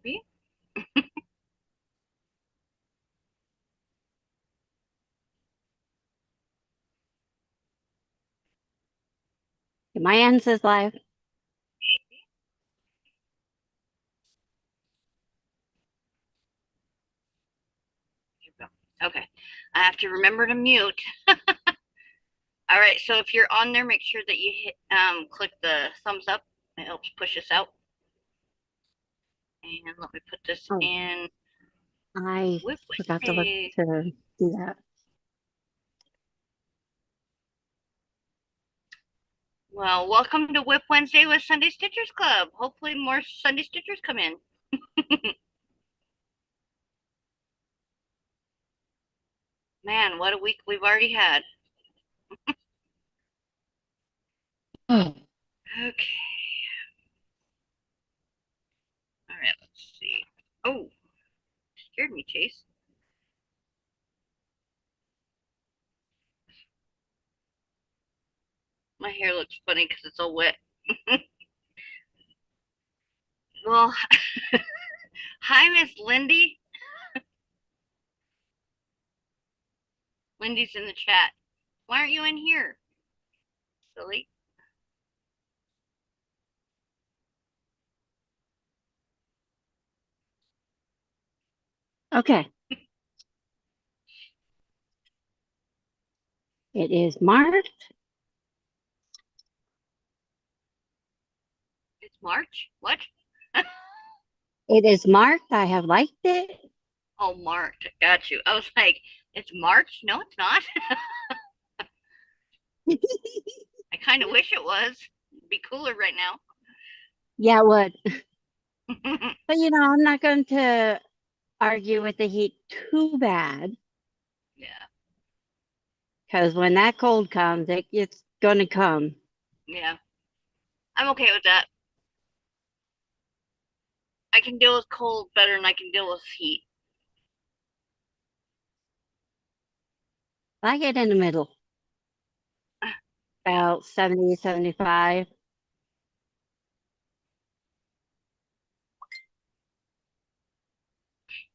Maybe. My end says live. Okay. I have to remember to mute. All right, so if you're on there, make sure that you hit click the thumbs up. It helps push us out. And let me put this Oh, in I WIP forgot to look Wednesday. to do that. Well, welcome to WIP Wednesday with Sunday Stitchers Club. Hopefully more Sunday Stitchers come in. Man, what a week we've already had. Oh, Okay. All right, let's see. Oh, scared me, Chase. My hair looks funny because it's all wet. Well, hi, Miss Lindy. Lindy's in the chat. Why aren't you in here? Silly. okay. It is marked. It's March? What? It is marked. I have liked it. Oh, marked. Got you. I was like, it's March? No, it's not. I kind of wish it was. It'd be cooler right now. Yeah, it would. But I'm not going to argue with the heat too bad Yeah, because when that cold comes, it's going to come. yeah. I'm okay with that. I can deal with cold better than I can deal with heat. I get in the middle, Yeah. about 70, 75.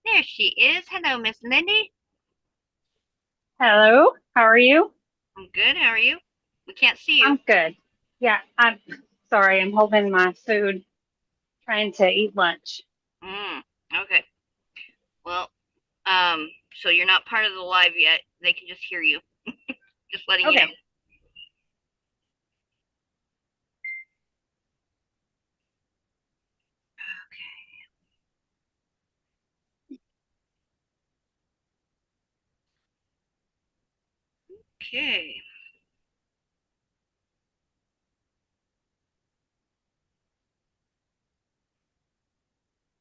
There she is. Hello, Miss Lindy. Hello, how are you? I'm good. How are you? We can't see you. I'm good. Yeah, I'm sorry, I'm holding my food, trying to eat lunch. Mm, okay. Well, so you're not part of the live yet. They can just hear you. Just letting you know. Okay. Okay.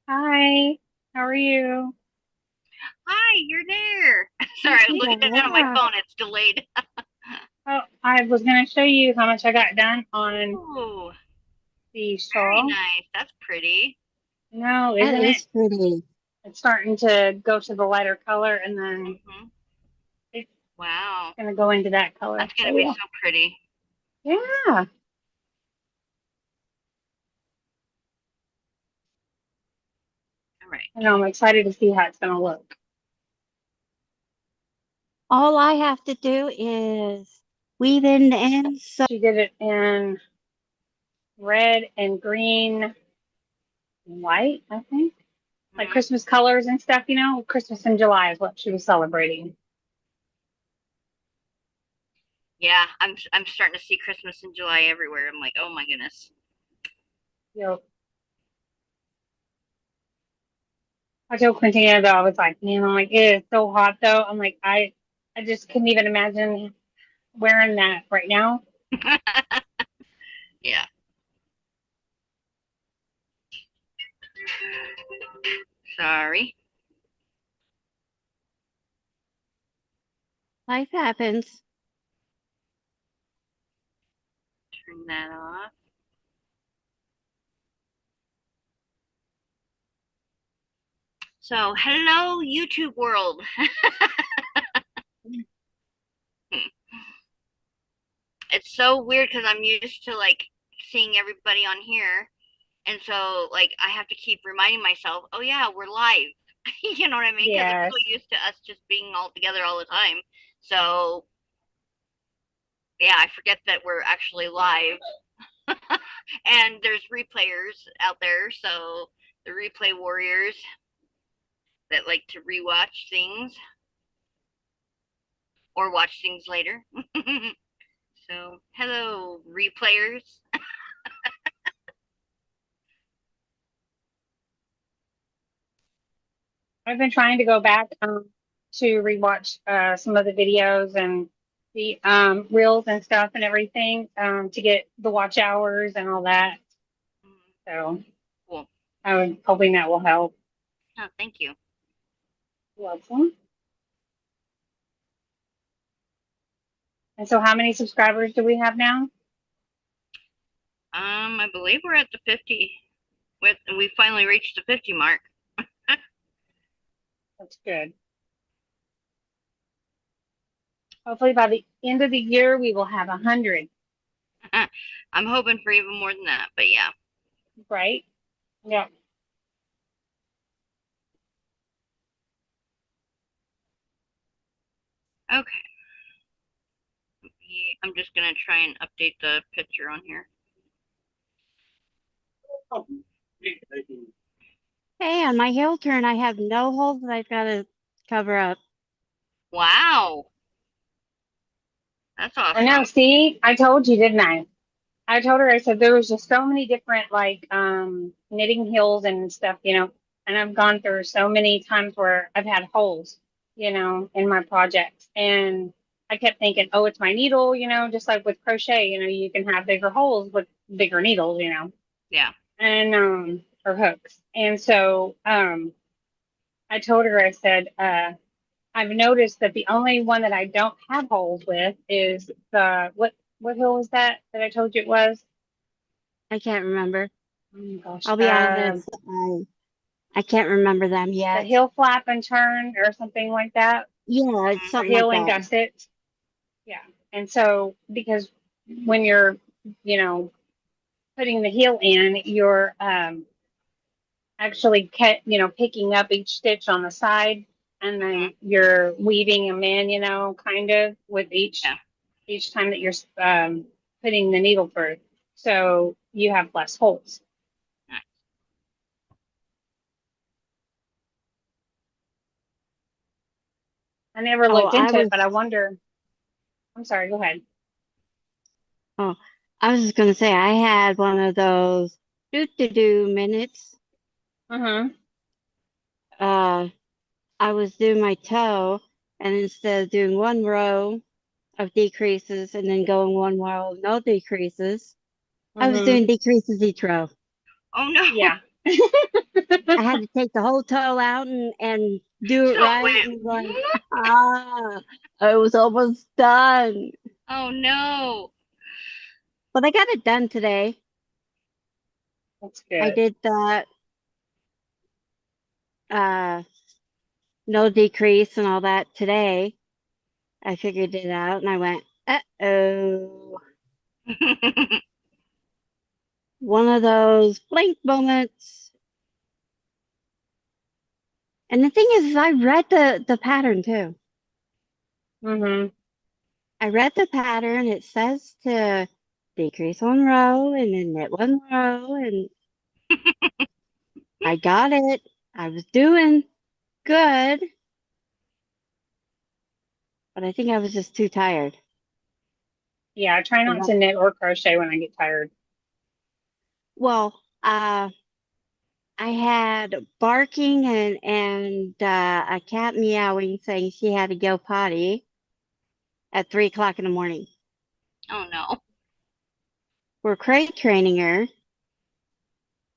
Hi, how are you? Hi, you're there. Sorry, I was looking down at my Yeah. phone. It's delayed. Oh, I was going to show you how much I got done on Oh, the very shawl. nice. That's pretty. No, That isn't it? is pretty. It's starting to go to the lighter color and then Hmm. it's Wow. going to go into that color. That's So, gonna be yeah. so pretty. Yeah. All right. I know, I'm excited to see how it's going to look. All I have to do is weave in the ends. So She did it in red and green and white, I think. Like Mm, Christmas colors and stuff, Christmas in July is what she was celebrating. yeah, I'm starting to see Christmas in July everywhere. I'm like, oh my goodness. You I told Quintina though, I was like, man, I'm like, it is so hot though. I'm like, I just couldn't even imagine wearing that right now. Yeah. Sorry. life happens. Turn that off. So, hello, YouTube world. It's so weird because I'm used to like seeing everybody on here, And so, like, I have to keep reminding myself, oh, yeah, we're live. You know what I mean? Because I'm Yes. so used to us just being all together all the time. So, yeah, I forget that we're actually live. And there's replayers out there. So, the replay warriors that like to rewatch things or watch things later. So, hello, replayers. I've been trying to go back to rewatch some of the videos and the reels and stuff and everything to get the watch hours and all that. So Cool. I'm hoping that will help. Oh, thank you. Welcome. And so, how many subscribers do we have now? I believe we're at the 50. We finally reached the 50 mark. That's good. Hopefully, by the end of the year, we will have 100. I'm hoping for even more than that, but yeah. Right? Yeah. Okay. I'm just gonna try and update the picture on here. Hey, on my hill turn, I have no holes that I've got to cover up. Wow, that's I know. awesome. See, I told you, didn't I? I told her, I said there was just so many different like knitting heels and stuff, and I've gone through so many times where I've had holes, in my projects. And I kept thinking, oh, it's my needle, just like with crochet, you can have bigger holes with bigger needles, Yeah. and or hooks. And so I told her, I said, I've noticed that the only one that I don't have holes with is the what hill was that I told you it was? I can't remember. Oh my gosh. I'll be honest, I can't remember them The yet. heel flap and turn or something like that, Yeah, it's or something like heel and that. gusset. Yeah. And so because when you're, you know, putting the heel in, you're actually picking up each stitch on the side and Hmm. then you're weaving them in, kind of with Yeah. each time that you're putting the needle through. So you have less holes. Nice. I never Oh, looked into it, but I wonder. I'm sorry, go ahead. oh, I was just gonna say I had one of those do minutes. Mm-hmm. Uh, I was doing my toe, and instead of doing one row of decreases and then going one row of no decreases, I was Mm-hmm. doing decreases each row. Oh no. Yeah. I had to take the whole toe out and do it So it right, and went. going, ah, I was almost done. Oh no. But I got it done today. That's I good. did that uh no decrease and all that today. I figured it out and I went, uh-oh. One of those blink moments. And the thing is I read the pattern too. Mm-hmm. I read the pattern. It says to decrease one row and then knit one row, and I got it. I was doing good, but I think I was just too tired. Yeah, I try not to knit or crochet when I get tired. Well, I had barking and a cat meowing saying she had to go potty at 3 o'clock in the morning. Oh no. We're crate training her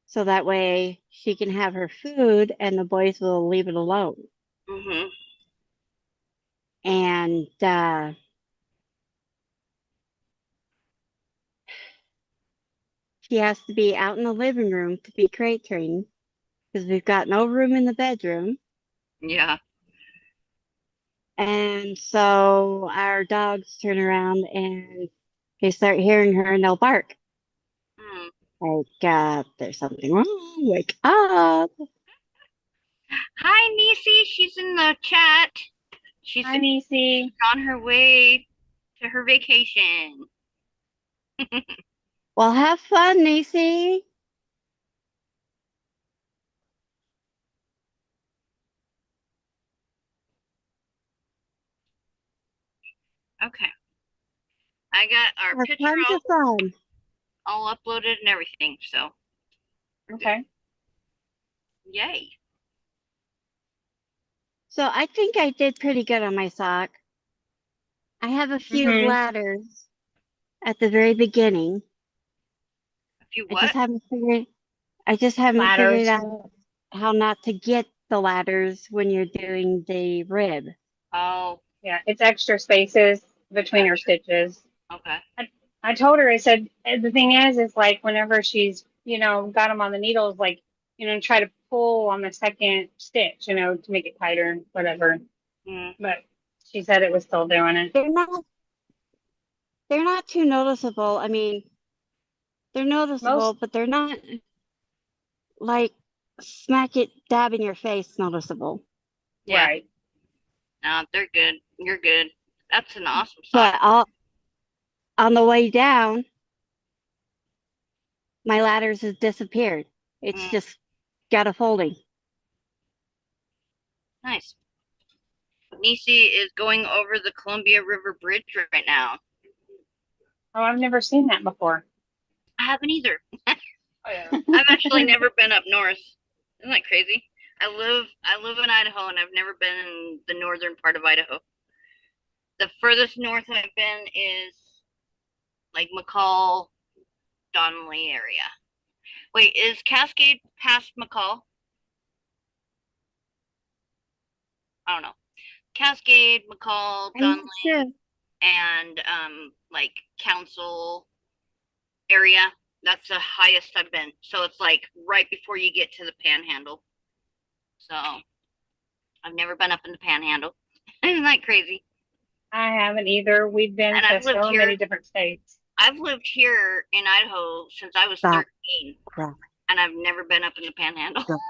so that way she can have her food and the boys will leave it alone. Mhm. And she has to be out in the living room to be crate trained because we've got no room in the bedroom. Yeah. And so our dogs turn around and they start hearing her and they'll bark. Mm. Like, there's something wrong. Wake up. Hi, Nisi. She's in the chat. She's Hi, Nisi. on her way to her vacation. Well, have fun, Nisi. Okay. I got our Have picture tons of fun. all uploaded and everything, so Okay. yay. So I think I did pretty good on my sock. I have a few Mm-hmm. ladders at the very beginning. A few I just what? haven't figured I just haven't figured Ladders. out how not to get the ladders when you're doing the rib. Oh, Yeah, it's extra spaces between her stitches. okay. I told her, I said, the thing is like whenever she's, got them on the needles, like, try to pull on the second stitch, to make it tighter, whatever. Mm. But she said it was still doing it. They're not too noticeable. I mean, they're noticeable, Most, but they're not like smack it dab in your face noticeable. Yeah. right. No, they're good. You're good. That's an awesome sock. But on the way down, my ladders has disappeared. It's Mm, just got a folding. nice. Nisi is going over the Columbia River Bridge right now. Oh, I've never seen that before. I haven't either. Oh, yeah. I've actually never been up north. Isn't that crazy? I live in Idaho and I've never been in the northern part of Idaho. The furthest north I've been is like McCall, Donnelly area. Wait, is Cascade past McCall? I don't know. Cascade, McCall, I'm not sure. Donnelly, and like Council area. That's the highest I've been. So it's like right before you get to the Panhandle. So I've never been up in the Panhandle. Isn't that crazy? I haven't either. We've been And to so many different states. I've lived here in Idaho since I was Stop. 13, Crap. and I've never been up in the Panhandle. Stop.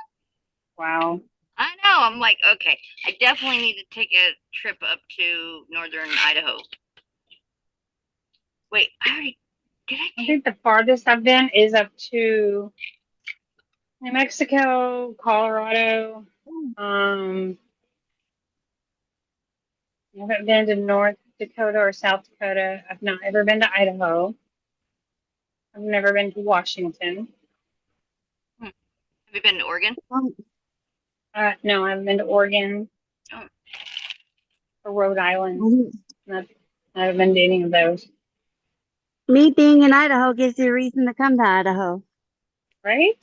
Wow. I know. I'm like, okay, I definitely need to take a trip up to northern Idaho. Wait, I already did. I think the farthest I've been is up to New Mexico, Colorado. I haven't been to North Dakota or South Dakota. I've not ever been to Idaho. I've never been to Washington. Have you been to Oregon? Um, No, I haven't been to Oregon Oh, or Rhode Island. um, I haven't been to any of those. Me being in Idaho gives you a reason to come to Idaho. Right?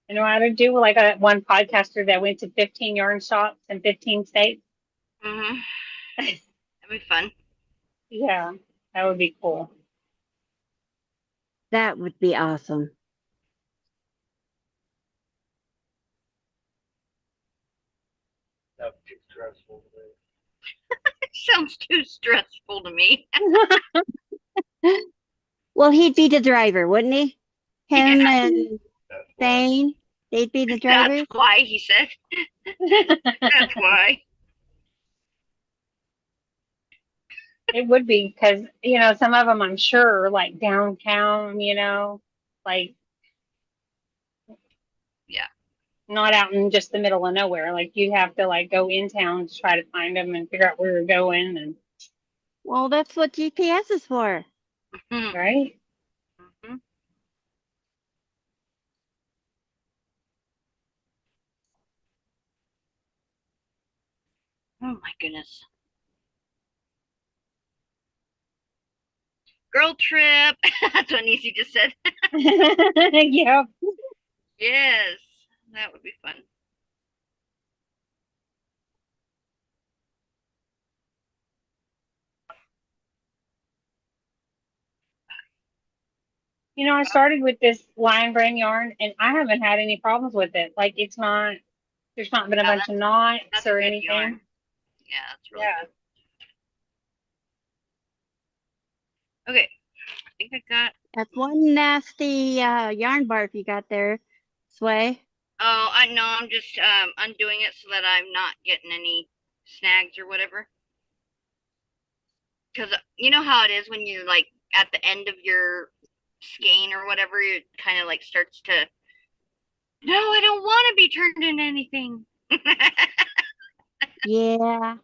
You know how to do like a one podcaster that went to 15 yarn shops in 15 states? mm-hmm. That'd be fun. Yeah, that would be cool. That would be awesome. That's too stressful. Sounds too stressful to me. Well, he'd be the driver, wouldn't he? Him Yeah. and That's why. Thane, they'd be the That's drivers. why he said. That's why. It would be because, some of them I'm sure like downtown, like Yeah. not out in just the middle of nowhere. Like you'd have to like go in town to try to find them and figure out where you're going and Well, that's what GPS is for. Mhm. right. Mhm. Oh my goodness. Girl trip. That's what Nisi just said. Yep. Yes, that would be fun. I started with this lion brand yarn and I haven't had any problems with it. Like there's not been a Yeah, bunch of knots that's a or good anything. yarn. Yeah, that's really Yeah. good. Okay, I think I got. That's one nasty yarn barf you got there, Sway. Oh, I know. I'm just undoing it so that I'm not getting any snags or whatever. Because you know how it is when you're like at the end of your skein or whatever, it kind of like starts to. No, I don't want to be turned into anything. Yeah.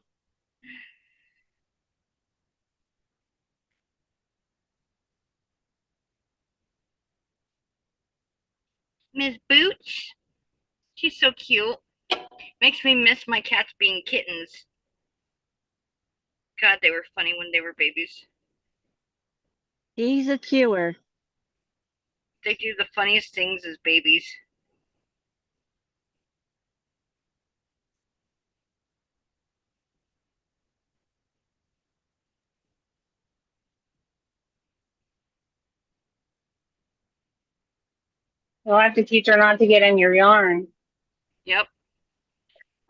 Miss Boots, she's so cute. Makes me miss my cats being kittens. God, they were funny when they were babies. She's a chewer. They do the funniest things as babies. You'll have to teach her not to get in your yarn. Yep.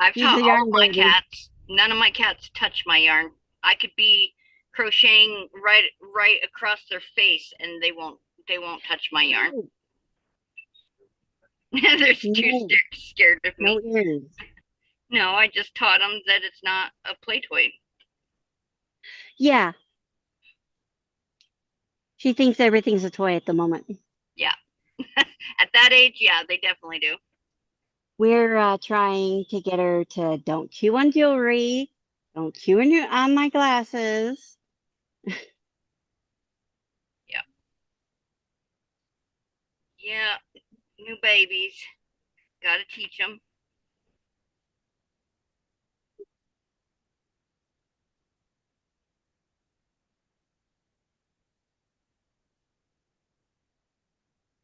I've She's taught a all of yarn my baby. cats. None of my cats touch my yarn. I could be crocheting right across their face and they won't touch my yarn. Oh, They're too no, scared of no me. ears. No, I just taught them that it's not a play toy. Yeah, she thinks everything's a toy at the moment. Yeah. At that age, yeah, they definitely do. We're trying to get her to don't chew on jewelry, don't chew on my glasses. Yeah. Yeah, new babies. Gotta teach them.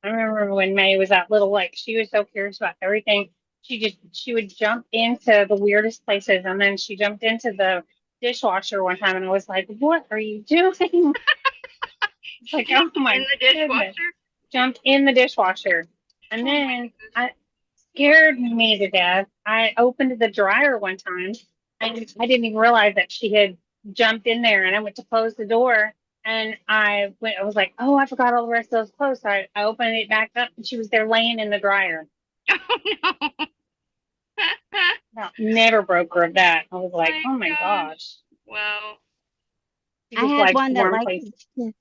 I remember when May was that little, like she was so curious about everything. She would jump into the weirdest places, and then she jumped into the dishwasher one time, and I was like, "What are you doing?" It's She like, "Oh jumped in my the goodness!" dishwasher. Jumped in the dishwasher, and Oh my then goodness. I scared me to death. I opened the dryer one time, and I didn't even realize that she had jumped in there. And I went to close the door, and I was like, "Oh, I forgot all the rest of those clothes." So I opened it back up, and she was there laying in the dryer. Oh no. No, never broke her of that. I was like, My "Oh my gosh. gosh." Wow. She I just had likes one that warm liked places. to,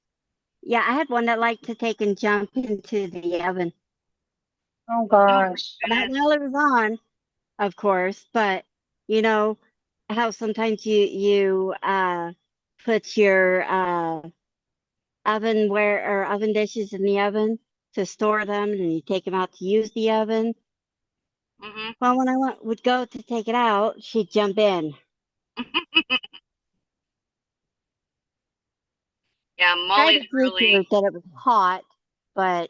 yeah, I had one that liked to take and jump into the oven. Oh Oh gosh. my Not while goodness. it was on, of course, but you know how sometimes you put your ovenware or oven dishes in the oven to store them and you take them out to use the oven. Mhm. Well, when would go to take it out, she'd jump in. Yeah, Tried Molly's to teach really. her that it was hot, but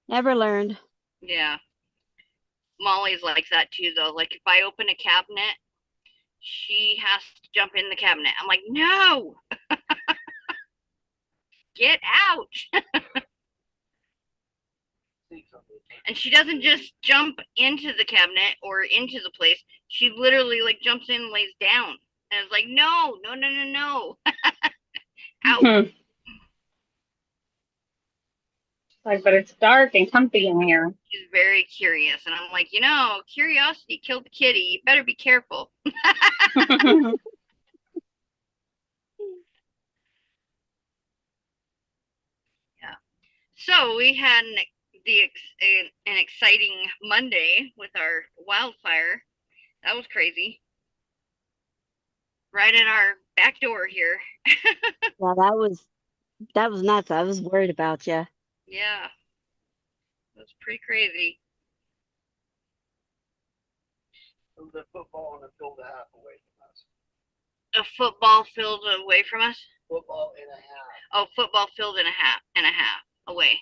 never learned. Yeah, Molly's like that too, though. Like if I open a cabinet, she has to jump in the cabinet. I'm like, no, get out. And she doesn't just jump into the cabinet or into the place. She literally like jumps in and lays down. And it's like, no, no, no, no, no. Out. Like, but it's dark and comfy in here. She's very curious. And I'm like, curiosity killed the kitty. You better be careful. Yeah. So we had an exciting Monday with our wildfire. That was crazy. Right at our back door here. Yeah, that was nuts. I was worried about you. Yeah, it was pretty crazy. It was a football and a field and a half away from us. A football field away from us. Football and a half. Oh, football field and a half away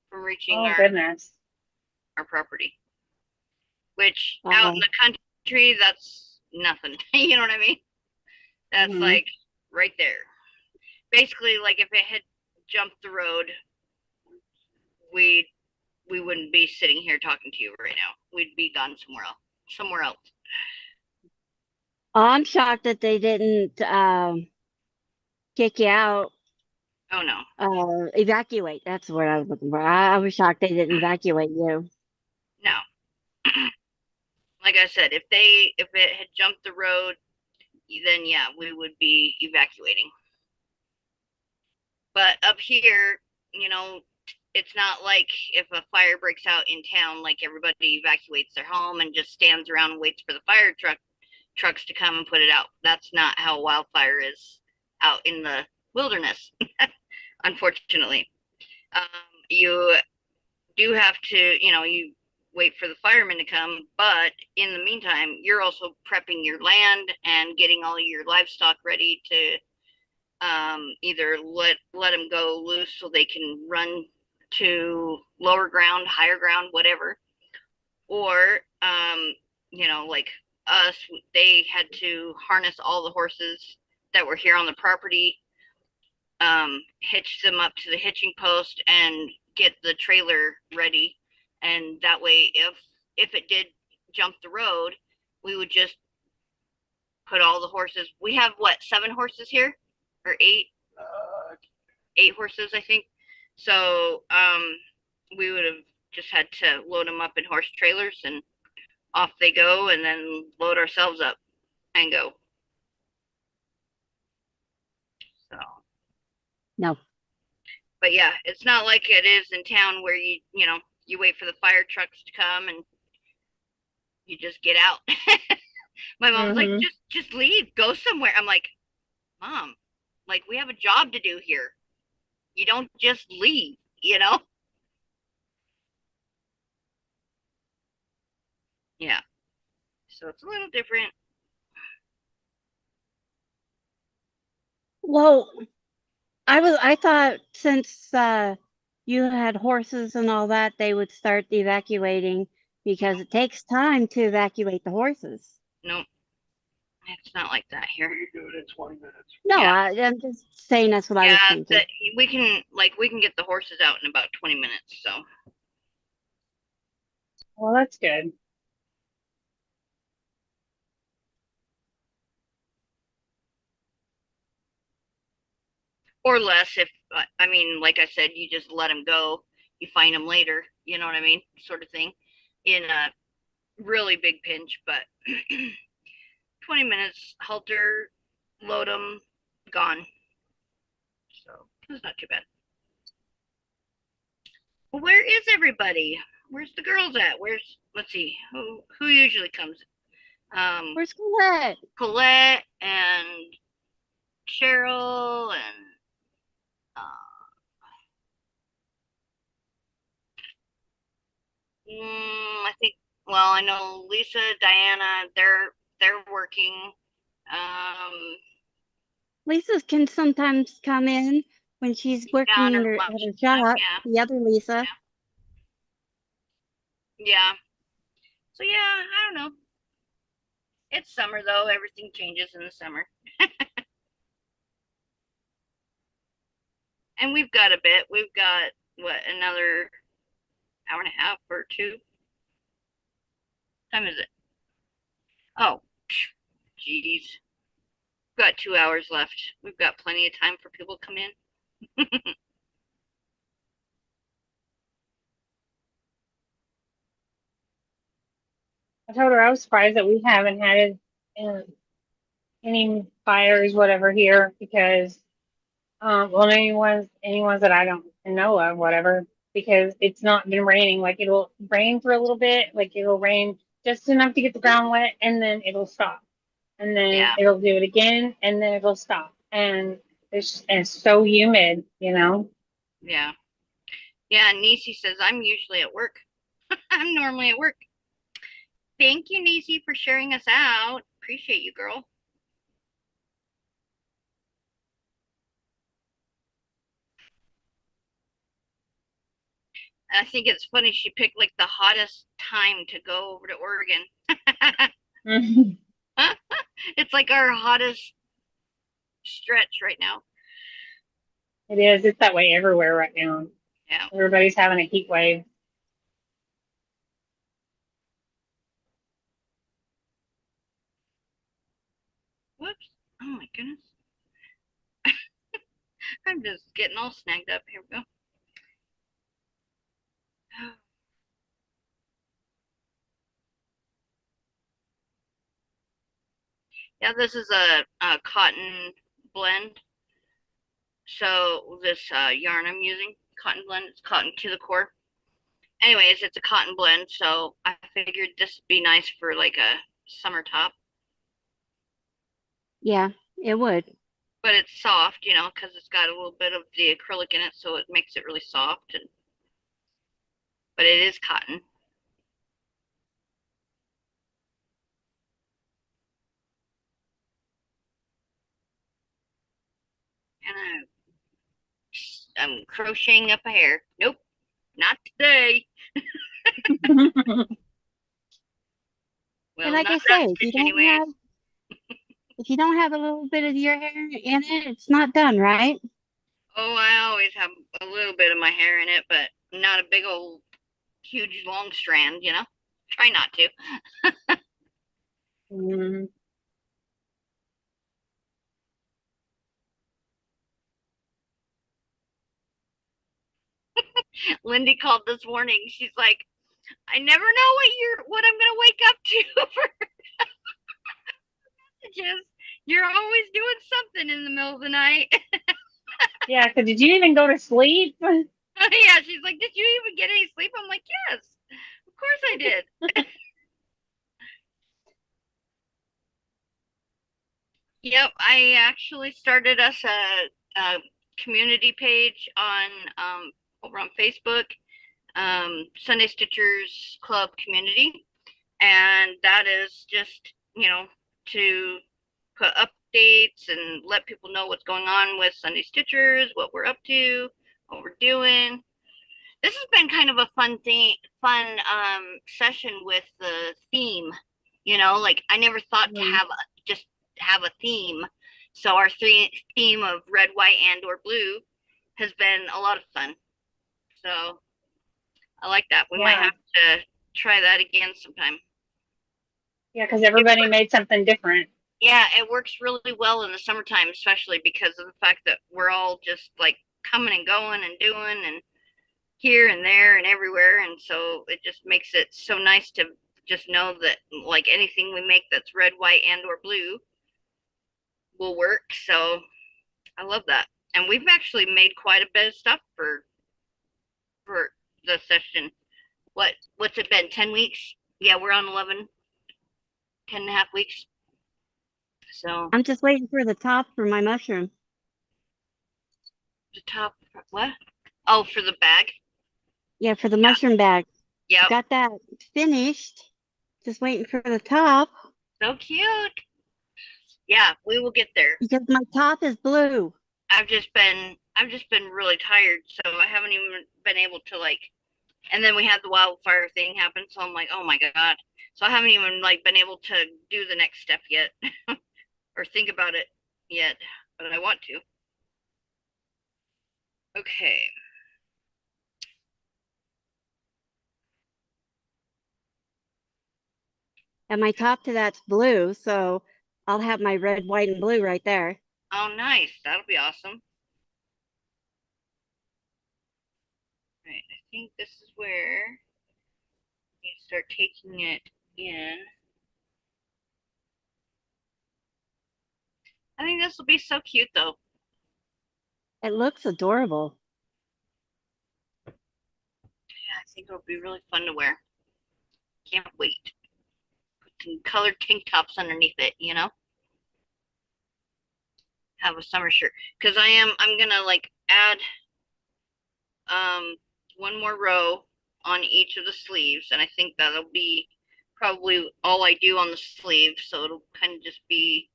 from reaching Oh our goodness. our property. Which out in Oh, the country, that's nothing. You know what I mean? That's Hmm. like right there. Basically, like if it had jumped the road, we we wouldn't be sitting here talking to you right now. We'd be gone somewhere else. Somewhere else. I'm shocked that they didn't kick you out. Oh no. Evacuate. That's what I was looking for. I was shocked they didn't evacuate you. No. Like I said, if it had jumped the road, then yeah, we would be evacuating. But up here, you know, it's not like if a fire breaks out in town, like everybody evacuates their home and just stands around and waits for the trucks to come and put it out. That's not how wildfire is out in the wilderness, unfortunately. You do have to, you wait for the firemen to come, but in the meantime, you're also prepping your land and getting all your livestock ready to either let them go loose so they can run to lower ground, higher ground, whatever, or like us, they had to harness all the horses that were here on the property, hitch them up to the hitching post, and get the trailer ready. And that way, if it did jump the road, we would just put all the horses. We have what, 7 horses here, or eight? Uh, 8 horses, I think. So we would have just had to load them up in horse trailers and off they go, and then load ourselves up and go. So, No. but yeah, it's not like it is in town where you wait for the fire trucks to come and you just get out. My mom's like, Mm-hmm. just leave, go somewhere. I'm like, Mom, like we have a job to do here. You don't just leave. Yeah. So it's a little different. Well, I thought since you had horses and all that, they would start evacuating because it takes time to evacuate the horses. No, it's not like that here. we do it in 20 minutes. No, Yeah. I'm just saying that's what I was Yeah, thinking. that we can get the horses out in about 20 minutes, so Well, that's good. or less if I mean, like I said, you just let them go. You find them later, you know what I mean? Sort of thing. In a really big pinch, but 20 minutes, halter, load them, gone. So it's not too bad. Well, where is everybody? Where's the girls at? Let's see, who usually comes? Um, Where's Colette? Colette and Cheryl and I think. Well, I know Lisa, Diana. They're working. Um, Lisa can sometimes come in when she's yeah, on working her at lunch her time. job. Yeah, The other Lisa. yeah. So yeah, I don't know. It's summer though. Everything changes in the summer, and we've got a bit. We've got what, another hour and a half or two. What time is it? Oh, geez. We've got 2 hours left. We've got plenty of time for people to come in. I told her I was surprised that we haven't had uh, any fires, whatever, here because, well, any ones that I don't know of, whatever, because it's not been raining. Like it'll rain for a little bit, like it'll rain just enough to get the ground wet, and then it'll stop, and then Yeah, it'll do it again, and then it'll stop, and it's so humid. yeah, yeah. Nisi says I'm usually at work. I'm normally at work. Thank you, Nisi, for sharing us out. Appreciate you, girl. I think it's funny she picked like the hottest time to go over to Oregon. It's like our hottest stretch right now. It is. It's that way everywhere right now. Yeah. Everybody's having a heat wave. Whoops. Oh my goodness. I'm just getting all snagged up. Here we go. Yeah, this is a cotton blend. So this yarn I'm using, cotton blend, it's cotton to the core. Anyways, it's a cotton blend, so I figured this would be nice for like a summer top. Yeah, it would. But it's soft, you know, because it's got a little bit of the acrylic in it, so it makes it really soft. But it is cotton. And I'm crocheting up a hair. Nope, not today. And Well, like not I that say, stitch anyways. if you don't have a little bit of your hair in it, it's not done, right? Oh, I always have a little bit of my hair in it, but not a big old, huge, long strand, you know? Try not to. Mm. Lindy called this morning. She's like, I never know what I'm gonna wake up to for messages. You're always doing something in the middle of the night. Yeah, so did you even go to sleep? Yeah, she's like, did you even get any sleep? I'm like, yes, of course I did. Yep, I actually started us a community page on over on Facebook, Sunday Stitchers Club community, and that is just, you know, to put updates and let people know what's going on with Sunday Stitchers, what we're up to, what we're doing. This has been kind of a fun session with the theme. You know, like I never thought to Mm. just have a theme. So our theme of red, white, and or blue has been a lot of fun. So I like that. We might Yeah, have to try that again sometime. yeah, because everybody made something different. Yeah, it works really well in the summertime, especially because of the fact that we're all just like coming and going and doing and here and there and everywhere. And so it just makes it so nice to just know that like anything we make that's red, white, and or blue will work. So I love that. And we've actually made quite a bit of stuff for the session. What's it been? 10 weeks? Yeah, we're on 11, 10 and a half weeks. So I'm just waiting for the top for my mushroom. the top, what? Oh, for the bag. Yeah, for the Yeah. mushroom bag. Yep. Got that finished. Just waiting for the top So cute. Yeah, we will get there. because my top is blue. I've just been really tired, so I haven't even been able to like. And then we had the wildfire thing happen, so I'm like, oh my god. So I haven't even like been able to do the next step yet, or think about it yet, but I want to. Okay. And my top to that's blue, so I'll have my red, white, and blue right there. Oh, nice. That'll be awesome. Right. I think this is where you start taking it in. I think this will be so cute, though. It looks adorable. Yeah, I think it'll be really fun to wear. Can't wait. Put some colored tank tops underneath it, you know? Have a summer shirt. Because I'm gonna like add um one more row on each of the sleeves, and I think that'll be probably all I do on the sleeve, so it'll kind of just be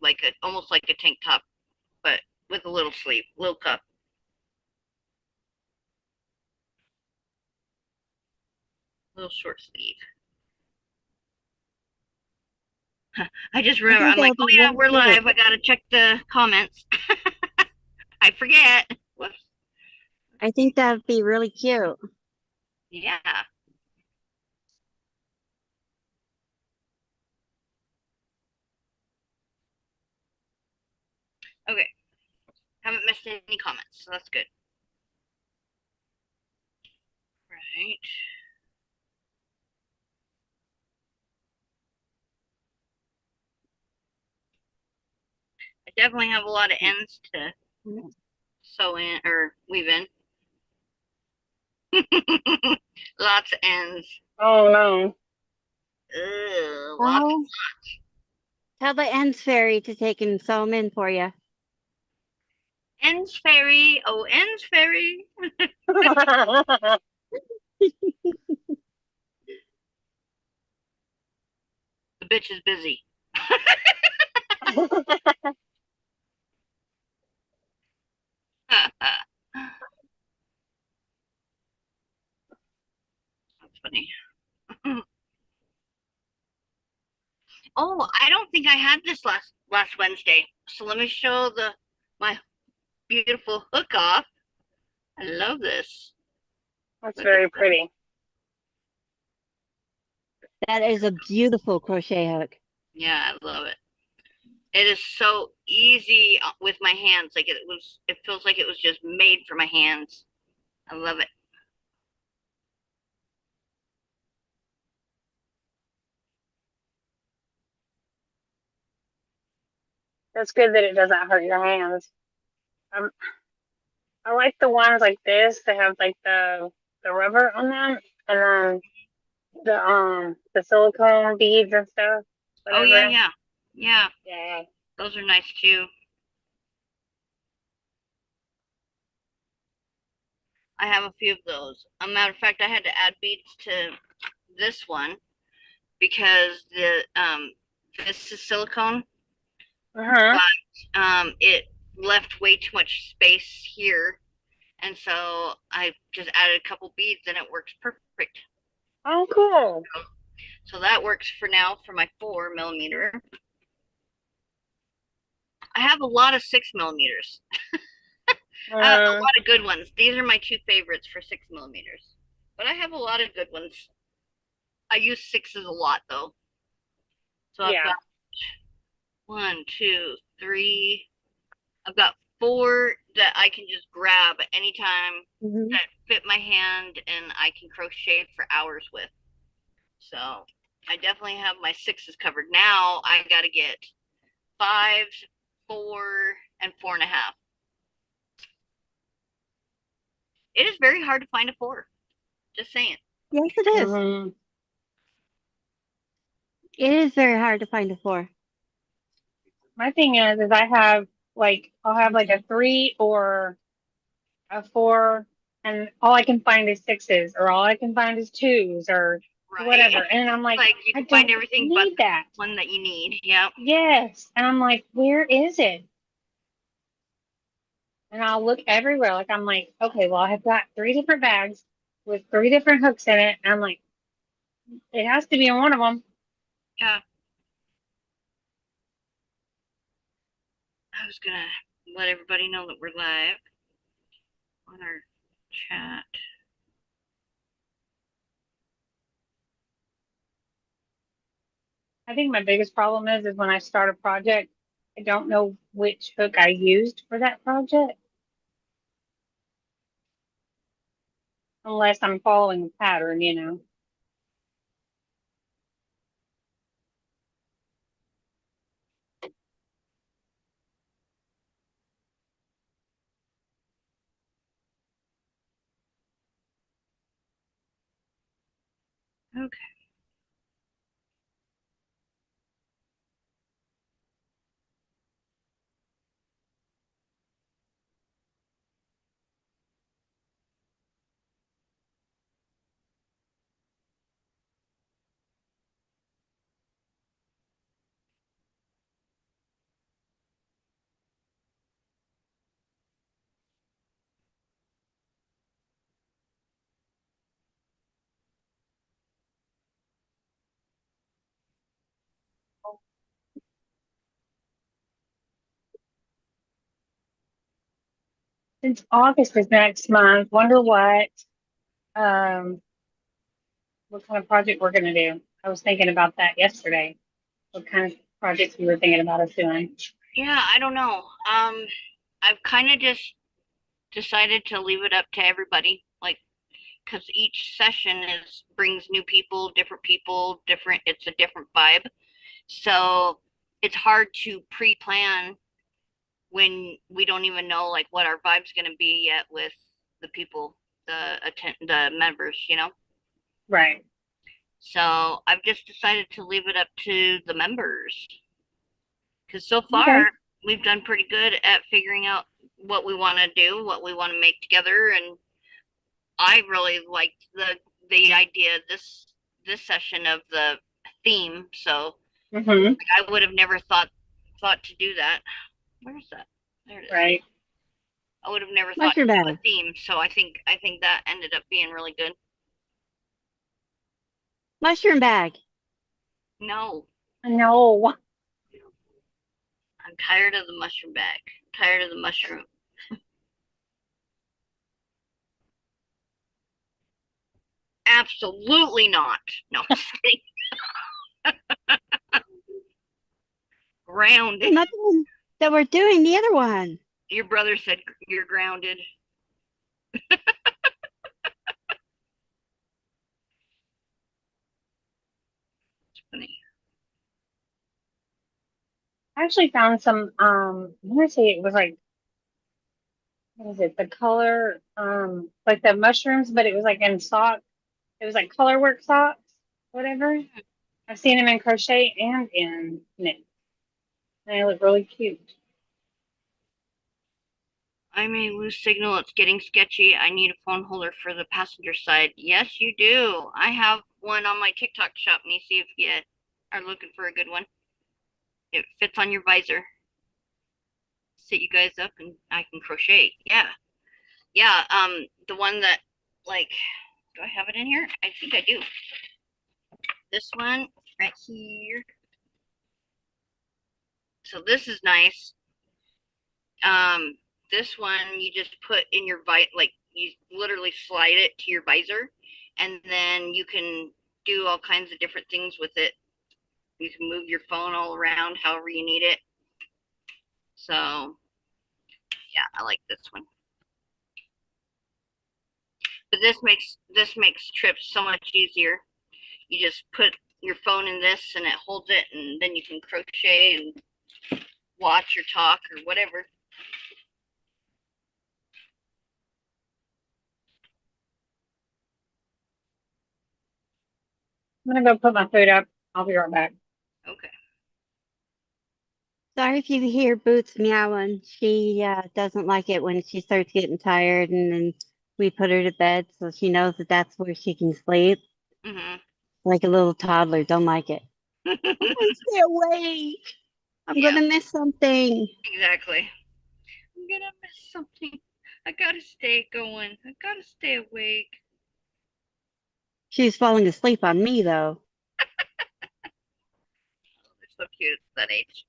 like a almost like a tank top, but with a little sleeve, little cup, little short sleeve. I just I remember think I'm that like, would oh be yeah, really we're cute. live. I gotta check the comments. I forget. Whoops. I think that would be really cute. Yeah. Okay. Haven't missed any comments, so that's good. Right. I definitely have a lot of ends to sew in or weave in. Lots of ends. Oh no. Ugh, lots. Well, tell the ends fairy to take and sew them in for you. Ends fairy. Oh, ends fairy. The bitch is busy. That's funny. Oh, I don't think I had this last Wednesday. So let me show my beautiful hook off. I love this. That's Look at very that. pretty. That is a beautiful crochet hook. Yeah, I love it. It is so easy with my hands. Like it feels like it was just made for my hands. I love it. That's good that it doesn't hurt your hands. Um, I like the ones like this that have like the rubber on them, and then the silicone beads and stuff. Oh yeah, Whatever. yeah. Yeah, Yeah. those are nice too. I have a few of those. A matter of fact, I had to add beads to this one because the this is silicone, Uh-huh. but it left way too much space here, and so I just added a couple beads and it works perfect. Oh, cool. So that works for now for my 4 millimeter. I have a lot of 6 millimeters. A Mm, lot of good ones. These are my two favorites for 6 millimeters. But I have a lot of good ones. I use sixes a lot though. So I've yeah. got one, two, three. I've got four that I can just grab anytime Hmm. that fit my hand and I can crochet for hours with. So I definitely have my sixes covered. Now I got to get fives, four, and 4.5. It is very hard to find a four. Just saying. Yes, it is. Hmm. It is very hard to find a four. My thing is I have like I'll have like a 3 or a 4, and all I can find is sixes, or all I can find is twos, or Right? whatever. And I'm like, Like you I can find don't everything but need the that. one that you need. Yep. Yes. And I'm like, where is it? And I'll look everywhere. Like I'm like, okay, well, I've got 3 different bags with 3 different hooks in it. And I'm like, it has to be in one of them. Yeah. I was gonna let everybody know that we're live on our chat. I think my biggest problem is when I start a project, I don't know which hook I used for that project unless I'm following a pattern, you know. Okay. Since August is next month, wonder um what kind of project we're gonna do. I was thinking about that yesterday. What kind of projects we were thinking about us doing. Yeah, I don't know. I've kind of just decided to leave it up to everybody, like, because each session is brings new people, different. It's a different vibe. So it's hard to pre-plan when we don't even know like what our vibe's going to be yet with the people, the members, you know. Right. So I've just decided to leave it up to the members because so Okay. far we've done pretty good at figuring out what we want to do, what we want to make together, and I really liked the idea this session of the theme. So Mm-hmm. I would have never thought to do that. Where's that? There it is. Right. I would have never thought Mushroom to do a bag. theme, so I think that ended up being really good. Mushroom bag. No, No. I'm tired of the mushroom bag. I'm tired of the mushroom. Absolutely not. No, I'm just kidding. I'm Grounded. not the one that we're doing the other one. Your brother said you're grounded. It's funny. I actually found some, I want to say it was like, what is it? The color, like the mushrooms, but it was like in sock. It was like color work socks, whatever. I've seen them in crochet and in knit. And they look really cute. I may lose signal. It's getting sketchy. I need a phone holder for the passenger side. Yes, you do. I have one on my TikTok shop. Let me see if you are looking for a good one. It fits on your visor. Sit you guys up and I can crochet. Yeah. Yeah. The one that, like, do I have it in here? I think I do. This one right here. So this is nice. Um, this one you just put in your like you literally slide it to your visor, and then you can do all kinds of different things with it. You can move your phone all around however you need it. So yeah, I like this one. But this makes trips so much easier. You just put your phone in this and it holds it, and then you can crochet and watch or talk or whatever. I'm gonna go put my food up. I'll be right back. Okay. Sorry if you hear Boots meowing. She doesn't like it when she starts getting tired, and then we put her to bed so she knows that that's where she can sleep. Mhm. Like a little toddler, don't like it. I want to stay awake. I'm Yeah, gonna miss something. exactly. I'm gonna miss something. I gotta stay going. I gotta stay awake. She's falling asleep on me though. They're so cute at that age.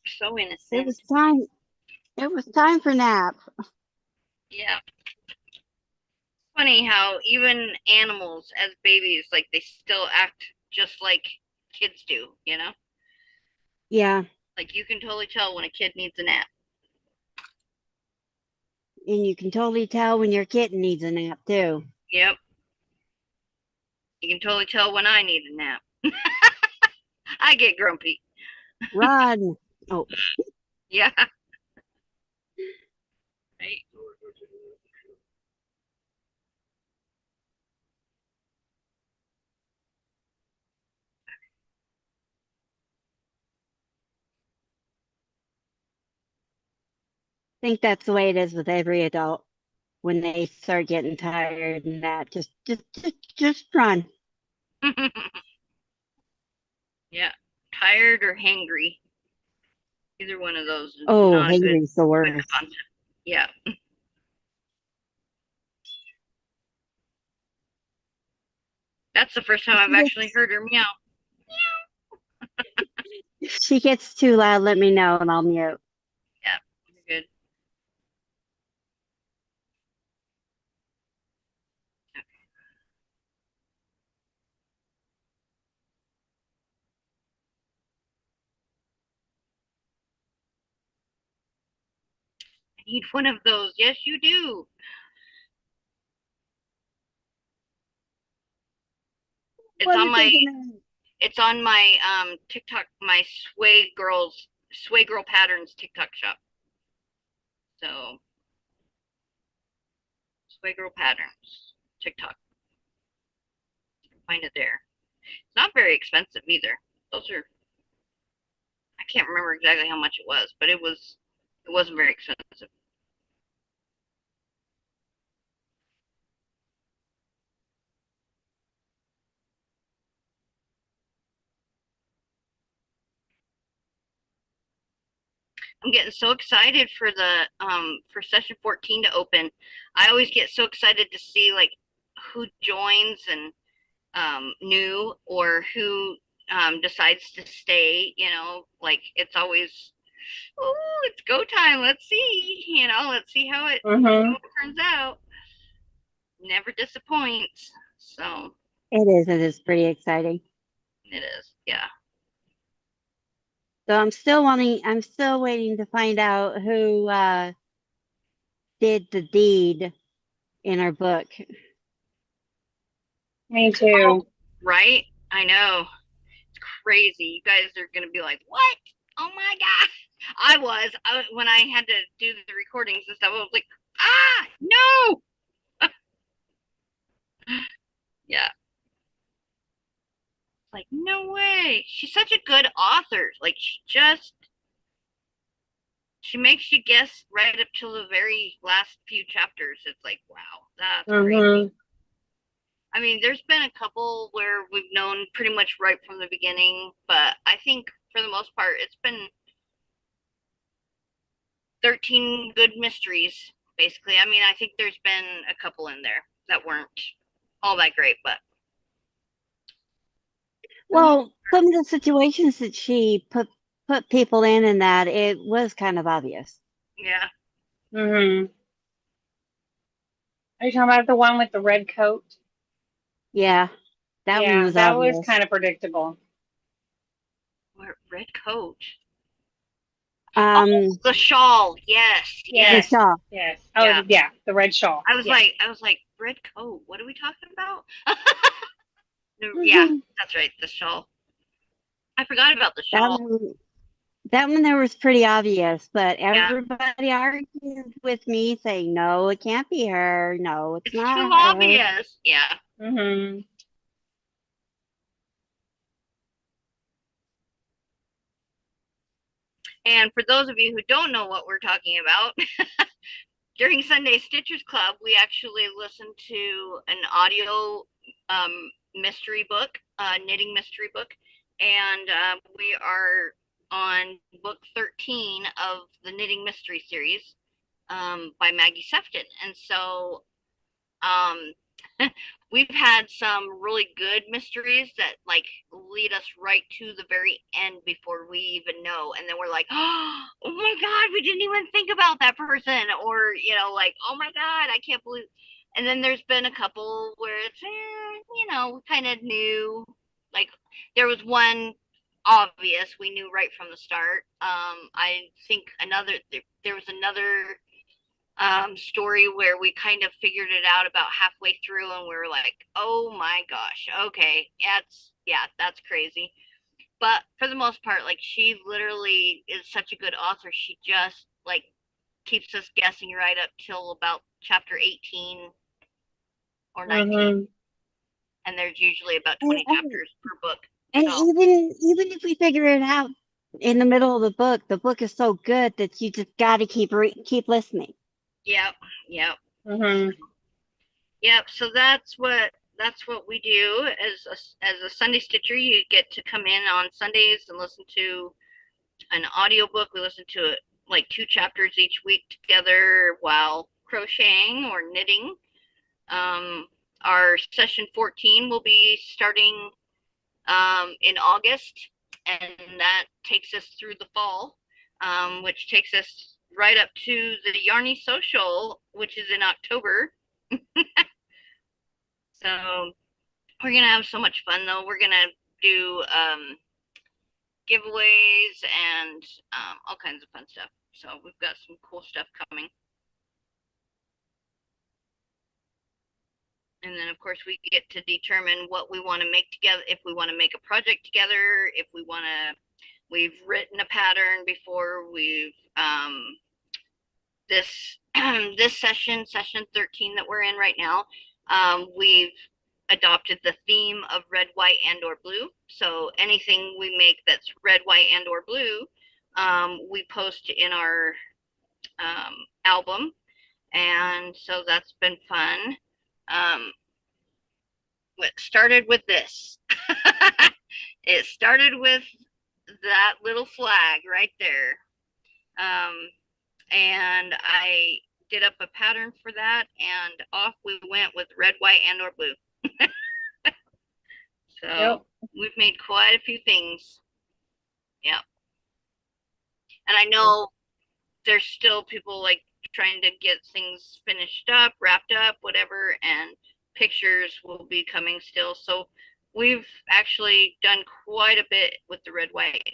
So It innocent. was time. It was time for nap. Yeah. Funny how even animals as babies, like they still act just like kids do, you know? Yeah, Like you can totally tell when a kid needs a nap. and you can totally tell when your kitten needs a nap too. Yep. You can totally tell when I need a nap. I get grumpy. Run. Oh, Yeah. Right. I think that's the way it is with every adult. When they start getting tired and that, just run. Yeah. Tired or hangry. Either one of those is Oh, not a hangry's the good worst. concept. Yeah. That's the first time If I've she actually gets heard her meow. if she gets too loud, let me know and I'll mute. Yeah. Good. need one of those. Yes, you do. It's What on are my thinking it's on my TikTok, my Sway Girl Patterns TikTok shop. So Sway Girl Patterns TikTok. You can find it there. It's not very expensive either. Those are I can't remember exactly how much it was, but it wasn't very expensive. I'm getting so excited for session 14 to open. I always get so excited to see like who joins and new or who decides to stay, like it's always, oh, it's go time. Let's see, let's see Mm-hmm. how it turns out. Never disappoints. So it is pretty exciting. it is, yeah. So I'm still waiting to find out who did the deed in our book. Me Oh, too. right? I know. It's crazy. You guys are gonna be like, what? Oh my god! When I had to do the recordings and stuff. I was like, no. Yeah, like no way. She's such a good author. Like she makes you guess right up till the very last few chapters. It's like, wow, that's crazy. Mm-hmm. I mean, there's been a couple where we've known pretty much right from the beginning, but I think for the most part, it's been 13 good mysteries, basically. I mean, I think there's been a couple in there that weren't all that great, but for the most, Well, some of the situations that she put people in that it was kind of obvious. yeah. Mm-hmm. Are you talking about the one with the red coat? Yeah, that one Yeah, was that was obvious. kind of predictable. Red coat. Oh, Um, the shawl. Yes, the Yes, yes. Shaw. yes. Oh, Yeah. yeah, the red shawl. Yeah. I was like, red coat. What are we talking about? Yeah, that's right. The shawl. I forgot about the That shawl. one, that one there was pretty obvious, but Yeah, everybody argued with me saying, no, it can't be her. No, it's it's too not her. obvious. Yeah. Mm-hmm. And for those of you who don't know what we're talking about, during Sunday Stitchers Club, we actually listened to an audio mystery book, knitting mystery book, and we are on book 13 of the Knitting Mystery series by Maggie Sefton. And so um, we've had some really good mysteries that like lead us right to the very end before we even know, and then we're like, oh my god, we didn't even think about that person, or like, oh my god, I can't believe. And then there's been a couple where it's kind of new, like there was one obvious we knew right from the start. I think there was another story where we kind of figured it out about halfway through, and we were like, oh my gosh, okay, that's crazy. But for the most part, like she literally is such a good author. She just like keeps us guessing right up till about chapter 18 or 19, Mm-hmm. and there's usually about And, 20 and, chapters per book. and So even if we figure it out in the middle of the book is so good that you just got to keep listening. yep, yep. Mm-hmm. Yep. So that's what we do as a Sunday Stitcher. You get to come in on Sundays and listen to an audiobook. We listen to it like 2 chapters each week together while crocheting or knitting. Um, our session 14 will be starting in August, and that takes us through the fall, which takes us right up to the Yarny Social, which is in October. So we're gonna have so much fun though. We're gonna do giveaways and all kinds of fun stuff. So we've got some cool stuff coming. And then of course we get to determine what we want to make together, if we want to make a project together, if we want to, we've written a pattern before, we've this this session 13 that we're in right now, we've adopted the theme of red, white, and or blue. So anything we make that's red, white, and or blue, we post in our album, and so that's been fun. What started with this? It started with that little flag right there. And I did up a pattern for that, and off we went with red, white, and or blue. So Yep. we've made quite a few things. Yeah. And I know there's still people like trying to get things finished up, wrapped up, whatever, and pictures will be coming still. So we've actually done quite a bit with the red, white,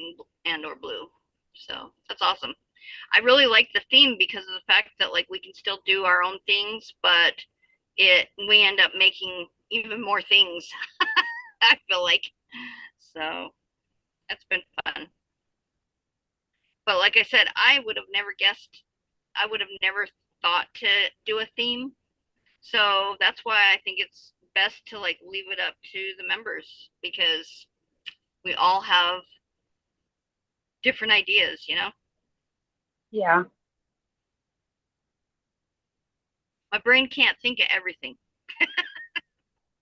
and or blue. So that's awesome. I really like the theme because of the fact that like we can still do our own things, but we end up making even more things. I feel like. So that's been fun. But like I said, I would have never guessed, I would have never thought to do a theme. So that's why I think it's best to like leave it up to the members, because we all have different ideas, you know? Yeah. My brain can't think of everything,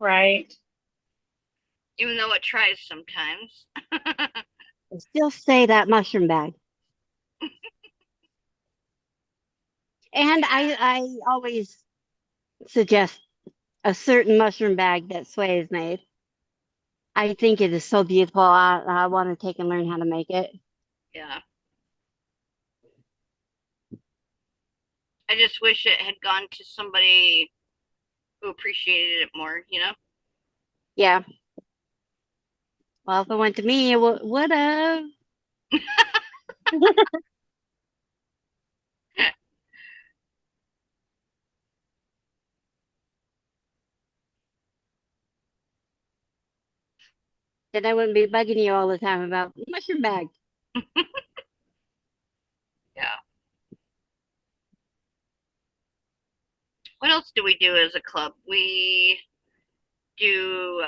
Right. even though it tries sometimes. I still say that mushroom bag. And I always suggest a certain mushroom bag that Sway has made. I think it is so beautiful. I want to take and learn how to make it. Yeah. I just wish it had gone to somebody who appreciated it more, you know? Yeah. Well, if it went to me, it would have. Then I wouldn't be bugging you all the time about mushroom bag. Yeah. What else do we do as a club? We do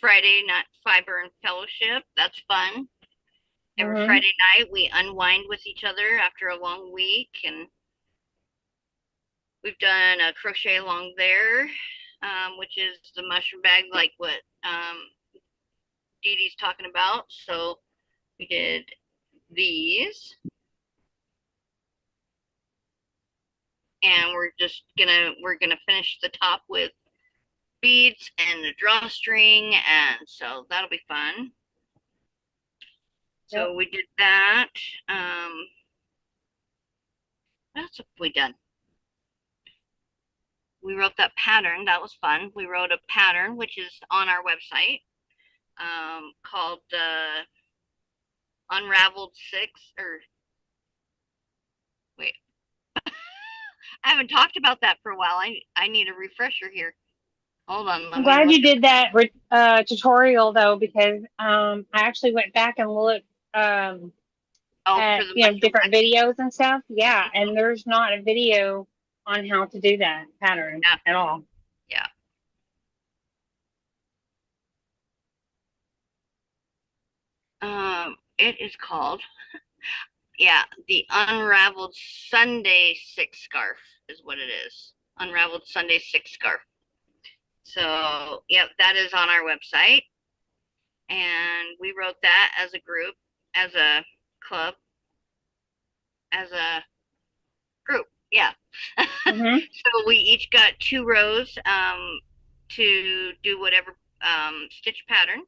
Friday night fiber and fellowship. That's fun. Every Mm-hmm. Friday night we unwind with each other after a long week, and we've done a crochet along there, which is the mushroom bag, like what Dee Dee's talking about. So we did these, and we're gonna finish the top with beads and a drawstring, and so that'll be fun. Yep. So we did that. Um, what else have we done? We wrote that pattern. That was fun. We wrote a pattern, which is on our website, called Unraveled Six. Or wait, I haven't talked about that for a while. I need a refresher here. Hold on, let I'm me glad look. you did that tutorial though, because I actually went back and looked Oh, for at the mushroom different bag. videos and stuff. Yeah, Mhm. and there's not a video on how to do that pattern Yeah, at all. yeah. It is called, yeah, the Unraveled Sunday Six Scarf is what it is. Unraveled Sunday Six Scarf. So, yep, that is on our website. And we wrote that as a group, as a club, as a group. Yeah. Mm-hmm. So we each got 2 rows to do whatever stitch pattern,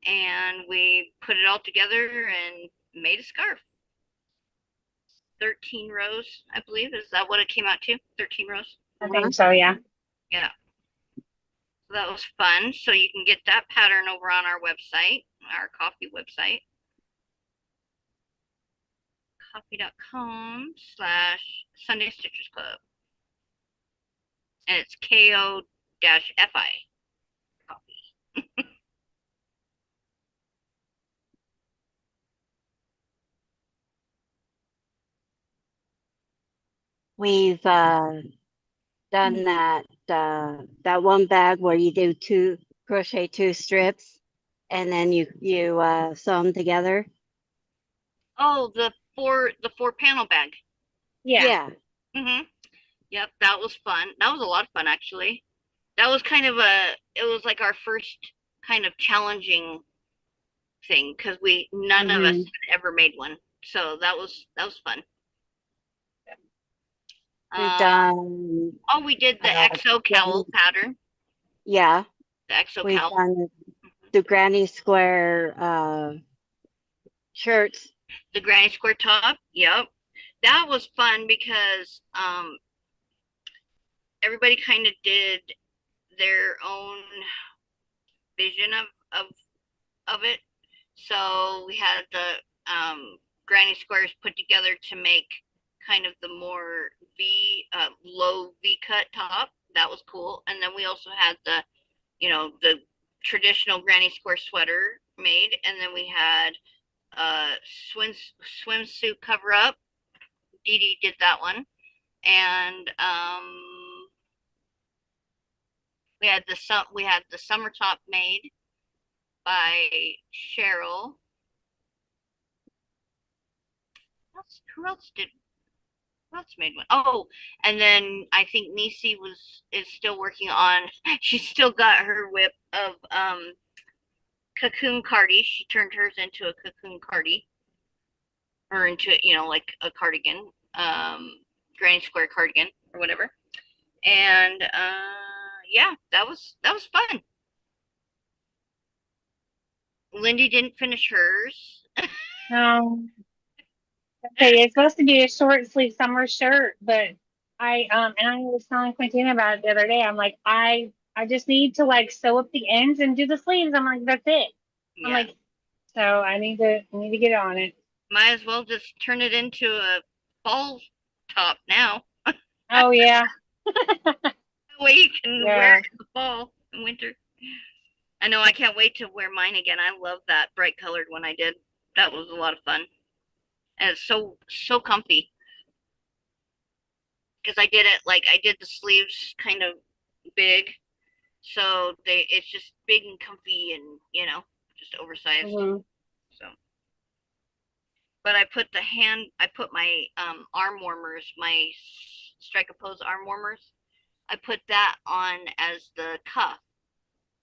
and we put it all together and made a scarf. 13 rows, I believe. Is that what it came out to? 13 rows? I Uh-huh. think so. Yeah. Yeah. So that was fun. So you can get that pattern over on our website, our coffee website. Sunday Stitchers Club. And it's KO-FI coffee. We've done that one bag where you do crochet 2 strips and then you sew them together. Oh, the four panel bag. Yeah. Yeah. Mhm. Yep, that was fun. That was a lot of fun actually. That was it was like our first kind of challenging thing because none of us Mhm. had ever made one. So that was fun. We've Uh, done oh, we did the XO cowl granny, pattern. yeah, The XO we've cowl. done the granny square shirts. The granny square top. Yep. That was fun because everybody kind of did their own vision of of it. So we had the granny squares put together to make kind of the more low V cut top. That was cool. And then we also had the traditional granny square sweater made. And then we had swim swimsuit cover up. Dee Dee did that one. And we had the summer top made by Cheryl. Who else made one? Oh, and then I think Nisi is still working on. She's still got her WIP of cocoon cardi. She turned hers into a cocoon cardi, or into like a cardigan, granny square cardigan or whatever. And yeah, that was fun. Lindy didn't finish hers. Um, okay, it's supposed to be a short sleeve summer shirt, but and I was telling Quintina about it the other day. I'm like, I just need to like sew up the ends and do the sleeves. I'm like, that's it. I'm Yeah, like, so I need to get on it. might as well just turn it into a fall top now. Oh yeah, That way you can wear yeah. it in the fall and winter. I know I can't wait to wear mine again. I love that bright colored one I did. That was a lot of fun. And it's so comfy because I did the sleeves kind of big. So it's just big and comfy and, just oversized. Hmm. So, but I put my arm warmers, my Strike a Pose arm warmers. I put that on as the cuff.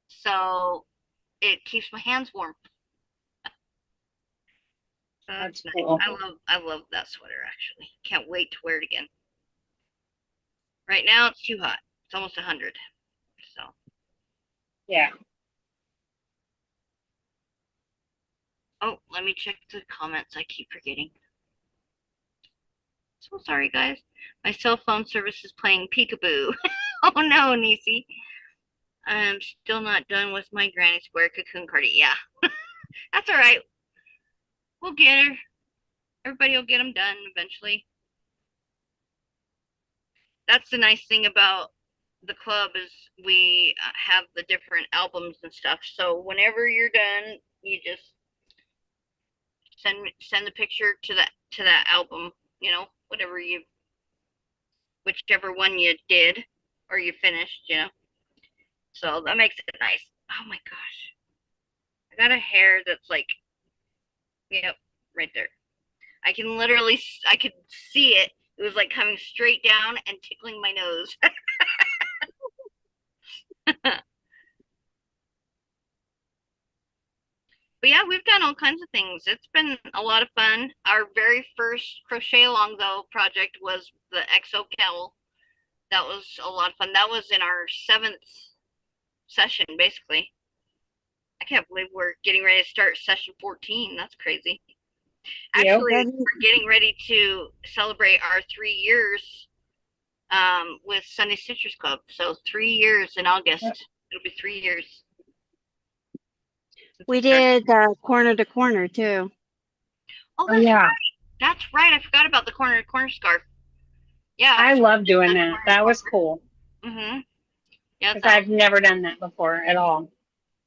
So it keeps my hands warm. So that's That's nice. cool. I love that sweater actually. Can't wait to wear it again. Right now it's too hot. It's almost 100. So, Yeah. oh, let me check the comments. I keep forgetting. So sorry, guys. My cell phone service is playing peekaboo. Oh no, Nisi. I'm still not done with my granny square cocoon cardi. Yeah, that's all right. We'll get her. Everybody will get them done eventually. That's the nice thing about the club is we have the different albums and stuff. So whenever you're done, you just send the picture to that album. Whatever whichever one you did or you finished. So that makes it nice. Oh my gosh, I got a hair that's like, yep, right there. I could see it. It was like coming straight down and tickling my nose. But yeah, we've done all kinds of things. It's been a lot of fun. Our very first crochet along though project was the XO cowl. That was a lot of fun. That was in our 7th session, basically. I can't believe we're getting ready to start session 14. That's crazy. Yep. Actually, we're getting ready to celebrate our 3 years with Sunday Citrus Club. So 3 years in August. It'll be 3 years. We did corner to corner too. Oh, Oh that's yeah. right. That's right. I forgot about the corner to corner scarf. Yeah, I she love did doing the that. corner to That was corner. cool Yeah, because that was I've never done that before at all.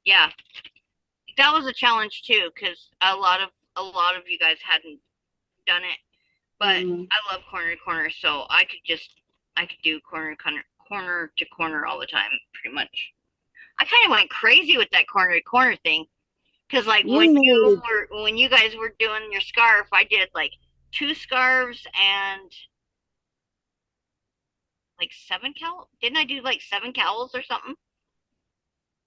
yeah. That was a challenge too, because a lot of you guys hadn't done it. But Mm. I love corner to corner, so I could do corner to corner all the time, pretty much. I kind of went crazy with that corner to corner thing, because like You made when you guys were doing your scarf, I did like 2 scarves and like 7 cowl. Didn't I do like 7 cowls or something?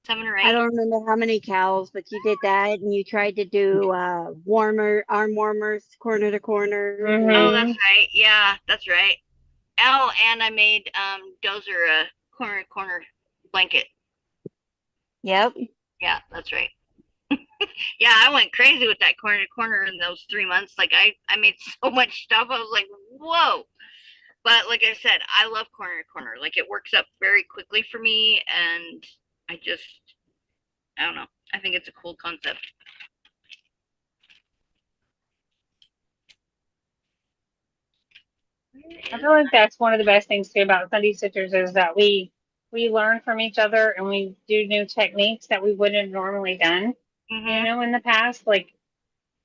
7 or 8. I don't remember how many cows, but you did that, and you tried to do arm warmers, corner to corner, Oh, and that's Hmm. right. Yeah, that's right. Oh, and I made Dozer a corner to corner blanket. yep. Yeah, that's right. Yeah, I went crazy with that corner to corner in those 3 months. Like I made so much stuff. I was like, whoa. But like I said, I love corner to corner. Like it works up very quickly for me, and I just I don't know. I think it's a cool concept. Where I is feel like that's one of the best things too about Sunday Stitchers is that we learn from each other and we do new techniques that we wouldn't have normally done, mm-hmm. in the past. Like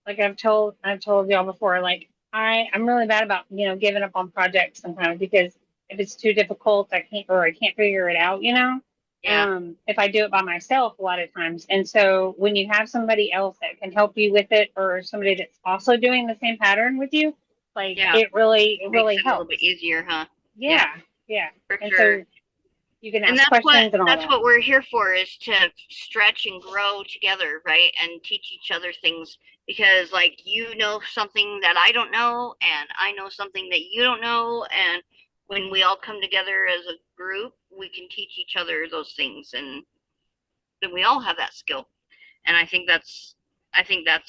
I've told y'all before, like I'm really bad about, giving up on projects sometimes because if it's too difficult, I can't figure it out, Yeah, if I do it by myself a lot of times. And so when you have somebody else that can help you with it or somebody that's also doing the same pattern with you, like yeah. it really Makes it a little bit helps. easier, huh? Yeah, Yeah, yeah. for And sure. so you can And ask questions and all that's that. what we're here for, is to stretch and grow together, right? And teach each other things, because like you know something that I don't know, and I know something that you don't know, and when we all come together as a group, we can teach each other those things, and then we all have that skill. And I think that's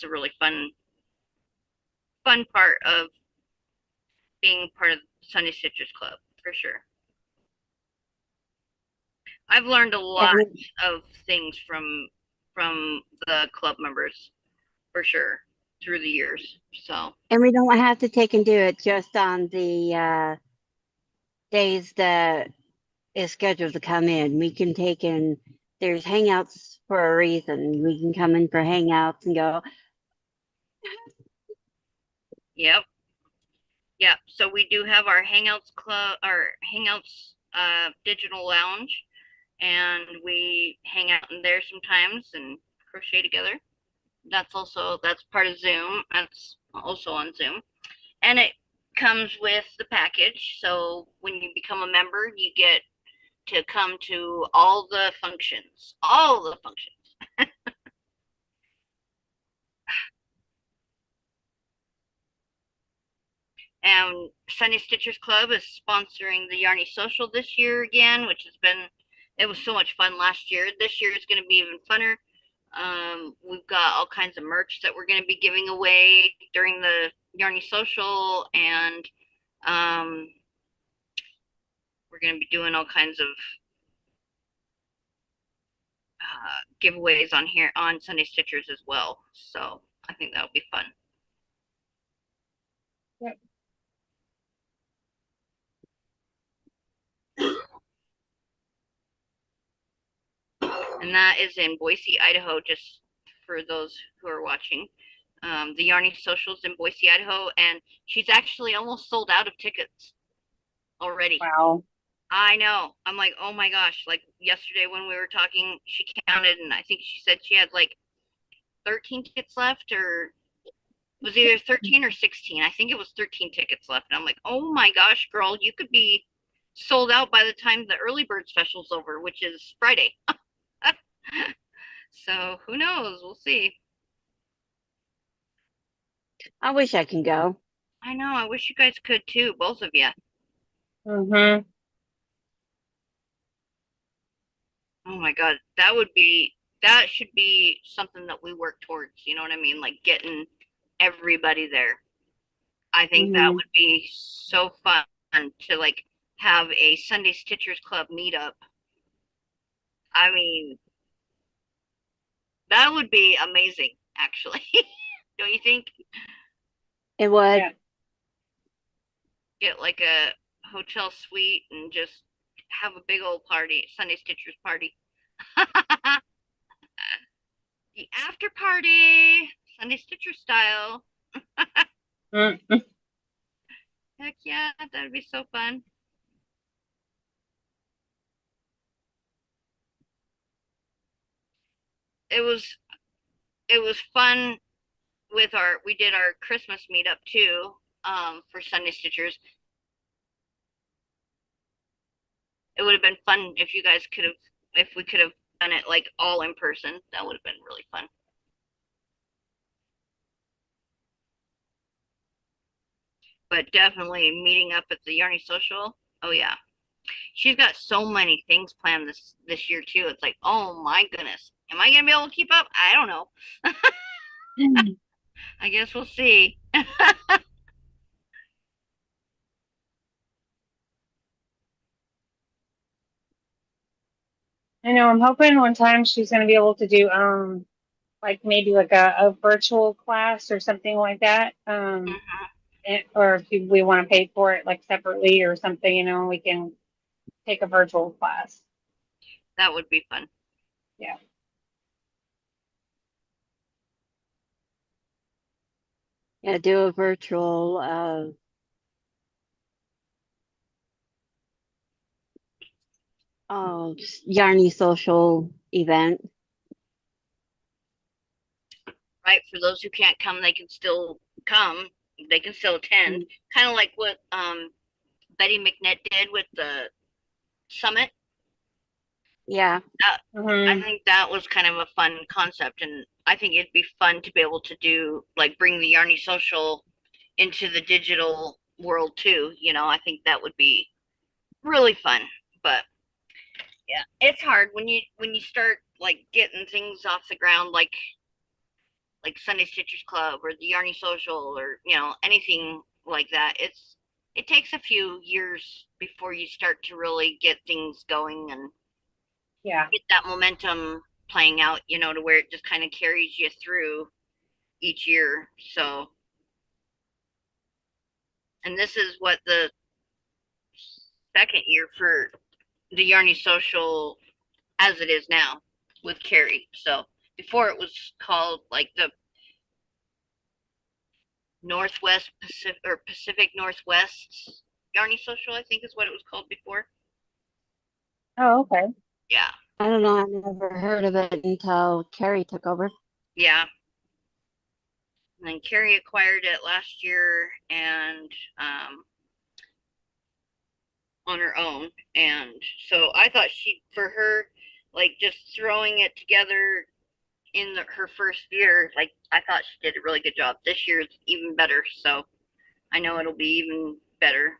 a really fun part of being part of Sunday Stitchers Club, for sure. I've learned a lot And of things from the club members, for sure, through the years. So and we don't have to take and do it just on the days that is scheduled to come in. We can take in. There's hangouts for a reason. We can come in for hangouts and go. yep, yep. So we do have our Hangouts club, our Hangouts digital lounge, and we hang out in there sometimes and crochet together. That's part of Zoom. That's also on Zoom, and it comes with the package. So when you become a member, you get to come to all the functions. And Sunny Stitchers Club is sponsoring the Yarny Social this year again, which has been, it was so much fun last year. This year is going to be even funner. We've got all kinds of merch that we're going to be giving away during the Yarny Social, and um, we're going to be doing all kinds of giveaways on here on Sunday Stitchers as well. So I think that'll be fun. Yep. And that is in Boise, Idaho, just for those who are watching. The Yarny Socials in Boise, Idaho, and she's actually almost sold out of tickets already. Wow. I know. I'm like, oh my gosh. Like yesterday when we were talking, she counted, and I think she said she had like 13 tickets left, or it was either 13 or 16. I think it was 13 tickets left. And I'm like, oh my gosh, girl, you could be sold out by the time the early bird special's over, which is Friday. So who knows? We'll see. I wish I can go. I know. I wish you guys could too, both of you. Hmm. Oh my God, that should be something that we work towards. You know what I mean? Like getting everybody there. I think that Hmm. would be so fun to like have a Sunday Stitchers Club meetup. I mean, that would be amazing, actually. Don't you think? It would. Yeah. get like a hotel suite and just have a big old party, Sunday Stitchers party. The after party, Sunday Stitcher style. Mm. Heck yeah, that'd be so fun. It was it was fun with our we did our Christmas meetup too, for Sunday Stitchers. It would have been fun if you guys could have if we could have done it like all in person. That would have been really fun. But definitely meeting up at the Yarny Social. Oh yeah. She's got so many things planned this year too. It's like, oh my goodness. Am I gonna be able to keep up? I don't know. I guess we'll see. I know. I'm hoping one time she's going to be able to do like maybe like a virtual class or something like that. Mhm. Or if we want to pay for it like separately or something, we can take a virtual class. That would be fun. Yeah. Yeah, do a virtual uh Yarny social event. Right? For those who can't come, they can still come. They can still attend. Kind of like what Betty McNett did with the summit. Yeah. I Hmm. think that was kind of a fun concept, and I think it'd be fun to be able to do like bring the Yarny Social into the digital world too. I think that would be really fun. But yeah, it's hard when you start like getting things off the ground, like Sunday Stitchers Club or the Yarny Social or anything like that. It takes a few years before you start to really get things going and Yeah. get that momentum playing out, to where it just kind of carries you through each year. So, and this is what the second year for the Yarny Social as it is now with Carrie. So before it was called like the Northwest Pacific or Pacific Northwest Yarny Social, I think is what it was called before. Oh, okay. Yeah, I don't know, I never heard of it until Carrie took over. yeah. And then Carrie acquired it last year and on her own. And so I thought for her, like just throwing it together in her first year, like I thought she did a really good job. This year is even better. So I know it'll be even better.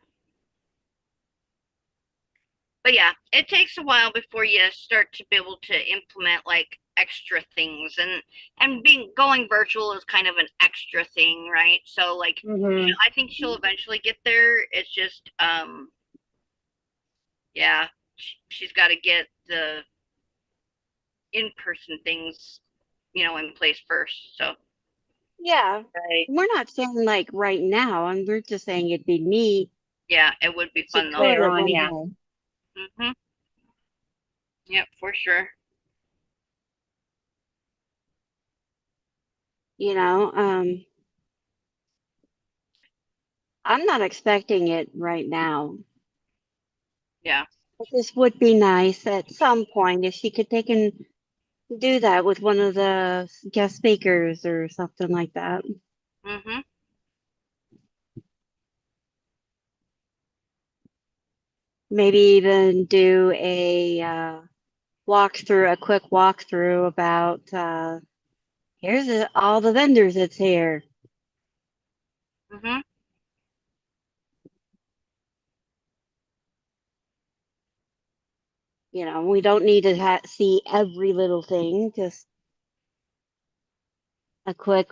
But yeah, it takes a while before you start to be able to implement like extra things and being going virtual is kind of an extra thing, right? So like Hmm. I think she'll eventually get there. It's just yeah, she's got to get the in-person things, in place first. So Yeah. Right. We're not saying like right now, and we're just saying it'd be neat. yeah, it would be She fun though. could Later have on, one yeah. day, Mhm. Yep, for sure. you know. I'm not expecting it right now. Yeah. But this would be nice at some point if she could take and do that with one of the guest speakers or something like that. Mhm. Maybe even do a quick walkthrough about here's all the vendors that's here. Mhm. We don't need to see every little thing, just a quick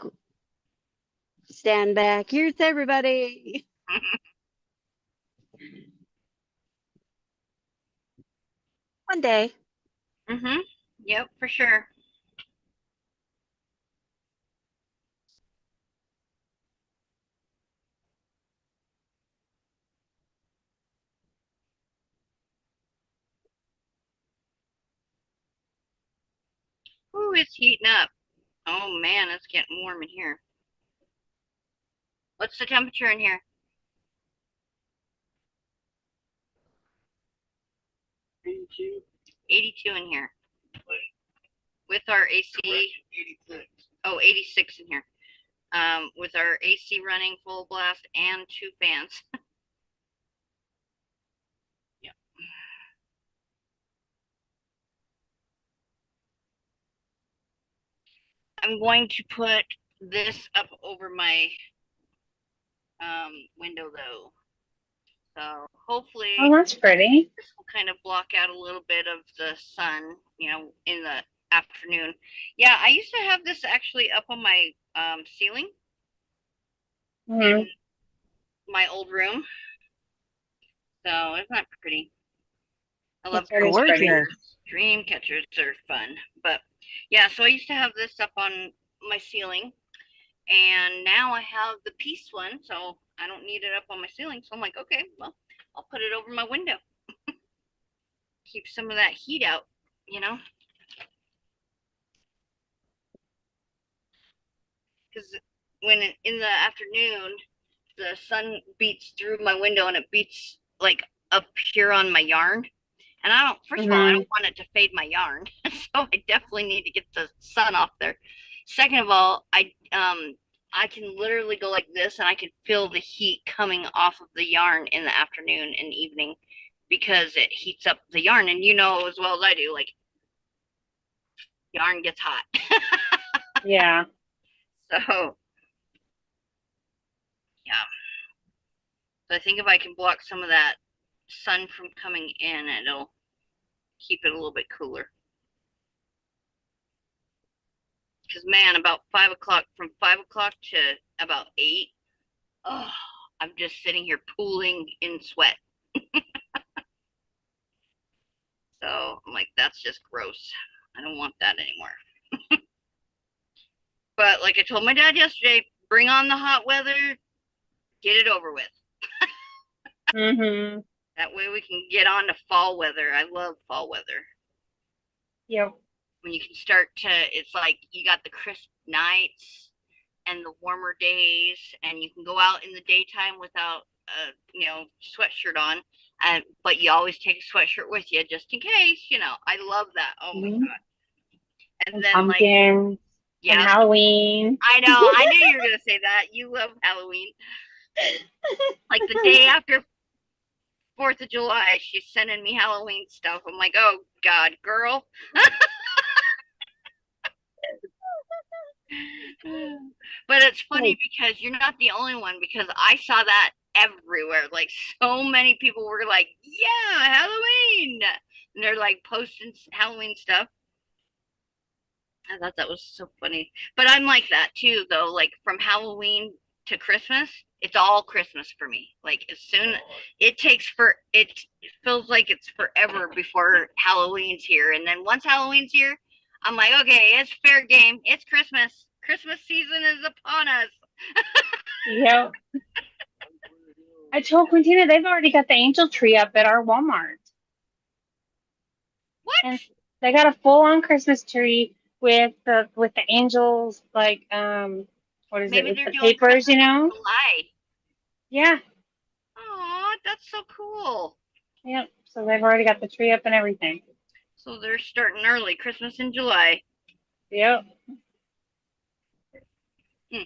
stand back. Here's everybody. One day. Mhm. Yep, for sure. Ooh, it's heating up. Oh man, it's getting warm in here. What's the temperature in here? 82. 82 in here. With our AC. 86. Oh, 86 in here. With our AC running full blast and 2 fans. Yeah. I'm going to put this up over my window though. So hopefully Oh, that's pretty. this will kind of block out a little bit of the sun, in the afternoon. Yeah, I used to have this actually up on my ceiling in Hmm. my old room. So isn't that pretty? I love It's That is dream pretty. gorgeous. catchers. Dream catchers are fun. But yeah, so I used to have this up on my ceiling, and now I have the piece one, so I don't need it up on my ceiling. So I'm like, okay, well, I'll put it over my window. Keep some of that heat out, you know? Because when in the afternoon the sun beats through my window and it beats like up here on my yarn, and I don't, first of all, I Hmm. don't want it to fade my yarn, so I definitely need to get the sun off there. Second of all, I can literally go like this and I can feel the heat coming off of the yarn in the afternoon and evening because it heats up the yarn, and you know as well as I do, like yarn gets hot. Yeah. So yeah, so I think if I can block some of that sun from coming in, it'll keep it a little bit cooler. Because man, about 5 o'clock, from 5 o'clock to about 8, oh, I'm just sitting here pooling in sweat. So I'm like, that's just gross. I don't want that anymore. But like I told my dad yesterday, bring on the hot weather, get it over with. Hmm. That way we can get on to fall weather. I love fall weather. Yep. When you can start to, it's like you got the crisp nights and the warmer days, and you can go out in the daytime without a sweatshirt on, but you always take a sweatshirt with you just in case. I love that. Oh my Hmm. god! And And then like, pumpkins and yeah, Halloween. I know. I knew you were gonna say that. You love Halloween. Like the day after 4th of July, she's sending me Halloween stuff. I'm like, oh god, girl. But it's funny Hey, because you're not the only one, because I saw that everywhere. Like so many people were like, "Yeah, Halloween." And they're like posting Halloween stuff. I thought that was so funny. But I'm like that too though. Like from Halloween to Christmas, it's all Christmas for me. Like as soon it feels like it's forever before Halloween's here. And then once Halloween's here, I'm like, okay, it's fair game. It's Christmas. Christmas season is upon us. Yep. I told Quintina they've already got the angel tree up at our Walmart. What? And they got a full on Christmas tree with the angels, like what is it, Maybe with they're the doing papers, Christmas you in know? July. Yeah. Oh, that's so cool. Yep. So they've already got the tree up and everything. So they're starting early, Christmas in July. Yep. Hmm,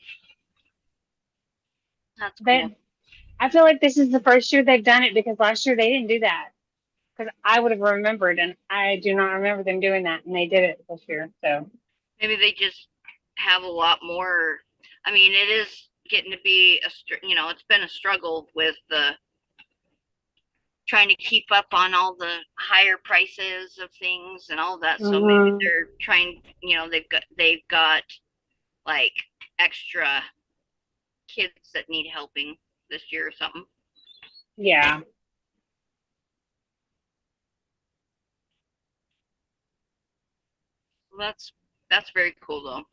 that's cool. They I feel like this is the first year they've done it because last year they didn't do that. Because I would have remembered, and I do not remember them doing that, and they did it this year. So, Maybe they just have a lot more. I mean, it is getting to be it's been a struggle with the trying to keep up on all the higher prices of things and all that. So maybe hmm, they're trying, they've got like extra kids that need helping this year or something. yeah, Well, that's very cool though.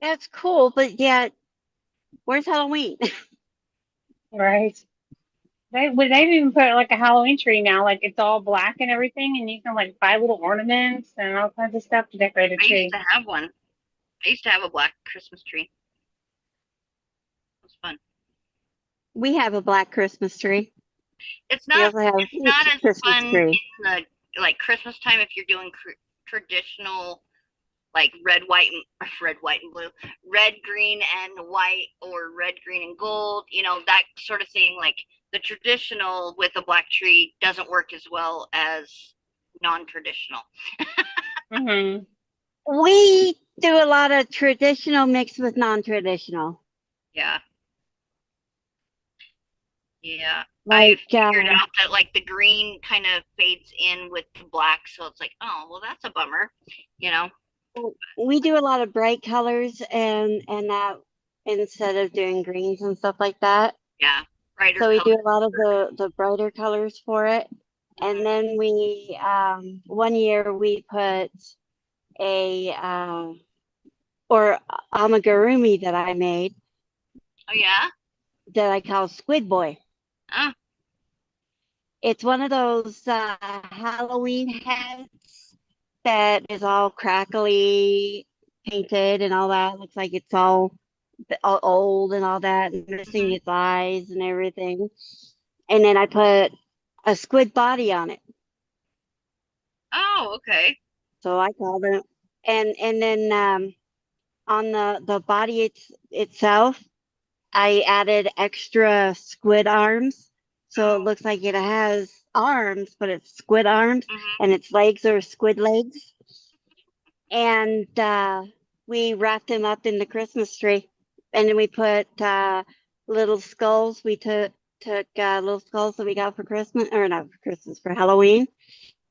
that's cool, but yet, where's Halloween? right. they've even put like a Halloween tree now, like it's all black and everything, and you can like buy little ornaments and all kinds of stuff to decorate a I used tree. to have one. I used to have a black Christmas tree. It was fun. We have a black Christmas tree. It's We not also have a it's not pink as Christmas fun in tree. the like Christmas time if you're doing traditional like red, white, and red, white, and blue, red, green, and white, or red, green, and gold. You know that sort of thing. Like the traditional with a black tree doesn't work as well as non-traditional. Hmm. We do a lot of traditional mixed with non-traditional. Yeah, yeah. I Like figured out that like the green kind of fades in with the black, so it's like, oh, well, that's a bummer, you know? we do a lot of bright colors and that instead of doing greens and stuff like that. Yeah, brighter So we color. do a lot of the brighter colors for it. And Mhm. then we one year we put a or amigurumi that I made Oh yeah. that I call Squid Boy. Oh. It's one of those Halloween hats that is all crackly painted and all that. Looks like it's all old and all that, and missing Mhm. its eyes and everything. And then I put a squid body on it. Oh, okay. So I called it. And then on the body itself, I added extra squid arms. So it Oh. looks like it has arms, but it's squid arms, Mhm. and its legs are squid legs. And we wrapped them up in the Christmas tree. And then we put little skulls. We took little skulls that we got for Christmas, or not for Christmas, for Halloween.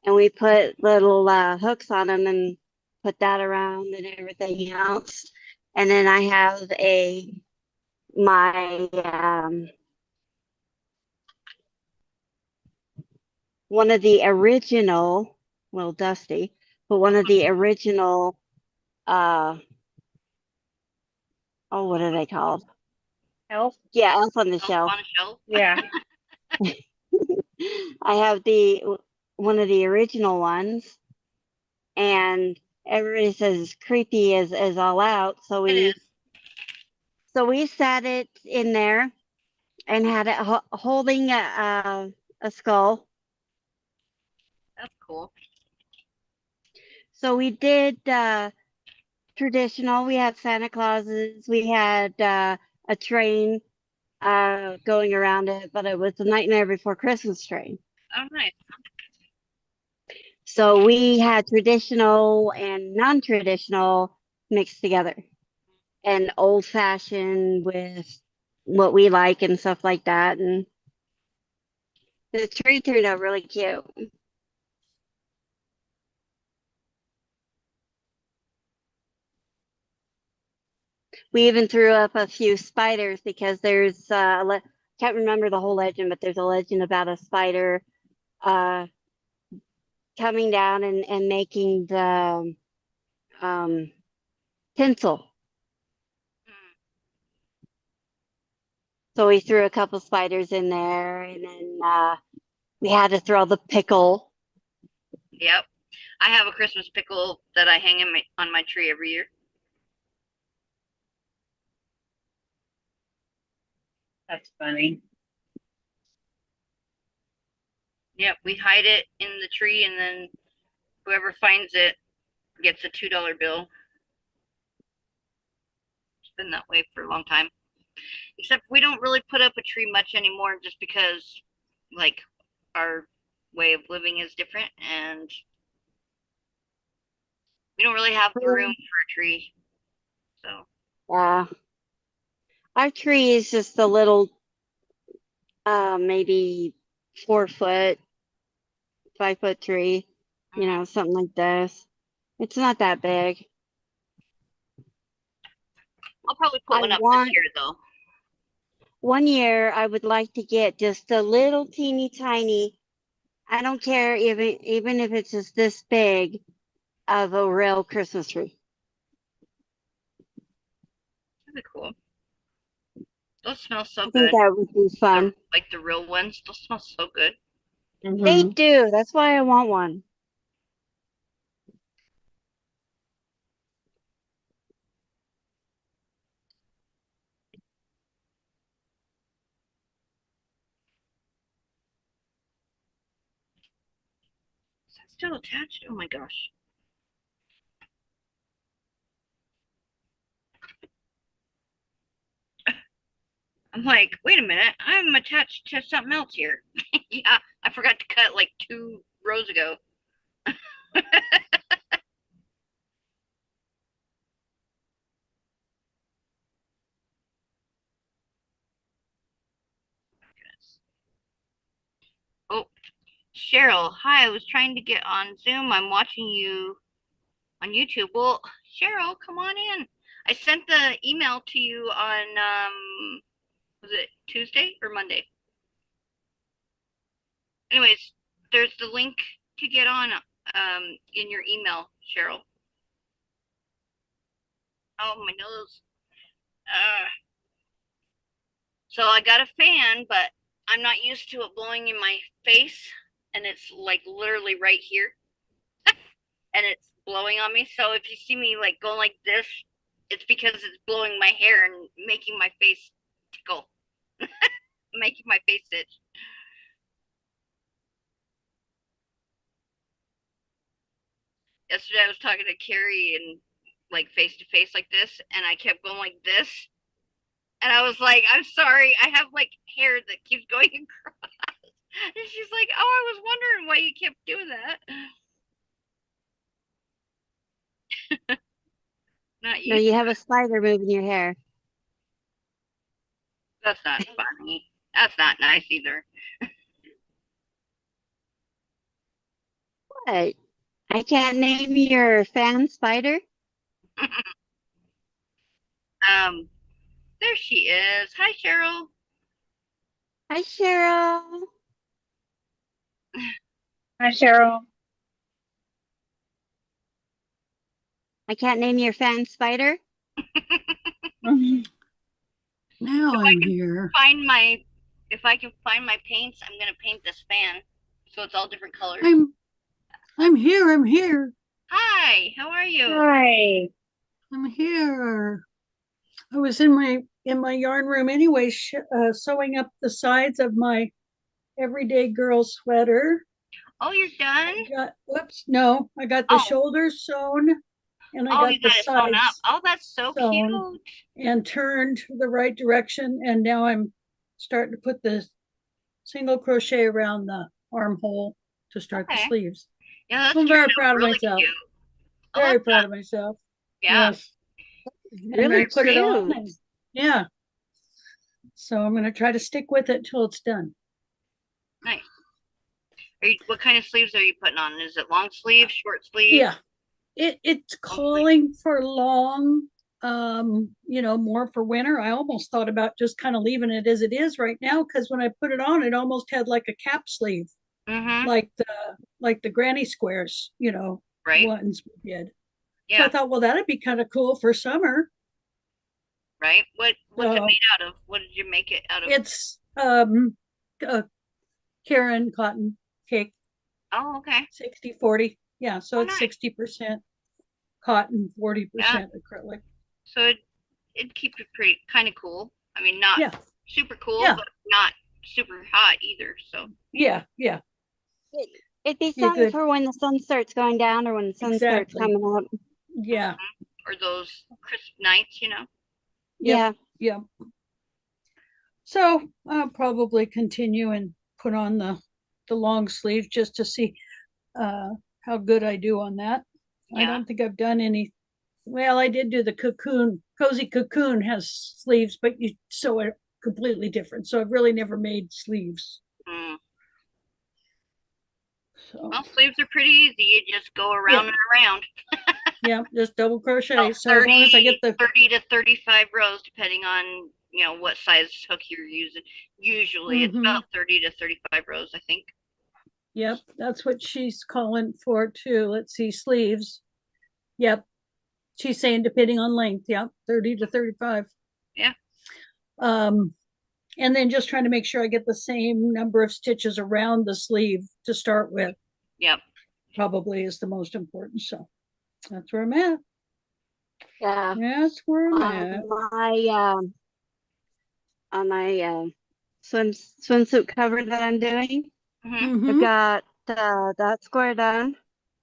And we put little hooks on them and put that around and everything else. And then I have my one of the original, well, Dusty, but one of the original, uh, oh, what are they called? Elf. Yeah, Elf on the Elf Shelf. on a shelf. Yeah. I have the one of the original ones, and everybody says it's creepy as all out. It is. So we sat it in there and had it holding a skull. That's cool. So we did traditional. We had Santa Clauses. We had a train going around it, but it was the Nightmare Before Christmas train. Oh, nice. So we had traditional and non-traditional mixed together, and old fashioned with what we like and stuff like that. And the tree turned out really cute. We even threw up a few spiders because there's can't remember the whole legend, but there's a legend about a spider uh, coming down and making the um, tinsel. Mm. So we threw a couple spiders in there, and then we had to throw the pickle. Yep. I have a Christmas pickle that I hang on my tree every year. That's funny. Yep. We hide it in the tree, and then whoever finds it gets a $2 bill. It's been that way for a long time. Except we don't really put up a tree much anymore just because like our way of living is different and we don't really have the room for a tree. So Yeah, our tree is just a little, maybe 4 foot, 5 foot tree, mhm. something like this. It's not that big. I'll probably put I one up this want year though. one year I would like to get just a little teeny tiny, I don't care even if it's just this big of a real Christmas tree. That'd be cool. Those smell so I think good. that would be fun. Like the real ones, those smell so good. They Mhm. do. That's why I want one. Is that still attached? Oh my gosh. I'm like, wait a minute, I'm attached to something else here. Yeah, I forgot to cut like 2 rows ago. Oh, Cheryl, hi, I was trying to get on Zoom. I'm watching you on YouTube. Well, Cheryl, come on in. I sent the email to you on was it Tuesday or Monday? Anyways, there's the link to get on in your email, Cheryl. Oh, my nose. Uh, so I got a fan, but I'm not used to it blowing in my face, and it's like literally right here, and it's blowing on me. So if you see me like going like this, it's because it's blowing my hair and making my face tickle, making my face itch. Yesterday I was talking to Carrie and like face to face like this, and I kept going like this, and I was like, I'm sorry, I have like hair that keeps going across. And she's like, oh, I was wondering why you kept doing that. Not No, used you to have a it. spider moving your hair. That's not funny. That's not nice either. What? I can't name your fan spider? um, there she is. Hi, Cheryl. Hi, Cheryl. Hi, Cheryl. I can't name your fan spider? Mhm. If Now I I'm can here. find my, if I can find my paints, I'm gonna paint this fan so it's all different colors. I'm here. I'm here. Hi, how are you? Hi. I'm here. I was in my yarn room anyway, sewing up the sides of my everyday girl sweater. Oh, you're done? I got the Oh, shoulders sewn and I oh, you got the got it sewn up. sides Oh, that's so sewn cute. and turned the right direction. And now I'm starting to put the single crochet around the armhole to start the Okay. sleeves. Yeah, that's I'm turned very out proud of really myself. cute. I love Very proud that. of myself. Yeah, Yes. And I Really put it on cute. and yeah. So I'm gonna try to stick with it till it's done. nice. What kind of sleeves are you putting on? Is it long sleeve, short sleeve, Yeah. It's long sleeve? calling for long, more for winter. I almost thought about just kind of leaving it as it is right now because when I put it on, it almost had like a cap sleeve, Mm-hmm. like the granny squares, Right? ones we did. So I Yeah, thought, well, that'd be kind of cool for summer. right. What's it So made out of? What did you make it out of? it's a Karen cotton cake, Oh, okay. 60/40. Yeah, so Oh, it's nice. 60% cotton, Yeah. 40% acrylic. So it'd keep it pretty kind of cool. I mean, not Yeah, super cool, yeah, but not super hot either. So, yeah. It, it'd be Be something good. for when the sun starts going down or when the sun starts Exactly. coming up. Yeah. or those crisp nights, you know. Yep. Yeah. Yep. So I'll probably continue and put on the long sleeve just to see how good I do on that. I Yeah. don't think I've done any. Well, I did do the cocoon. Cozy Cocoon has sleeves, but you sew it completely different. So I've really never made sleeves. Mm. So Well, sleeves are pretty easy. You just go yeah, around and around. yeah, just double Well, crochet. So as long as I get 30, the 30 to 35 rows, depending on, what size hook you're using. Usually it's mm-hmm, about 30 to 35 rows, I think. yep, that's what she's calling for too. Let's see, sleeves. Yep, she's saying depending on length. Yep, 30 to 35. Yeah. And then just trying to make sure I get the same number of stitches around the sleeve to start with Yep. probably is the most important. So that's where I'm at. Yeah. That's where I'm On at. my swimsuit cover that I'm doing, Hmm. I've Mm-hmm. got that square done.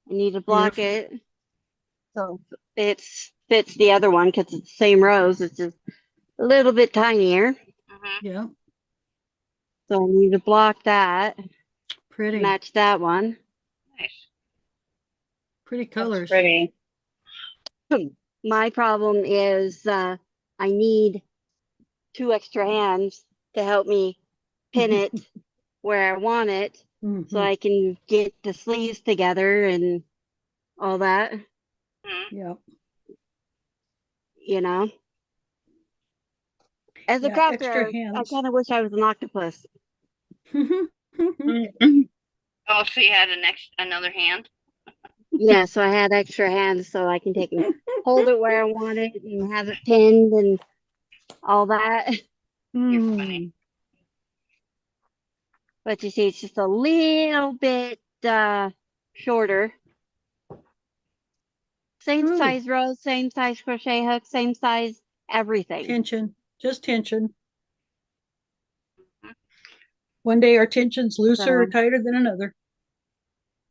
I need to block Beautiful. it so it fits the other one because it's the same rows. It's just a little bit tinier. Hmm. Yeah. So I need to block that, Pretty. match that one. Nice. Pretty That's colors. pretty. My problem is I need 2 extra hands to help me pin it where I want it so Mm-hmm. I can get the sleeves together and all that, Hmm. Yeah. you know. As a Yeah. Extra crafter, I hands. kind of wish I was an octopus. Mhm. Oh, so you had another hand? Yeah, so I had extra hands so I can take and hold it where I want it and have it pinned and all that. You're funny. Mm. But you see, it's just a little bit shorter. Same Ooh, size rows, same size crochet hook, same size everything. tension. Just tension. Mhm. One day our tension's looser or So tighter than another.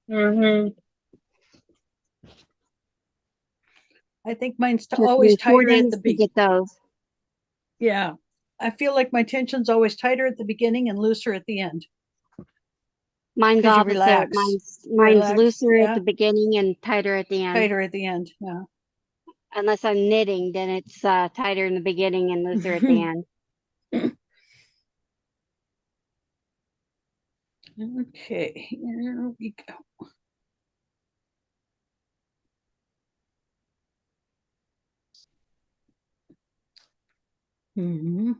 Mhm. I think mine's took always me four tighter at the days to beginning. get those. Yeah. I feel like my tension's always tighter at the beginning and looser at the end Mine's because you opposite. relax. Mine's Relax. looser at Yeah. the beginning and tighter at the end. Tighter at the end. Yeah. Unless I'm knitting, then it's tighter in the beginning and looser at the end. Okay. Here we go. Mm-hmm.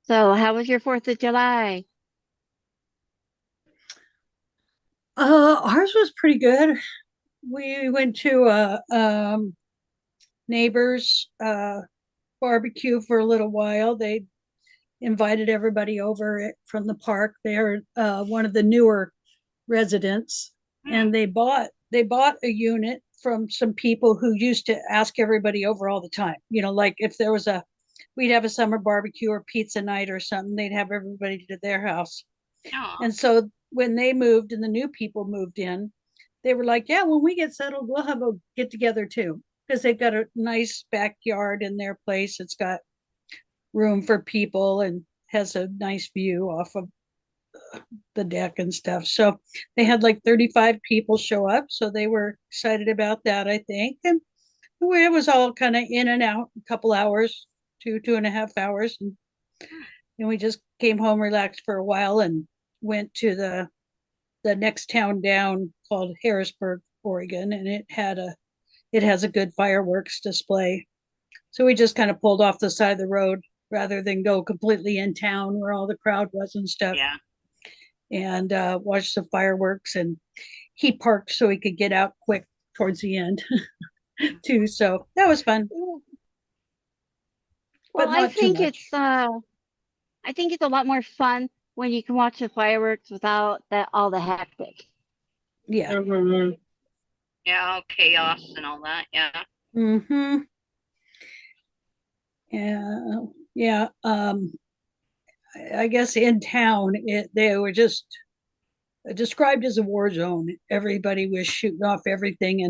So, how was your 4th of July? Ours was pretty good. We went to a neighbor's barbecue for a little while. They invited everybody over from the park. They're one of the newer residents, Hmm. and they bought a unit from some people who used to ask everybody over all the time. You know, like if there was we'd have a summer barbecue or pizza night or something, they'd have everybody to their house. Oh. And so when they moved and the new people moved in, they were like, yeah, when we get settled, we'll have a get together too. Because they've got a nice backyard in their place. It's got room for people and has a nice view off of the deck and stuff. So they had like 35 people show up. So they were excited about that, I think. And it was all kind of in and out, a couple hours, 2.5 hours. And Hmm. then we just came home, relaxed for a while, and went to the next town down called Harrisburg, Oregon, and it has a good fireworks display. So we just kind of pulled off the side of the road rather than go completely in town where all the crowd was and stuff, Yeah. and watched the fireworks. And he parked so he could get out quick towards the end too. So that was fun, Well, but not too much. I think it's a lot more fun when you can watch the fireworks without all the hectic. Yeah. Mhm. Yeah. Chaos and all that. Yeah. Mm-hmm. Yeah. Yeah. I guess in town they were just described as a war zone. Everybody was shooting off everything,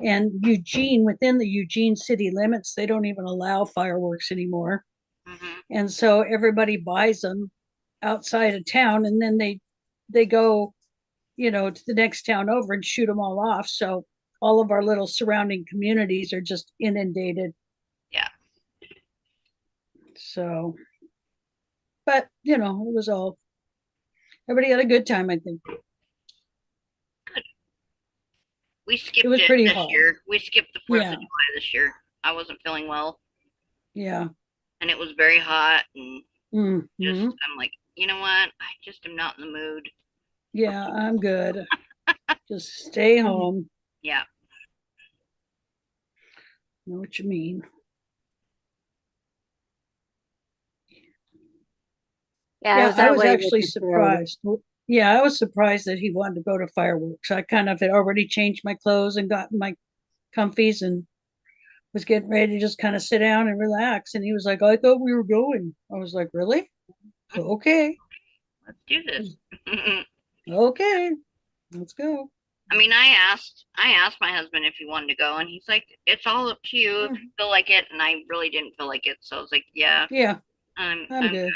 and Eugene, within the Eugene city limits, they don't even allow fireworks anymore. Hmm. And so everybody buys them outside of town, and then they go, to the next town over and shoot them all off. So all of our little surrounding communities are just inundated. Yeah. So, but it was all everybody had a good time, I think. Good. We It skipped was it pretty this hot. year. We skipped the 4th Yeah. of July this year. I wasn't feeling well, Yeah. and it was very hot, and Mm-hmm. I'm like, you know what? I just am not in the mood. Yeah, I'm good. Just stay home. Yeah. know what you mean. Yeah, I Yeah, was I that was way with actually the parade. surprised. Yeah, I was surprised that he wanted to go to fireworks. I kind of had already changed my clothes and gotten my comfies and was getting ready to just kind of sit down and relax. And he was like, I thought we were going. I was like, really? Okay. Let's do this. Okay. Let's go. I mean, I asked my husband if he wanted to go, and he's like, "It's all up to you if you feel like it." And I really didn't feel like it, so I was like, "Yeah, Yeah, I'm I'm good.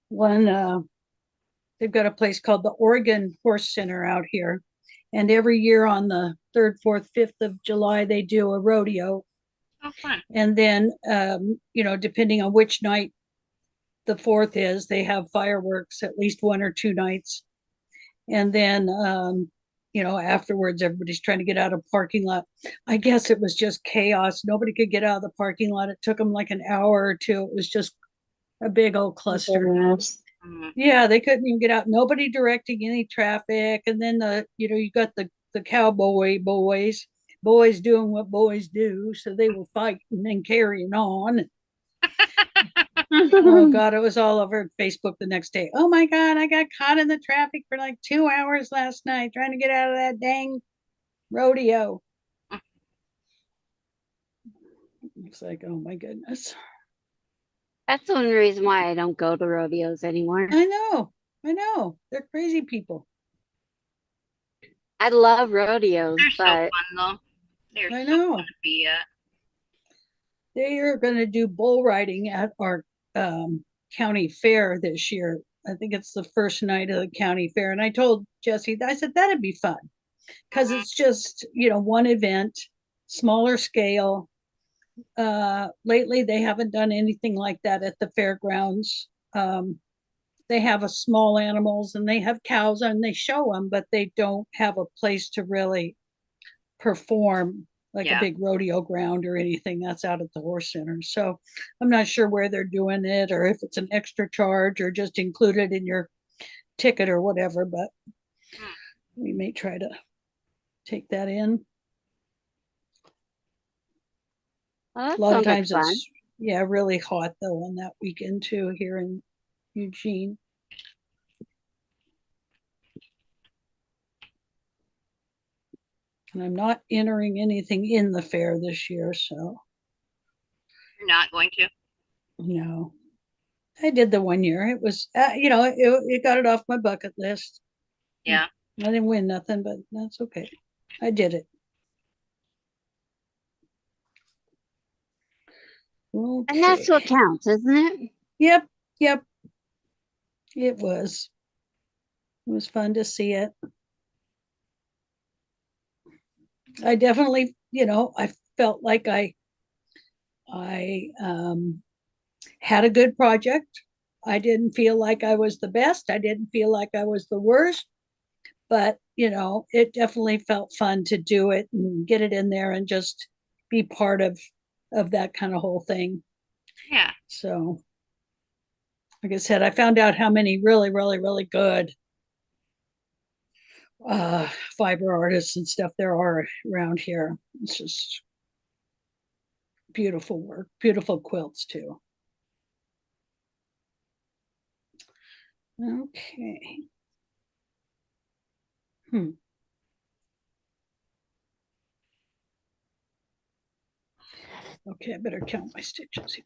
One, they've got a place called the Oregon Horse Center out here. And every year on the 3rd, 4th, 5th of July, they do a rodeo. so fun." And then, depending on which night the 4th is, they have fireworks at least 1 or 2 nights. And then, afterwards, everybody's trying to get out of parking lot. I guess it was just chaos. Nobody could get out of the parking lot. It took them like an hour or two. It was just a big old cluster. Goodness. Yeah, they couldn't even get out. Nobody directing any traffic. And then you got the cowboy boys doing what boys do. So they were fighting and carrying on. Oh God, it was all over Facebook the next day. Oh my God, I got caught in the traffic for like 2 hours last night trying to get out of that dang rodeo. It's like, oh my goodness. That's the only reason why I don't go to rodeos anymore. I know. They're crazy people. I love rodeos, They're so but fun though. They're I so know. fun to be at. They are going to do bull riding at our county fair this year. I think it's the first night of the county fair. And I told Jesse, I said, that'd be fun because Mhm. it's just, one event, smaller scale. Lately, they haven't done anything like that at the fairgrounds. They have a small animals and they have cows and they show them, but they don't have a place to really perform like a Yeah, big rodeo ground or anything. That's out at the horse center. So I'm not sure where they're doing it or if it's an extra charge or just included in your ticket or whatever, but Hmm. we may try to take that in. well, A that lot of sounds like times fun. it's, yeah, really hot though on that weekend too here in Eugene. And I'm not entering anything in the fair this year, so you're not going to. no. I did the one year. It was, it got it off my bucket list. Yeah, I didn't win nothing, but that's okay. I did it. And that's what Okay. counts, isn't it? Yep. Yep. It was. It was fun to see it. I definitely, I felt like I had a good project. I didn't feel like I was the best. I didn't feel like I was the worst, but it definitely felt fun to do it and get it in there and just be part of that kind of whole thing. yeah. So, like I said, I found out how many really, really, really good uh fiber artists and stuff there are around here. It's just beautiful work, beautiful quilts too. Okay. Hmm. Okay, I better count my stitches here.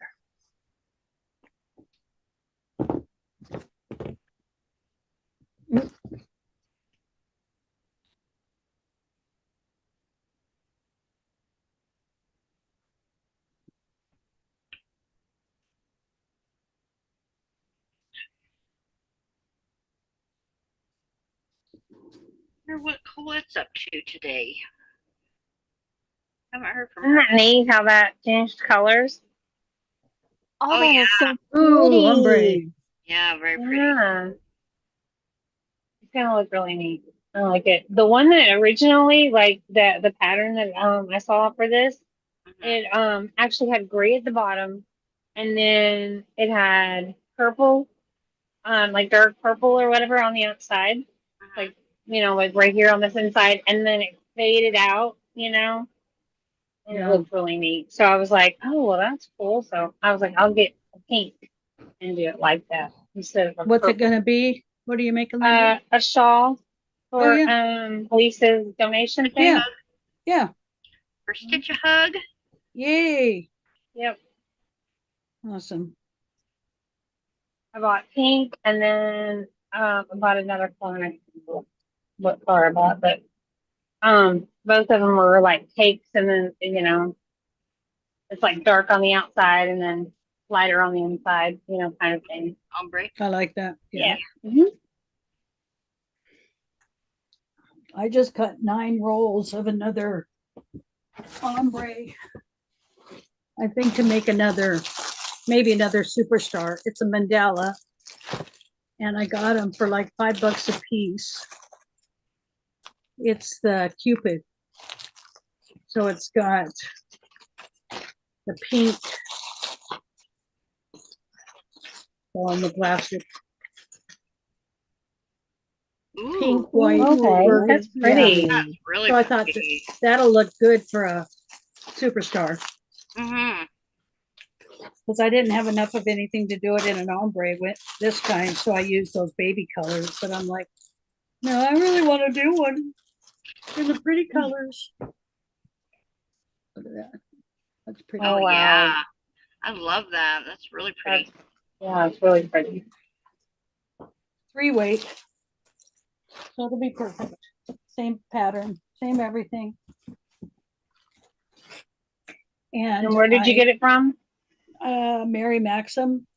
Wonder what Colette's up to today. Haven't heard from Isn't her. that neat how that changed colors? Oh, Oh that yeah, is so Ooh, ombre. pretty. yeah, very pretty. Yeah. It's gonna look really neat. I like it. The one that originally, like the pattern that I saw for this, Hmm. it actually had gray at the bottom, and then it had purple like dark purple or whatever on the outside, like like right here on this inside, and then it faded out, and it Yeah. looked really neat. So I was like, oh well, that's cool. So I was like, I'll get a pink and do it like that instead of a What's it purple. gonna be? What are you making that be? A shawl Oh for yeah. Lisa's donation thing. Yeah. Yeah. For Stitch a Hug. Yay. Yep. Awesome. I bought pink and then I bought another color. And I can't remember what color I bought, but both of them were like cakes, and then it's like dark on the outside and then lighter on the inside, kind of thing. Ombre. I like that. Yeah. I just cut 9 rolls of another ombre. I think to make maybe another superstar. It's a mandala, and I got them for like $5 a piece. It's the Cupid. So it's got the pink on the plastic, Ooh, pink, white, Okay, burgundy. that's pretty. that's really So I thought pretty. that'll look good for a superstar, Mm-hmm. because I didn't have enough of anything to do it in an ombre with this time, so I used those baby colors. But I'm like, no, I really want to do one in the pretty colors. Look at that. That's pretty. Oh, Oh wow. yeah. I love that. That's really pretty. Yeah, it's really pretty. 3-weight. So it'll be perfect. Same pattern, same everything. And where did you get it from? Mary Maxim.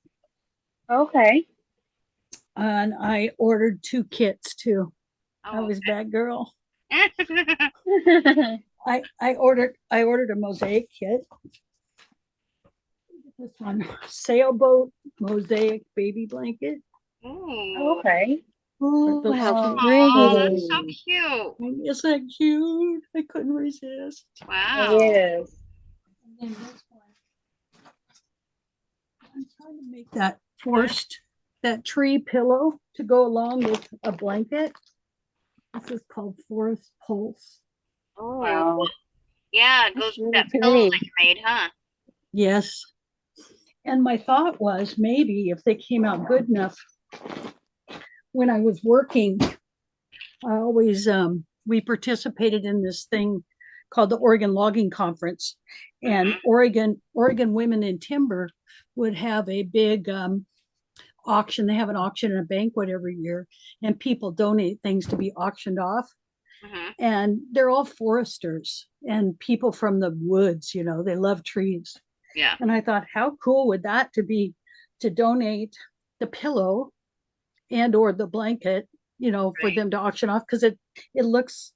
Okay. And I ordered 2 kits too. I Oh, was bad girl. okay. I ordered a mosaic kit. This one, sailboat mosaic baby blanket. Ooh. Okay. Oh, how Oh, Aw, that's so pretty. cute. isn't that cute? I couldn't resist. Wow. It is. And then this one, I'm trying to make that tree pillow to go along with a blanket. This is called Forest Pulse. Oh, Wow. yeah, it That's goes with really that pillow pretty. that you made, huh? Yes. And my thought was maybe if they came out good enough, when I was working, I always we participated in this thing called the Oregon Logging Conference, and Oregon Women in Timber would have a big auction. They have an auction and a banquet every year, and people donate things to be auctioned off. Mm-hmm. And they're all foresters and people from the woods. They love trees. Yeah. And I thought, how cool would that be to donate the pillow and or the blanket, for Right. them to auction off, because it looks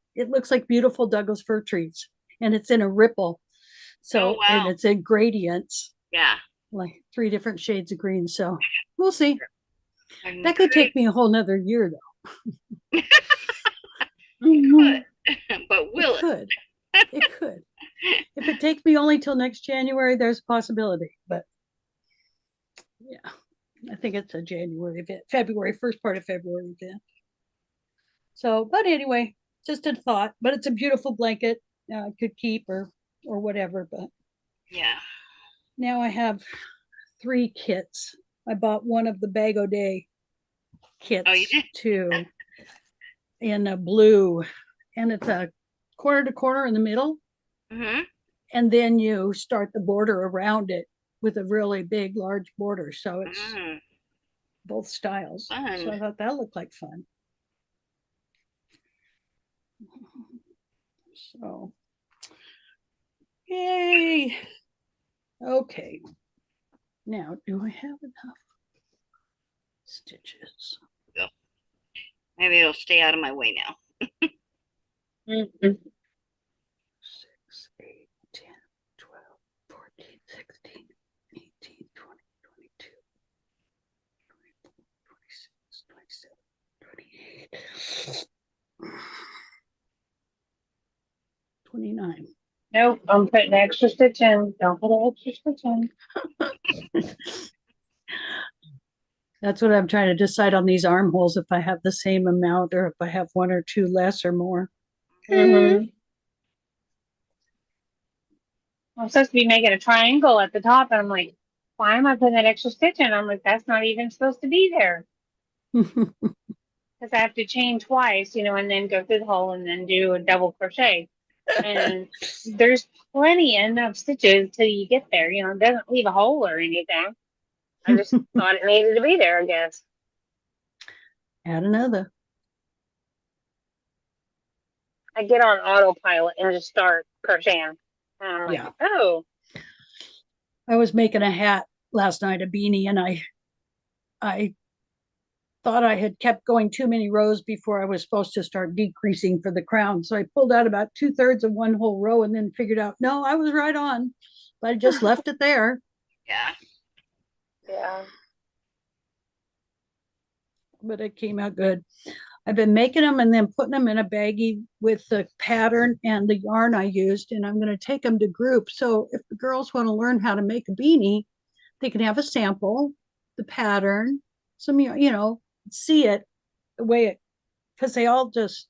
like beautiful Douglas fir trees, and it's in a ripple. Oh, So, and wow. it's in gradients, Yeah. like 3 different shades of green. So we'll see. And That could take me a whole nother year though. could, but will It could. It could. If it takes me only till next January, there's a possibility. But yeah, I think it's a January event, February, first part of February event. So, but anyway, just a thought. But it's a beautiful blanket. I could keep or whatever. But Yeah. now I have 3 kits. I bought one of the Bag O Day kits Oh, you did? too, in a blue, and it's a corner to corner in the middle, Mm-hmm. and then you start the border around it with a really big, large border. So it's both styles. Fun. So I thought that looked like fun. So, yay. Okay. Now, do I have enough stitches? Go. Maybe it'll stay out of my way now. Mm-hmm. 6, 8, 10, 12, 14, 16, 18, 20, 22, 24, 26, 27, 28, 29. Nope, I'm putting extra stitch in. Don't put an extra stitch in. That's what I'm trying to decide on these armholes, if I have the same amount or if I have one or two less or more. Mm-hmm. I'm supposed to be making a triangle at the top, and I'm like, why am I putting that extra stitch in? I'm like, that's not even supposed to be there. Because I have to chain twice, and then go through the hole and then do a double crochet. And there's plenty enough stitches till you get there. It doesn't leave a hole or anything. I just thought it needed to be there, I guess. Add another. I get on autopilot and just start crocheting. And I'm like, Yeah. oh. I was making a hat last night, a beanie, and I thought I had kept going too many rows before I was supposed to start decreasing for the crown. So I pulled out about 2/3 of one whole row and then figured out, no, I was right on. But I just left it there. Yeah. Yeah. But it came out good. I've been making them and then putting them in a baggie with the pattern and the yarn I used, and I'm going to take them to group. So if the girls want to learn how to make a beanie, they can have a sample, the pattern, some, see it the way it, because they all just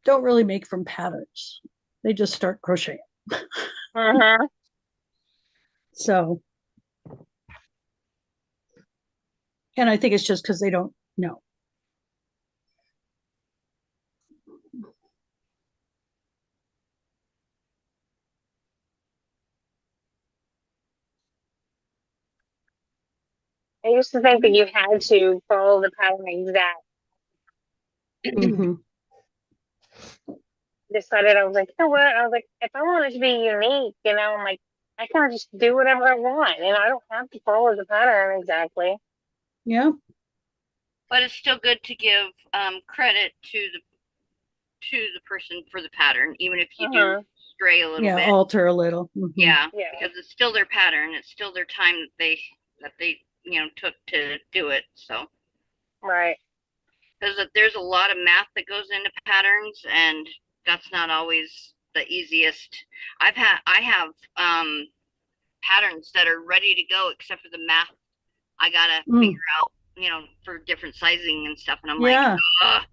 don't really make from patterns. They just start crocheting. Uh-huh. So, and I think it's just because they don't know. I used to think that you had to follow the pattern exact. Mm-hmm. Decided I was like, you know what? I was like, if I want it to be unique, I'm like, I can just do whatever I want, and I don't have to follow the pattern exactly. Yeah. But it's still good to give credit to the person for the pattern, even if you do stray a little Yeah, bit. alter a little. Mm-hmm. Yeah, Yeah. because it's still their pattern. It's still their time that they took to do it. So Right. because there's a lot of math that goes into patterns, and that's not always the easiest. I have patterns that are ready to go except for the math I gotta figure out, for different sizing and stuff. And I'm like, ugh,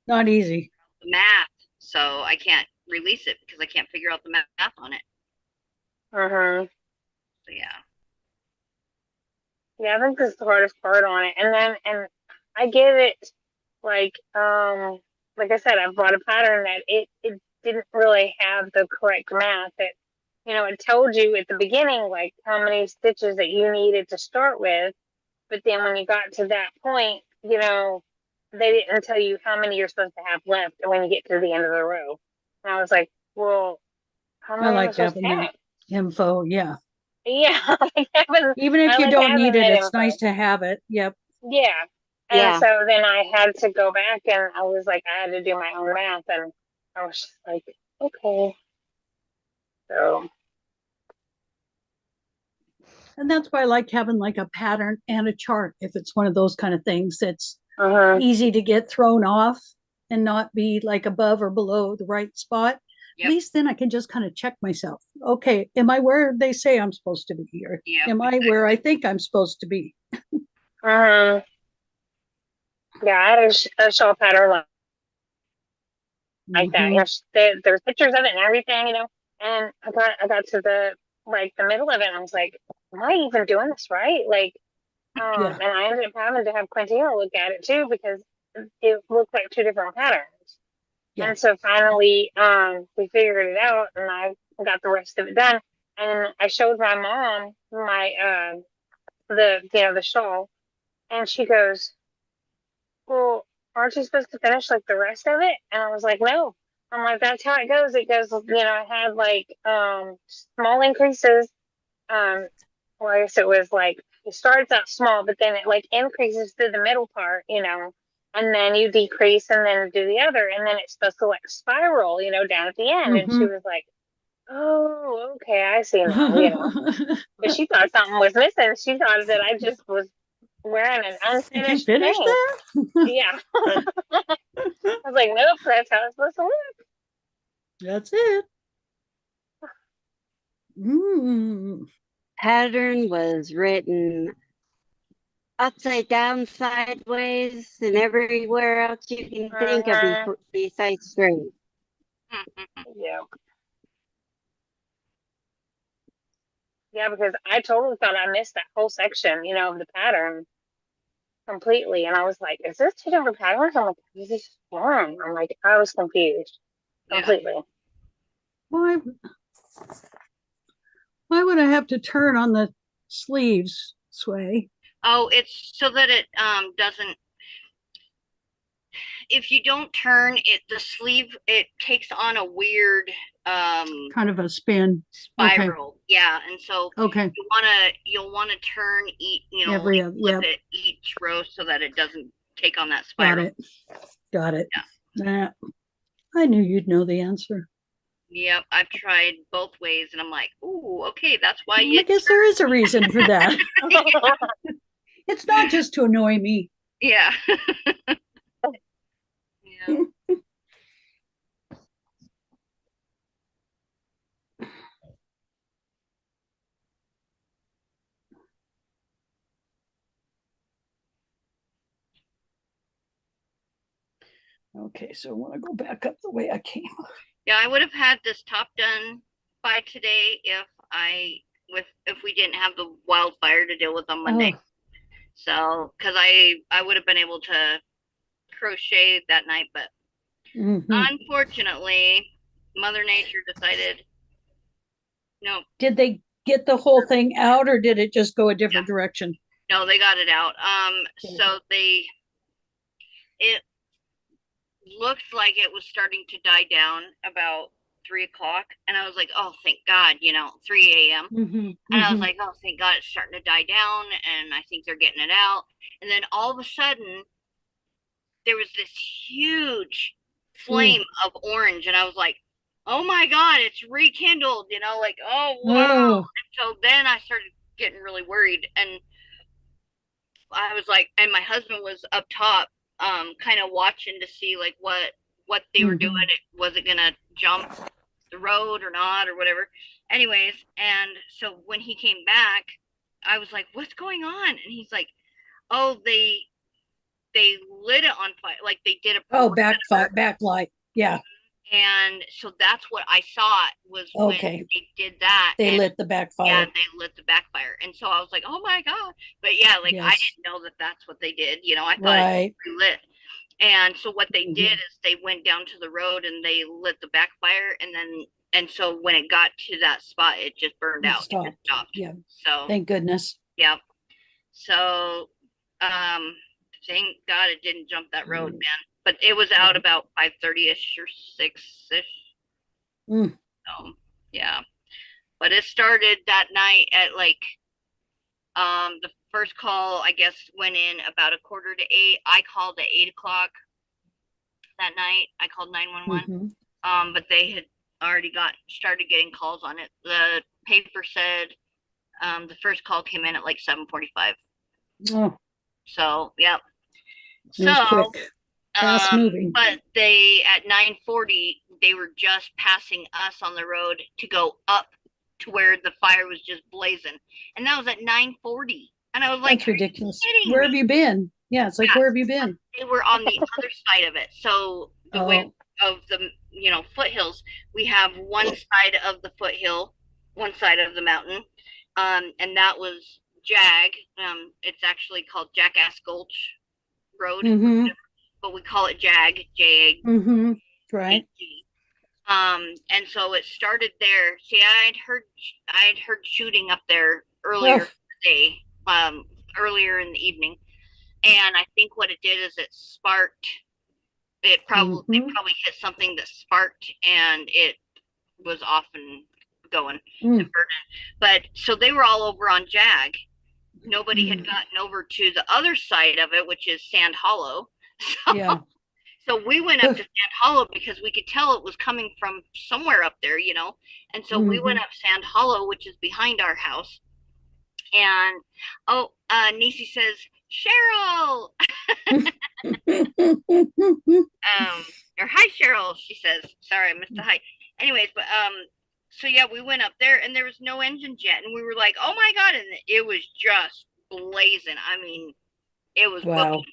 not easy. the math. So I can't release it because I can't figure out the math on it. Uh-huh. So yeah. Yeah, I think this is the hardest part on it. And I get it, like I said, I've bought a pattern that it didn't really have the correct math. It told you at the beginning, like, how many stitches that you needed to start with. But then when you got to that point, they didn't tell you how many you're supposed to have left when you get to the end of the row. And I was like, well, how I many am I like supposed to having have? that info. Yeah. Yeah, Even if I you like don't having need it, that it's info. nice to have it. Yep. Yeah. And Yeah. so then I had to go back, and I was like, I had to do my own math, and I was just like, okay. So, And that's why I like having like a pattern and a chart. If it's one of those kind of things that's easy to get thrown off and not be like above or below the right spot. Yep. At least then I can just kind of check myself. Okay, am I where they say I'm supposed to be? Or am I where I think I'm supposed to be? yeah, I had a shawl pattern like that. There's pictures of it and everything, And I got to the middle of it, and I was like, am I even doing this right? And I ended up having to have Quintina look at it too, because it looked like two different patterns. Yeah. And so finally, we figured it out, and I got the rest of it done. And I showed my mom my the shawl, and she goes, well, aren't you supposed to finish the rest of it? And I was like, no. I'm like, that's how it goes. It goes, I had small increases. Well, I guess it was it starts out small, but then it increases through the middle part, and then you decrease and then do the other, and then it's supposed to spiral, down at the end. And she was like, oh, okay, I see now, But she thought something was missing. She thought that I just was wearing an unfinished Did you finish thing. that? Yeah. I was like, nope, that's how it's supposed to look. That's it. pattern was written upside down, sideways, and everywhere else you can think of Uh-huh. besides straight. Yeah. Yeah, because I totally thought I missed that whole section, of the pattern completely. And I was like, is this two different patterns? I'm like, this is one. I'm like, I was confused Yeah. completely. Why would I have to turn on the sleeves, Sway? Oh, it's so that it doesn't, if you don't turn it, the sleeve, it takes on a weird Kind of a spin. Okay. spiral. Yeah, and so Okay. you'll wanna turn Every like yep. flip it each row so that it doesn't take on that Got spiral. it. Got it. Yeah. I knew you'd know the answer. Yep, I've tried both ways and I'm like, ooh, okay, that's why I you guess there is a reason for that. It's not just to annoy me. yeah. Yeah. Okay, so I want to go back up the way I came. Yeah, I would have had this top done by today if we didn't have the wildfire to deal with on Monday. Oh, So, because I would have been able to crochet that night, but mhm. unfortunately, Mother Nature decided no, Did they get the whole thing out or did it just go a different direction? no, they got it out. So it looked like it was starting to die down about 3 o'clock, and I was like, oh, thank God, 3 a.m. Mhm, And I was mhm. like, oh, thank God it's starting to die down, and I think they're getting it out. And then all of a sudden, there was this huge flame of orange, and I was like, oh my God, it's rekindled, like, oh, wow. Oh, And so then I started getting really worried, and I was like, and my husband was up top, kind of watching to see like what they were doing. mhm. Was it gonna jump the road or not or whatever? Anyways, and so when he came back, I was like, what's going on? And he's like, oh, they lit it on fire, like they did a Oh, perimeter. backlight. Yeah. And so that's what I saw was when Okay. they did that. They And lit the yeah, backfire. they lit the backfire. And so I was like, oh my God. But yeah, like I Yes. didn't know that that's what they did. I thought it Right. lit. And so what they did Mhm. is they went down to the road and they lit the backfire, and so when it got to that spot, it just burned It out. It just stopped. stopped. Yeah. So Thank goodness. yeah. So um thank God it didn't jump that road, man. But it was out about 5:30ish or 6ish. Mm. So yeah. But it started that night at like the first call I guess went in about 7:45. I called at 8 o'clock that night. I called 911. Mhm. But they had already started getting calls on it. The paper said the first call came in at like 7:45. Oh, So yeah. it was So quick. Fast moving. but they at 9:40 they were just passing us on the road to go up to where the fire was just blazing, and that was at 9:40. And I was like, That's "Are you ridiculous. kidding Where me?" have you been? Yeah, it's like, Yeah, where have you been? they were on the other side of it. So the way Oh, of the foothills, we have one side of the foothill, one side of the mountain, and that was Jag. It's actually called Jackass Gulch Road, mm-hmm. but we call it Jag, J Mm-hmm. A Right. G. And so it started there. See, I had heard shooting up there earlier Oh, today, earlier in the evening, and I think what it did is it sparked. They mm-hmm. probably hit something that sparked, and it was off and going and Mm. burning. But so they were all over on Jag. Nobody had Mm. gotten over to the other side of it, which is Sand Hollow. Yeah. So we went up to Sand Hollow because we could tell it was coming from somewhere up there, And so we Mm-hmm. went up Sand Hollow, which is behind our house. And oh, Nisi says, Cheryl, or hi Cheryl, she says. Sorry, I missed the hi. Anyways, but so yeah, we went up there and there was no engines yet, and we were like, oh my God, and it was just blazing. I mean, it was Wow. booking,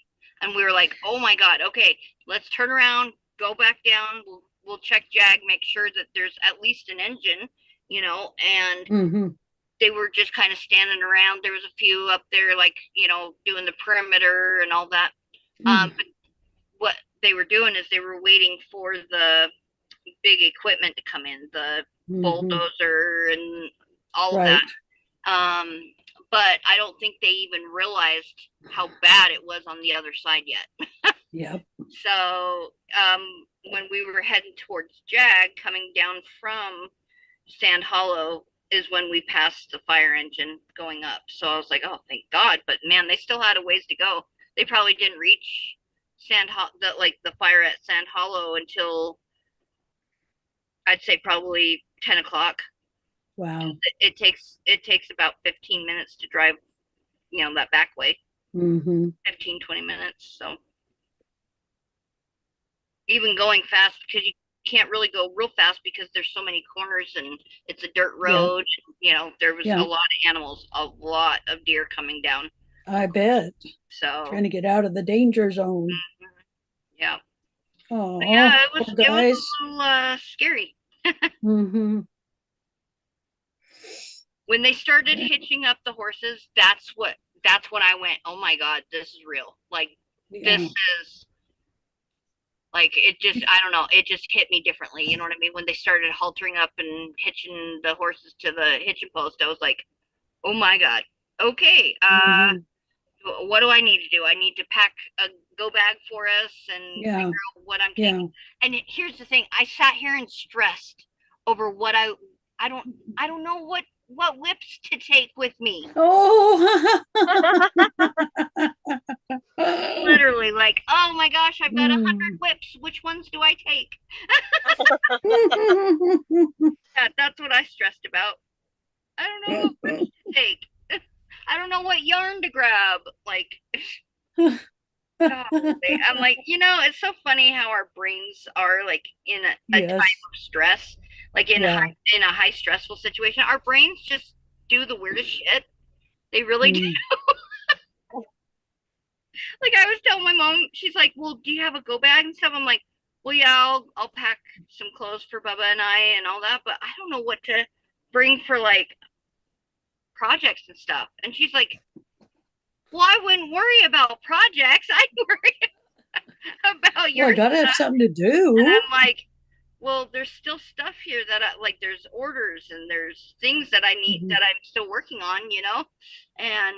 and we were like, oh my God, okay, let's turn around, go back down, we'll check Jag, make sure that there's at least an engine, and Mm-hmm. they were just kind of standing around. There was a few up there, like, doing the perimeter and all that. But what they were doing is they were waiting for the big equipment to come in, the Mm-hmm. bulldozer and all of that. Right. But I don't think they even realized how bad it was on the other side yet. Yep. So when we were heading towards Jag, coming down from Sand Hollow, is when we passed the fire engine going up. So I was like, oh, thank God. But man, they still had a ways to go. They probably didn't reach the fire at Sand Hollow until I'd say probably 10 o'clock. Wow. It takes about 15 minutes to drive, that back way. Mm-hmm. 15-20 minutes. So even going fast, because you can't really go real fast because there's so many corners and it's a dirt Yeah. road. There was Yeah. a lot of animals, a lot of deer coming down. I bet. So Trying to get out of the danger zone. yeah, Oh, yeah, it was poor it was guys. a little scary Mm-hmm. when they started hitching up the horses. That's when I went, oh my God, this is real. Like Yeah. this is like it just, I don't know, it just hit me differently. You know what I mean? When they started haltering up and hitching the horses to the hitching post, I was like, oh my God, okay, Mm-hmm. what do I need to do? I need to pack a go bag for us and Yeah. figure out what I'm Yeah. taking. And here's the thing: I sat here and stressed over what I don't know what whips to take with me. Oh. Literally, like, oh my gosh, I've got 100 Mm. whips. Which ones do I take? Yeah, that's what I stressed about. I don't know what whips to take. I don't know what yarn to grab. Like, golly. I'm like, it's so funny how our brains are like in a time Yes. of stress, like Yeah. in a high stressful situation. Our brains just do the weirdest shit. They really do. Mm. Like I was telling my mom, she's like, "Well, do you have a go bag and stuff?" I'm like, "Well, yeah, I'll pack some clothes for Bubba and I and all that, but I don't know what to bring for like projects and stuff." And she's like, "Well, I wouldn't worry about projects. I'd worry about Well, I your gotta have stuff." something to do. And I'm like, well, there's still stuff here that there's orders and there's things that I need Mhm. that I'm still working on, And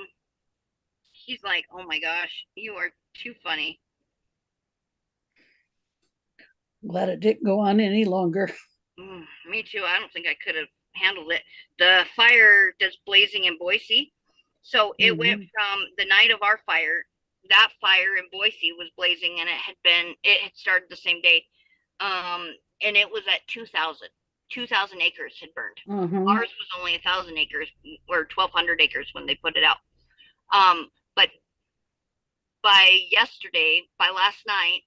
she's like, oh my gosh, you are too funny. Glad it didn't go on any longer. Me too. I don't think I could have handled it. The fire that's blazing in Boise. So it went Mhm. from the night of our fire, that fire in Boise was blazing and it had started the same day. And it was at 2,000 acres had burned. Uh-huh. Ours was only 1,000 acres or 1,200 acres when they put it out. But by last night,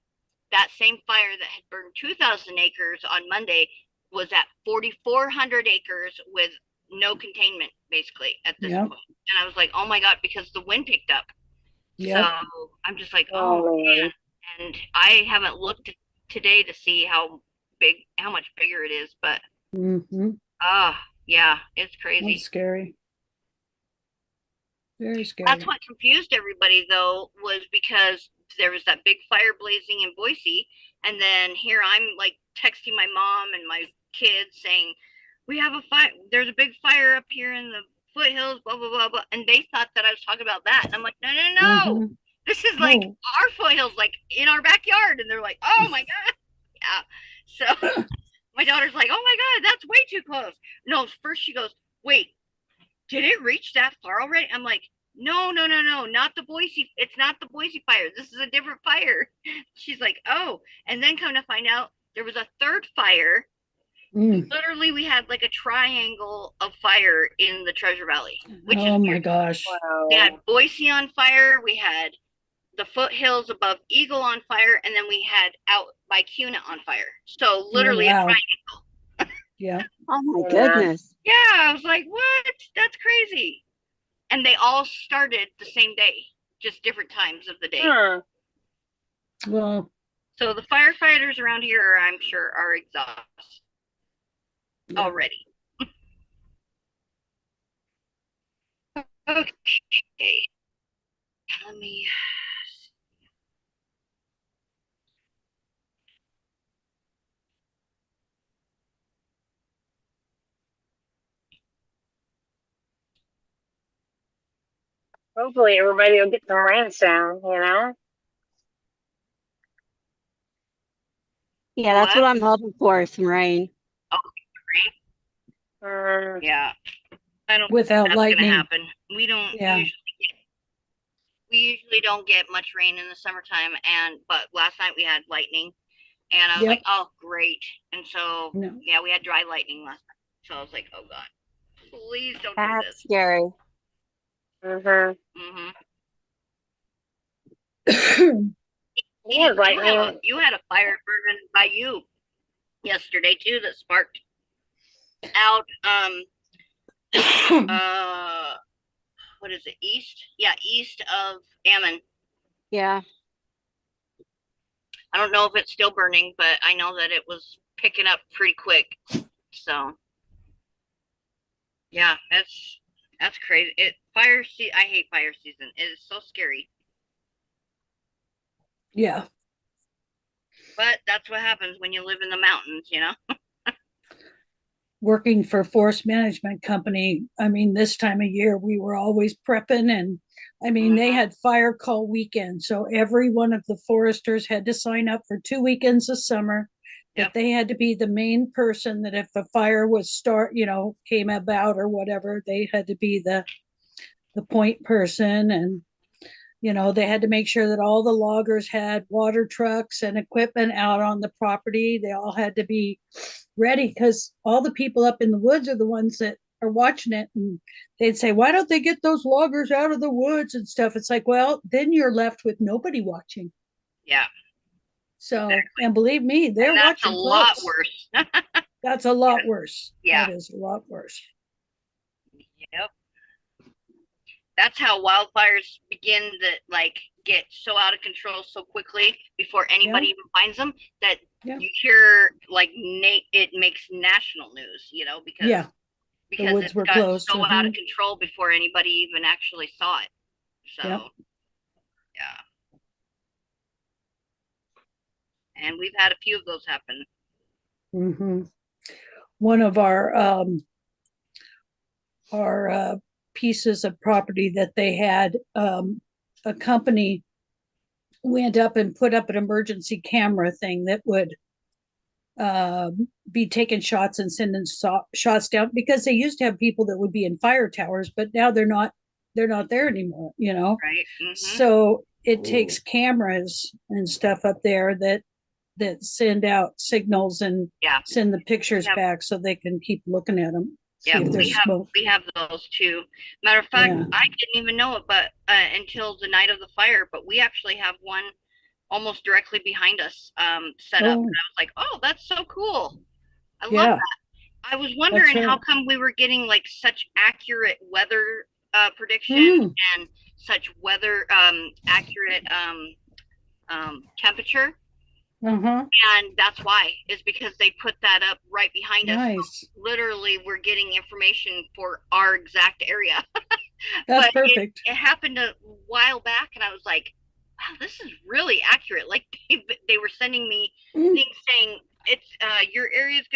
that same fire that had burned 2,000 acres on Monday was at 4,400 acres with no containment, basically, at this Yep. point. And I was like, oh my God, because the wind picked up. Yep. So I'm just like, oh man. And I haven't looked today to see how much bigger it is, but Mm-hmm. yeah, it's That's crazy. scary. Very scary. That's what confused everybody though, was because there was that big fire blazing in Boise, and then here I'm like texting my mom and my kids saying, "We have a fire. There's a big fire up here in the foothills, blah blah blah blah." And they thought that I was talking about that, and I'm like, "No, no, no. Mm-hmm. This is like Oh. our foothills, like in our backyard." And they're like, "Oh my God, yeah." So my daughter's like, "Oh my God, that's way too close." No, first she goes, "Wait, did it reach that far already?" I'm like, no, no, no, no, not the Boise. It's not the Boise fire. This is a different fire. She's like, oh. And then come to find out, there was a third fire. Mm. Literally, we had like a triangle of fire in the Treasure Valley, which is Oh my weird. gosh. We had Boise on fire. We had the foothills above Eagle on fire, and then we had out by Cuna on fire. So Oh, literally a wow. triangle. Yeah. Oh my Yeah. goodness. Yeah, I was like, what? That's crazy. And they all started the same day, just different times of the day. Well, So the firefighters around here, I'm sure, are exhausted yeah. already. Okay, let me. Hopefully everybody will get some rain soon, you know? Yeah, that's what What? I'm hoping for, some rain. Oh, Mm, yeah. I don't think Without that's gonna lightning. happen. We don't Yeah. usually don't get much rain in the summertime, and but last night we had lightning, and I was Yep. like, oh great. And so No. yeah, we had dry lightning last night. So I was like, oh god, please don't do That's this. scary. mhm. Mm-hmm. Yeah, lightning. You had a fire burning by you yesterday too that sparked out uh what is it, east? Yeah, east of Ammon. Yeah. I don't know if it's still burning, but I know that it was picking up pretty quick. So yeah, that's crazy. I hate fire season. It is so scary. Yeah. But that's what happens when you live in the mountains, you know? Working for forest management company, I mean, this time of year we were always prepping, and I mean, they Mm-hmm. had fire call weekend. So every one of the foresters had to sign up for 2 weekends of summer, that Yep. they had to be the main person, that if a fire was came about or whatever, they had to be the point person. And they had to make sure that all the loggers had water trucks and equipment out on the property. They all had to be ready, because all the people up in the woods are the ones that are watching it. And they'd say, why don't they get those loggers out of the woods and stuff? It's like, well, then you're left with nobody watching. Yeah. So, Exactly. and believe me, they're And that's a watching lot close. worse. That's a lot worse. Yeah. That is a lot worse. Yep. That's how wildfires begin that like get so out of control so quickly before anybody even finds them that Yeah. you hear like it makes national news, because Yeah. The because woods it's were gotten closed. so out of control before anybody even actually saw it. So Yep. yeah. And we've had a few of those happen. Mm-hmm. One of our pieces of property that they had, a company went up and put up an emergency camera thing that would be taking shots and sending shots down, because they used to have people that would be in fire towers, but now they're not there anymore. Right. Mm-hmm. So it takes cameras and stuff up there that send out signals and Yeah. send the pictures back, so they can keep looking at them. Yeah, See if there's smoke. we have those too. Matter of fact, Yeah. I didn't even know it, but until the night of the fire. But we actually have one almost directly behind us, set up. And I was like, oh, that's so cool. I love Yeah. that. I was wondering right. how come we were getting like such accurate weather prediction and such weather accurate temperature. Uh-huh. And that's why, is because they put that up right behind us. Nice. So literally, we're getting information for our exact area. That's But perfect. it happened a while back, and I was like, wow, this is really accurate. Like they were sending me things saying it's your area is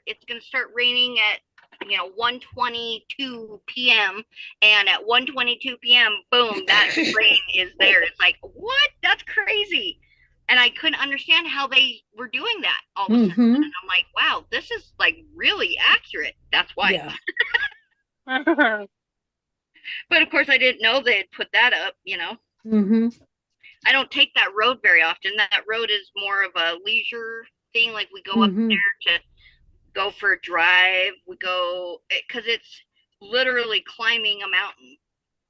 it's gonna start raining at 1:22 p.m. and at 1:22 p.m. boom, that rain is there. It's like, what? That's crazy. And I couldn't understand how they were doing that all of a sudden. And I'm like, wow, this is like really accurate. That's why. Yeah. But of course, I didn't know they had put that up. Mm-hmm. I don't take that road very often. That road is more of a leisure thing. Like we go up there to go for a drive. We go because it's literally climbing a mountain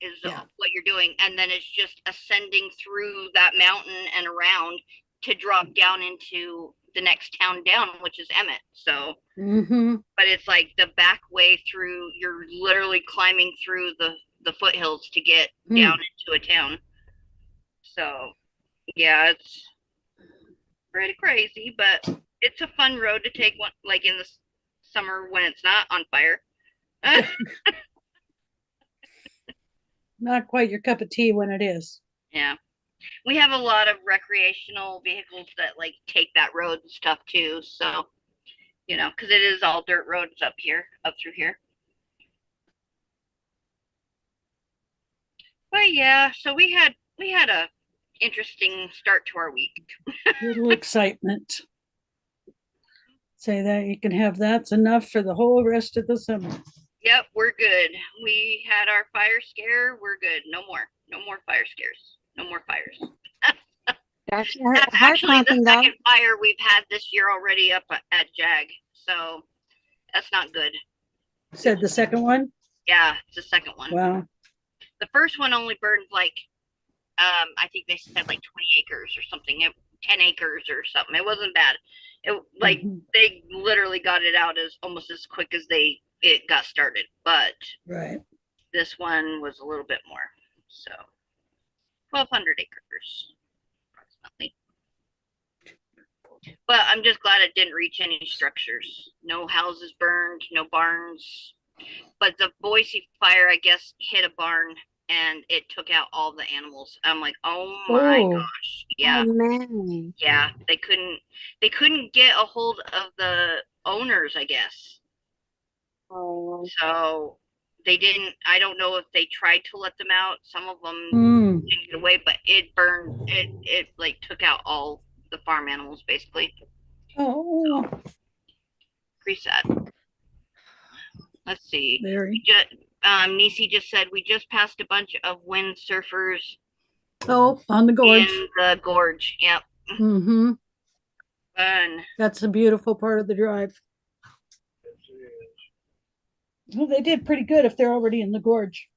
is what you're doing, and then it's just ascending through that mountain and around to drop down into the next town down, which is Emmett. So, Mm-hmm. but it's like the back way through. You're literally climbing through the foothills to get down into a town. So, yeah, it's pretty crazy, but it's a fun road to take one like in the summer when it's not on fire. Not quite your cup of tea when it is. Yeah. We have a lot of recreational vehicles that like take that road and stuff too. So, because it is all dirt roads up here, up through here. But yeah, so we had a interesting start to our week. Little excitement. Say that you can have that's enough for the whole rest of the summer. Yep, we're good. We had our fire scare. We're good. No more. No more fire scares. No more fires. That's That's actually the heart-pumping, though. second fire we've had this year already up at Jag. So that's not good. Said the second one? Yeah, it's the second one. Wow. The first one only burned like I think they said like 20 acres or something. 10 acres or something. It wasn't bad. It like they literally got it out as almost as quick as it got started. But Right. this one was a little bit more. So 1,200 acres approximately. But I'm just glad it didn't reach any structures. No houses burned, no barns. But the Boise fire, I guess, hit a barn and it took out all the animals. I'm like, oh my gosh. Yeah. Oh, man. Yeah. They couldn't get a hold of the owners, I guess. Oh, So they didn't, I don't know if they tried to let them out. Some of them didn't get away, but it burned, it like took out all the farm animals basically. Oh, Pretty sad. Let's see. very. Nisi just said we just passed a bunch of windsurfers Oh, on the gorge. in the gorge. Yep. Mm-hmm. Fun. That's a beautiful part of the drive. Well, they did pretty good if they're already in the gorge.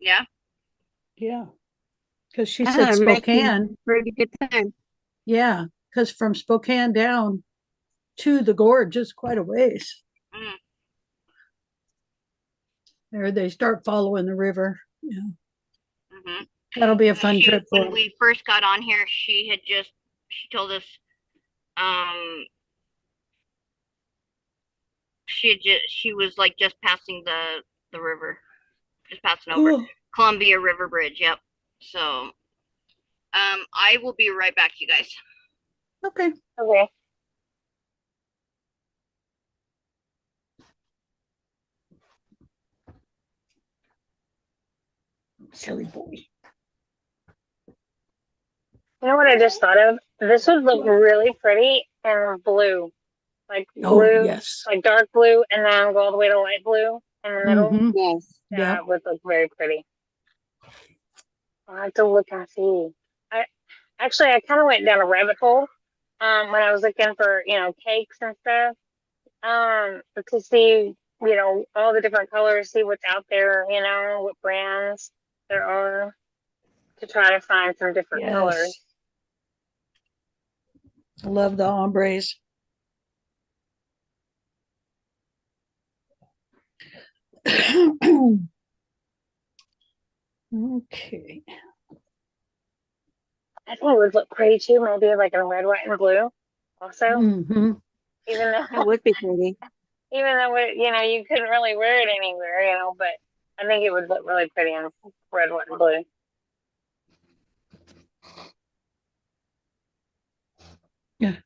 Yeah. Yeah. Because she Ah, said they're making Spokane. pretty good time. Yeah. Because from Spokane down to the gorge is quite a ways. Mm. There they start following the river. Yeah. Mm-hmm. That'll be a fun trip for When them. we first got on here, she told us um she was like just passing the river, just passing over Cool. Columbia River Bridge. Yep. So I will be right back, you guys. Okay. okay. Silly boy. You know what I just thought of? This would look really pretty in blue. Like Oh, blue, yes. like dark blue, and then go all the way to light blue in the middle. Mm-hmm. Yes. Yeah. That would look very pretty. I'll have to look and see. I kind of went down a rabbit hole when I was looking for, cakes and stuff. To see, all the different colors, see what's out there, what brands there are to try to find some different colors. Yes. I love the ombres. Okay. I think it would look pretty too, maybe like in red, white, and blue. Also, Mm-hmm. even That though would be pretty. you couldn't really wear it anywhere, but I think it would look really pretty in red, white, and blue. Yeah.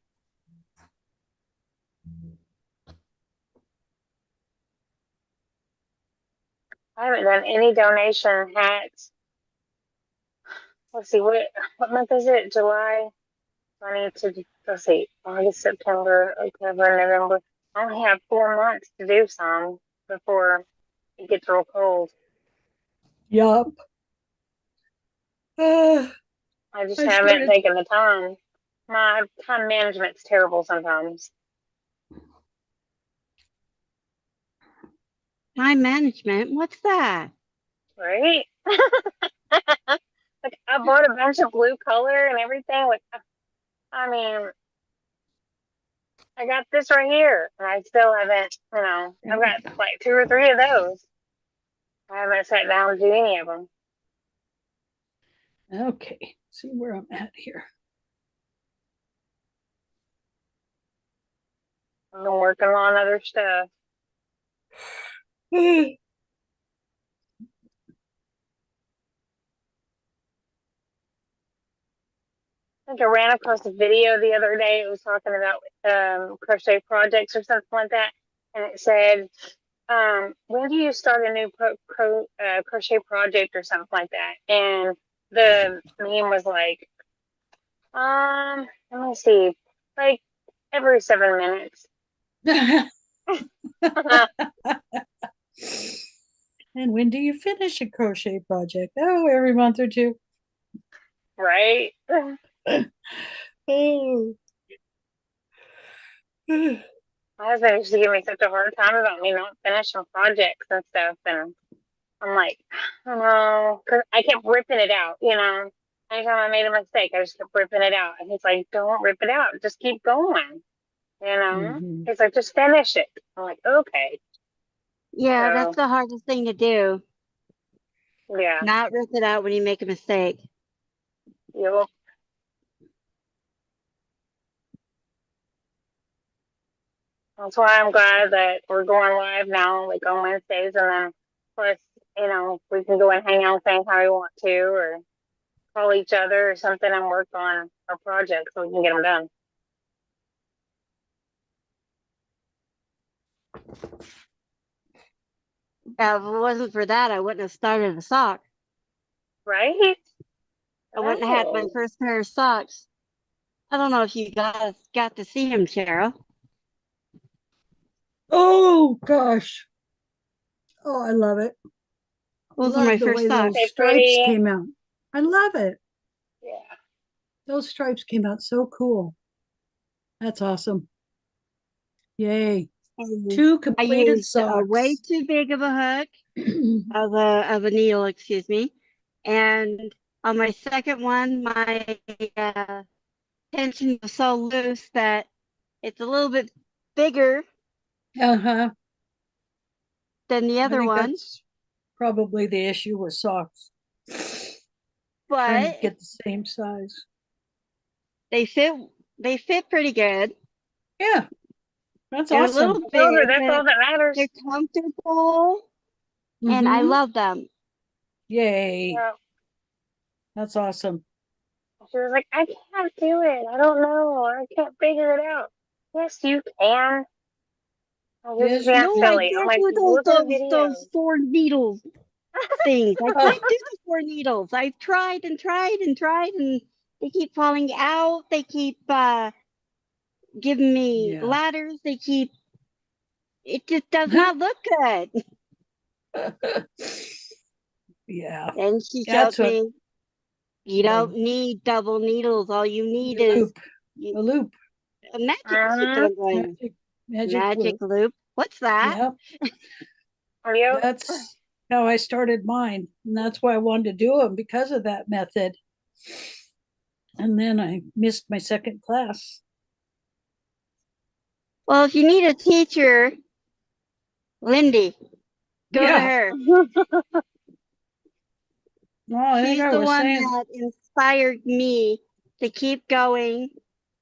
I haven't done any donation hats. Let's see, what month is it? July. I need to, let's see, August, September, October, November. I only have 4 months to do some before it gets real cold. Yup. I just I haven't started- taken the time. My time management's terrible sometimes. Time management. What's that? Right? Like I bought a bunch of blue color and everything. Like I mean, I got this right here, and I still haven't. I've got like 2 or 3 of those. I haven't sat down to do any of them. Okay, see where I'm at here. I've been working on other stuff. I think I ran across a video the other day. It was talking about crochet projects or something like that, and it said, "When do you start a new crochet project or something like that?" And the meme was like, let me see, like every 7 minutes. And when do you finish a crochet project? Oh, every month or two. Right? Oh. My husband used to give me such a hard time about me not finishing projects and stuff, and I'm like, I know, because I kept ripping it out, Anytime I made a mistake, I just kept ripping it out. And he's like, don't rip it out. Just keep going, Mhm. He's like, just finish it. I'm like, okay. Yeah, So, that's the hardest thing to do. yeah. Not rip it out when you make a mistake. Yep. That's why I'm glad that we're going live now, like on Wednesdays. And then, plus, we can go and hang out anytime we want to, or call each other or something and work on our projects so we can get them done. If it wasn't for that, I wouldn't have started a sock. Right? I wouldn't have had my Oh. first pair of socks. I don't know if you guys got to see them, Cheryl. Oh gosh. Oh, I love it. Those are my Love the first way socks. those They stripes pretty. came out. I love it. Yeah. Those stripes came out so cool. That's awesome. Yay. And 2 I completed used a way socks. too big of a hook of a needle, excuse me. And on my second one, my tension was so loose that it's a little bit bigger Uh-huh. than the I other think one, that's probably the issue with socks. Trying to but get the same size. they fit they fit pretty good. Yeah, that's They're a little awesome. I told her big, that's all but that matters. they're comfortable and I Mm-hmm. love them. Yay. Yeah. That's awesome. She was like, I can't do it. I don't know. I can't figure it out. Yes, you can. Oh, you're just Yes, you being No, I silly. I'm can't like, do look at the those video. 4 needles things. I Oh, can't do the 4 needles. I've tried and tried and tried, and they keep falling out. They keep giving me yeah. ladders. They keep. It just does not look good. Yeah. And she That's showed what me you a, don't need double needles. All you need is loop. A loop. a magic loop. And Uh-huh. I'm going, Magic magic loop. loop? What's that? Yeah. Yep. That's how I started mine. And that's why I wanted to do them because of that method. And then I missed my second class. Well, if you need a teacher, Lindy, go to Yeah. her. Well, I think She's I the was one saying, that inspired me to keep going,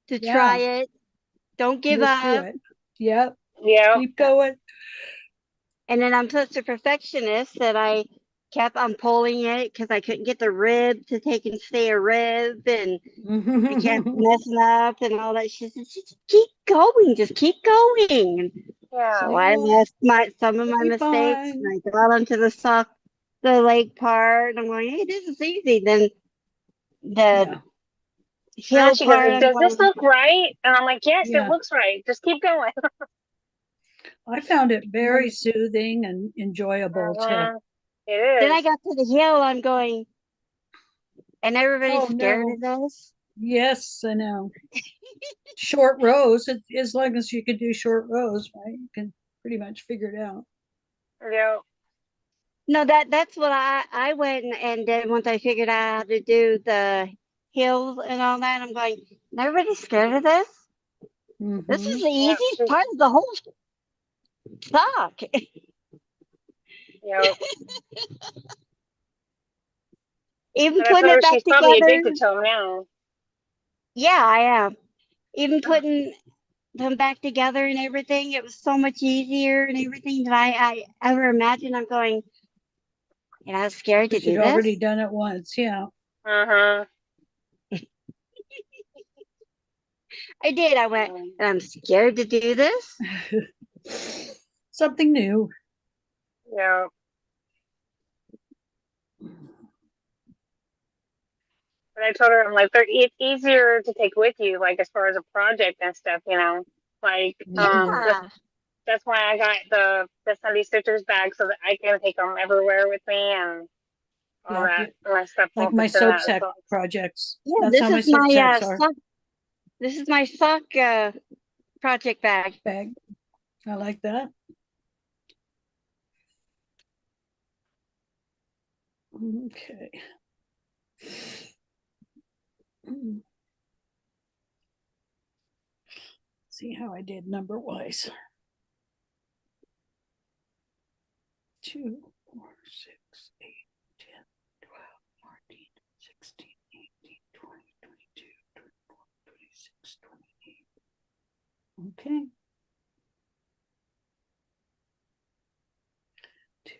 to try yeah, it. Don't give just do up. it. Yep. Yep. Keep going. And then I'm such a perfectionist that I kept on pulling it because I couldn't get the rib to take and stay a rib. And I kept messing up and all that. She said, just keep going. Just keep going. Yeah. So I Yeah, left some of you'll my be mistakes fine. and I got onto the leg part. And I'm going, hey, this is easy. Then the Yeah. And then hill she goes, part, I'm does this going, look right? And I'm like, yes, it Yeah. looks right. Just keep going. I found it very soothing and enjoyable to, It then I is. got to the hill. I'm going, and everybody's oh scared no. of this. Yes, I know. Short rows, as long as you can do short rows, right? You can pretty much figure it out. Yep. No, that's what I went and then once I figured out how to do the hills and all that, I'm going, nobody's scared of this. This is Mm-hmm. the Yep. easiest part of the whole talk. Yep. Even But I putting told it her back she's probably together. addicted to them now. Yeah, I am. Even putting them back together and everything, it was so much easier and everything than I ever imagined. I'm going, I was scared to Because you'd do this. already done it once. Yeah. Uh-huh. I did. I went, and I'm scared to do this. Something new. Yeah. But I told her, I'm like, it's easier to take with you, like as far as a project and stuff, you know. Like, Mhm. that's why I got the Sunday Stitchers bag so that I can take them everywhere with me and all Yep. that. My stuff Like won't my fit in soap that sack box. projects. Yeah, That's this how my is soap my sacks are. sock. This is my sock project bag. Bag. I like that. Okay. See how I did number wise. 2, 4, 6, 8, 10, 12, 14, 16, 18, 20, 22, 24, 26, 28. Okay. 2,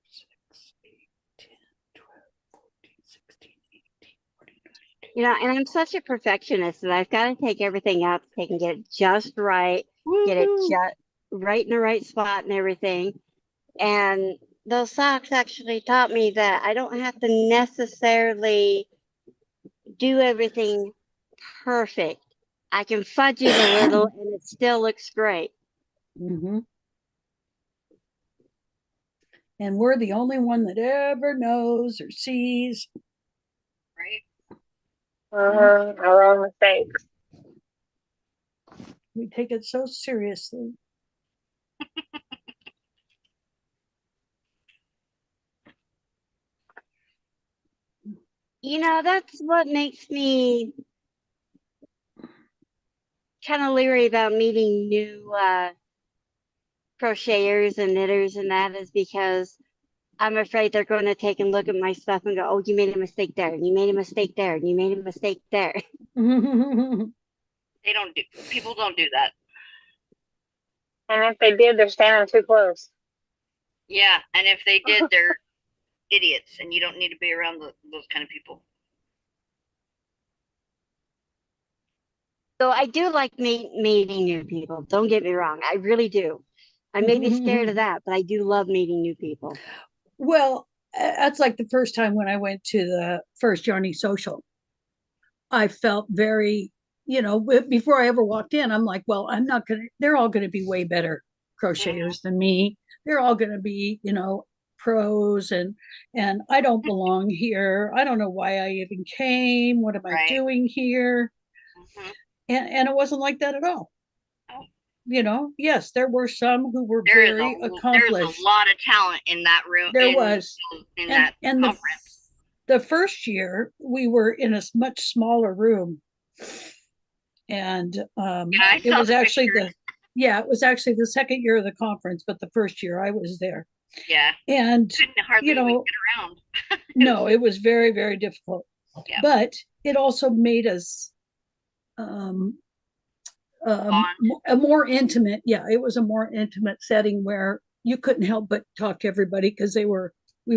6, 8, 10, 12, 14, 16, 18, 20, 22. You know, and I'm such a perfectionist that I've got to take everything out, take and get it just right, get it Woohoo! just right in the right spot and everything. And those socks actually taught me that I don't have to necessarily do everything perfect. I can fudge it a little and it still looks great. Mm-hmm. And we're the only one that ever knows or sees. Right? Our own mistakes. We take it so seriously. You know, that's what makes me kind of leery about meeting new crocheters and knitters and that is because I'm afraid they're going to take and look at my stuff and go, oh, you made a mistake there, and you made a mistake there, and you made a mistake there. They don't do. People don't do that. And if they did, they're standing too close. Yeah, and if they did, they're idiots, and you don't need to be around those kind of people. So I do like meeting new people. Don't get me wrong. I really do. I may be scared of that, but I do love meeting new people. Well, that's like the first time when I went to the first Yarny Social. I felt very, before I ever walked in, I'm like, well, I'm not going to, they're all going to be way better crocheters than me. They're all going to be, pros and I don't belong here. I don't know why I even came. What am I Right. doing here? Mm-hmm. And it wasn't like that at all. Yes, there were some who were There is very there's a accomplished. lot of talent in that room There was. in And that and conference. the first year we were in a much smaller room, and Yeah, I it saw was the actually pictures. it was actually the second year of the conference, but the first year I was there. Yeah, And couldn't hardly you even know get around. no, it was very, very difficult. Yeah. But it also made us um Bond. a more intimate, it was a more intimate setting where you couldn't help but talk to everybody because we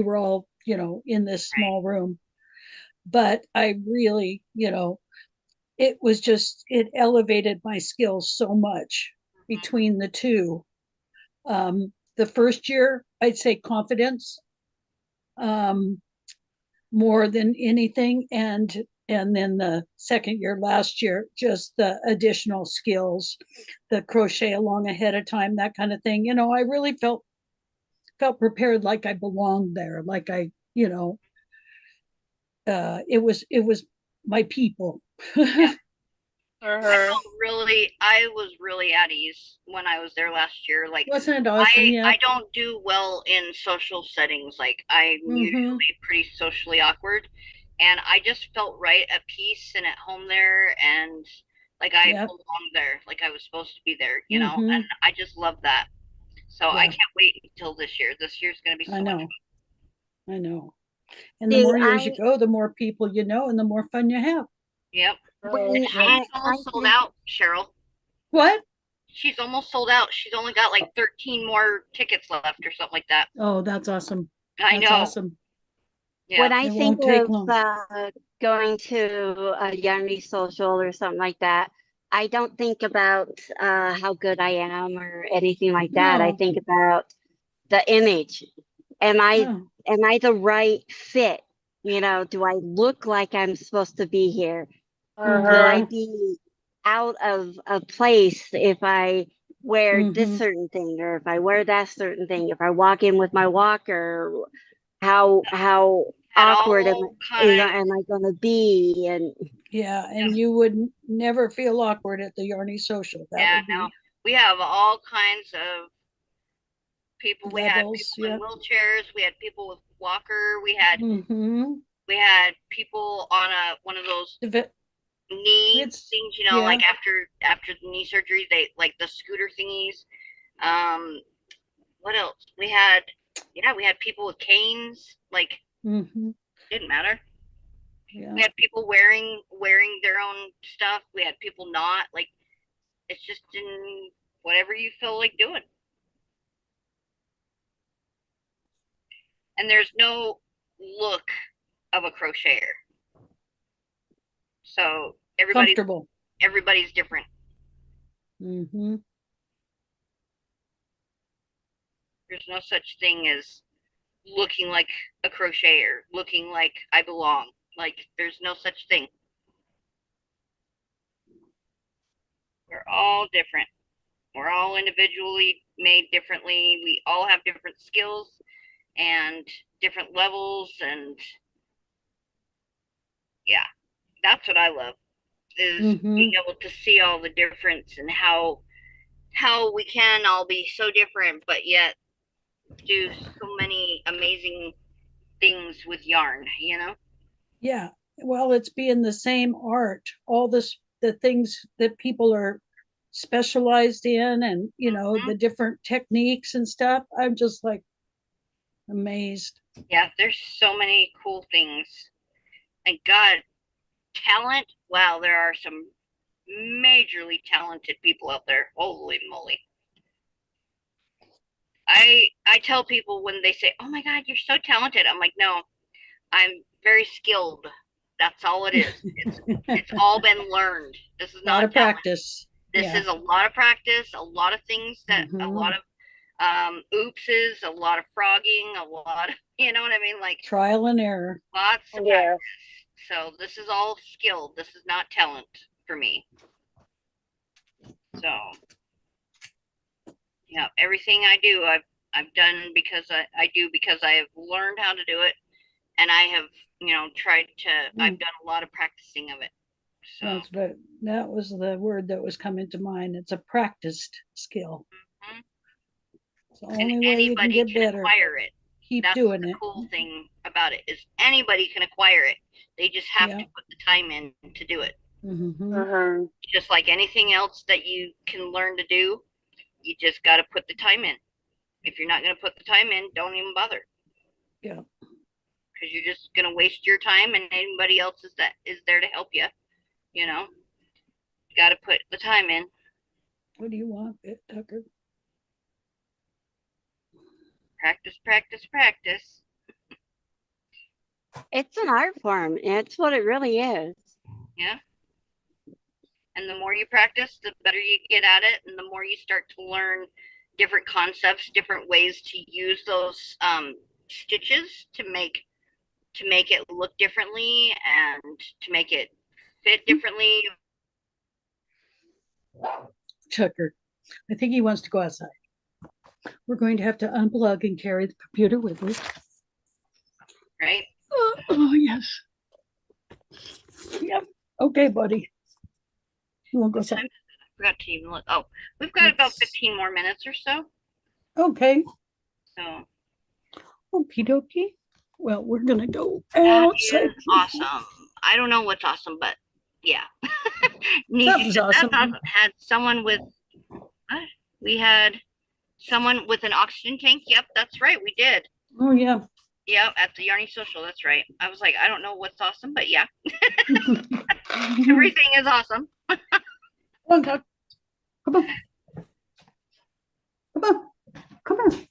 were all in this Right. small room. But I really, it was just, it elevated my skills so much Mm-hmm. between the two. The first year, I'd say confidence, um, more than anything, and then the second year, last year, just the additional skills, the crochet along ahead of time, that kind of thing. I really felt prepared, like I belonged there, like I, it was my people. Yeah. Uh-huh. I was really at ease when I was there last year. Like Wasn't it awesome? Yeah. I don't do well in social settings. Like I'm Mm-hmm. usually pretty socially awkward, and I just felt right at peace and at home there, and like I Yeah. belonged there, like I was supposed to be there, you know. Mm-hmm. And I just love that. So I Yeah. can't wait until this year. This year's going to be I so much know. I know. And the See, more years you I go, the more people you know, and the more fun you have. fun. Yep. Oh, when And yep. she's I almost sold think out, Cheryl. What? She's almost sold out. She's only got like 13 more tickets left or something like that. Oh, that's awesome. I That's know. awesome. Yeah. when I It think won't take of long. going to a Yarny social or something like that, I don't think about how good I am or anything like that. I No, think about the image. Am I no. am I the right fit? You know, do I look like I'm supposed to be here? Will Mm-hmm. I Uh-huh. be out of a place if I wear this Mm-hmm. certain thing or if I wear that certain thing? If I walk in with my walker, how Had awkward all kinds. am I going to be? And Yeah, Yep. and you would never feel awkward at the Yarny social. That Yeah, would no. be We have all kinds of people. We had levels. people in Yep. wheelchairs. We had people with walker. Mm-hmm. We had people on a one of those knee It's things, yeah. like after the knee surgery, they like the scooter thingies. Um, what else? We had people with canes. Like Mm-hmm. didn't matter. We Yeah. had people wearing their own stuff. We had people not. Like it's just in whatever you feel like doing. And there's no look of a crocheter. So Comfortable. everybody's different. Mm-hmm. There's no such thing as looking like a crocheter, looking like I belong. Like there's no such thing. We're all different. We're all individually made differently. We all have different skills and different levels, and yeah, that's what I love is being Mm-hmm. able to see all the difference and how we can all be so different but yet do so many amazing things with yarn, you know? Yeah. Well, it's being the same art. All this the things that people are specialized in and Mhm. the different techniques and stuff. I'm just like amazed. Yeah, there's so many cool things. And God, talent, wow, there are some majorly talented people out there. Holy moly. I tell people when they say, "Oh my God, you're so talented." I'm like, "No, I'm very skilled. That's all it is. It's A all been learned. This is lot not of talent. practice. This Yeah. is a lot of practice, a lot of things a Hmm. lot of oopses, a lot of frogging, a lot of, you know what I mean? Like Trial and error. lots of practice. Yeah. So this is all skill. This is not talent for me. So yeah, everything I do, I've done because I do because I have learned how to do it, and I have tried to. I've Mm, done a lot of practicing of it. So that was the word that was coming to mind. It's a practiced skill. mhm. It's the And only way you can anybody get can better. acquire it. Keep That's doing the it. cool thing about it is anybody can acquire it. They just have to Yeah. put the time in to do it. Hmm. Uh-huh. Just like anything else that you can learn to do, you just got to put the time in. If you're not going to put the time in, don't even bother Yeah. because you're just going to waste your time and anybody else that is there to help you. You know, you got to put the time in. What do you want, Tucker? Practice, practice, practice. it's an art form. It's what it really is. Yeah. And the more you practice, the better you get at it, and the more you start to learn different concepts, different ways to use those stitches to make it look differently and to make it fit differently. Tucker. I think he wants to go outside. We're going to have to unplug and carry the computer with us. Right? Oh, yes. Yep. Okay, buddy. You want to go What time outside? is it? I forgot to even look. Oh, we've got about 15 more minutes or so. Okay. So Okie dokie. Well, we're gonna go that outside. is awesome. I don't know what's awesome, but yeah. Nisi Something's said that's awesome. awesome. Had someone with what? We had someone with an oxygen tank. Yep, that's right. We did. Oh yeah. Yep, at the Yarny Social. That's right. I was like, I don't know what's awesome, but yeah, Come everything is awesome. on, Doc. Come on. Come on. Come on.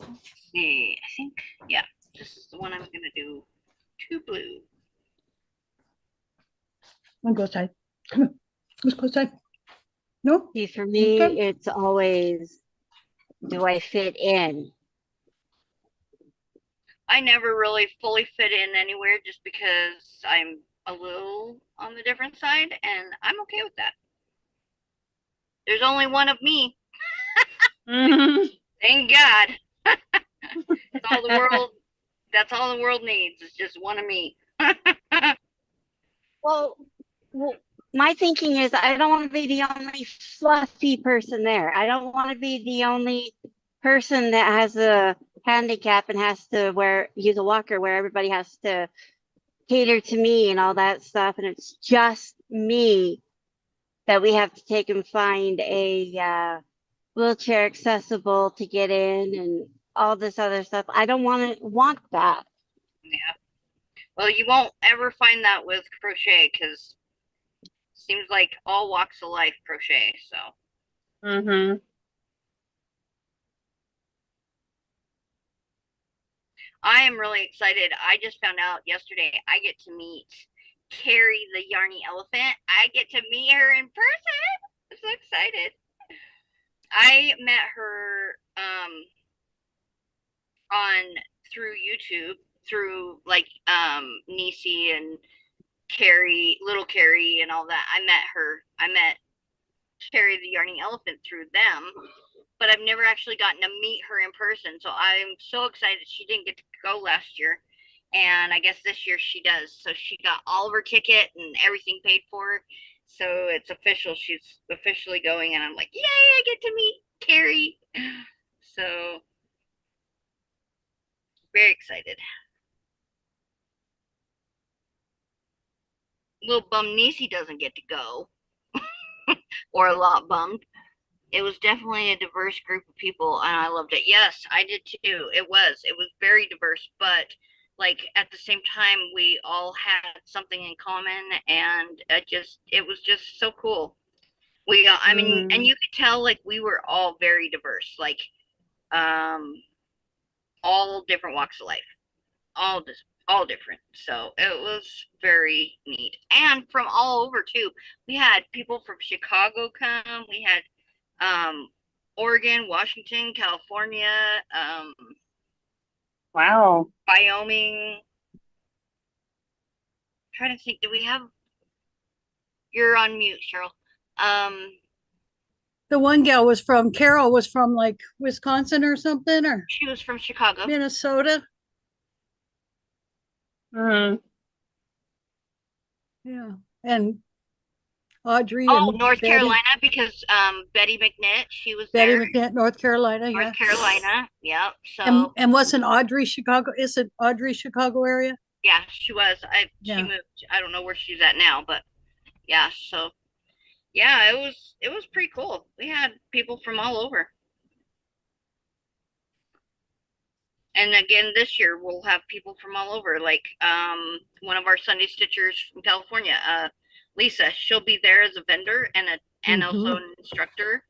Let's see, I think yeah, this is the one I'm gonna do. Two blue. I'll go outside. Come on. Let's go outside. No? See, for me, Okay. it's always, do I fit in? I never really fully fit in anywhere just because I'm a little on the different side, and I'm okay with that. There's only one of me. Mhm. Thank God. That's all the world. That's all the world needs. Is just one of me. Well, well, my thinking is I don't want to be the only fluffy person there. I don't want to be the only person that has a handicap and has to use a walker where everybody has to cater to me and all that stuff. And it's just me that we have to take and find a wheelchair accessible to get in and all this other stuff. I don't want that. Yeah. Well, you won't ever find that with crochet because seems like all walks of life crochet. So Mhm. I am really excited. I just found out yesterday I get to meet Carrie the Yarny Elephant. I get to meet her in person. I'm so excited. I met her on through YouTube through like Nisi and Carrie, little Carrie and all that. I met her. I met Carrie the Yarning Elephant through them, but I've never actually gotten to meet her in person. So I'm so excited she didn't get to go last year. And I guess this year she does. So she got all of her ticket and everything paid for. So it's official. She's officially going, and I'm like, yay! I get to meet Carrie. So very excited. Little bum Nisi doesn't get to go, or a lot bummed. It was definitely a diverse group of people, and I loved it. Yes, I did too. It was very diverse, but like at the same time we all had something in common, and it was just so cool. I mean, and Mhm. you could tell like we were all very diverse, like um all different walks of life, all just all different. So it was very neat, and from all over too. We had people from Chicago come. We had um, Oregon, Washington, California, Wow. Wyoming. I'm trying to think, do we have? You're on mute, Cheryl. Um, The one gal was from Carol was from like Wisconsin or something or she was from Chicago. Minnesota. Mhm. Yeah. And Audrey Oh, and North Betty. Carolina because Betty McNitt, she was Betty there. McNitt, North Carolina, North yeah. Carolina, yep. And So wasn't Audrey Chicago? Is it Audrey Chicago area? yeah, she was. She Yeah. moved. I don't know where she's at now, but yeah. So yeah, it was pretty cool. We had people from all over. And again this year we'll have people from all over, like one of our Sunday stitchers from California, Lisa. She'll be there as a vendor and also Mm-hmm. an instructor.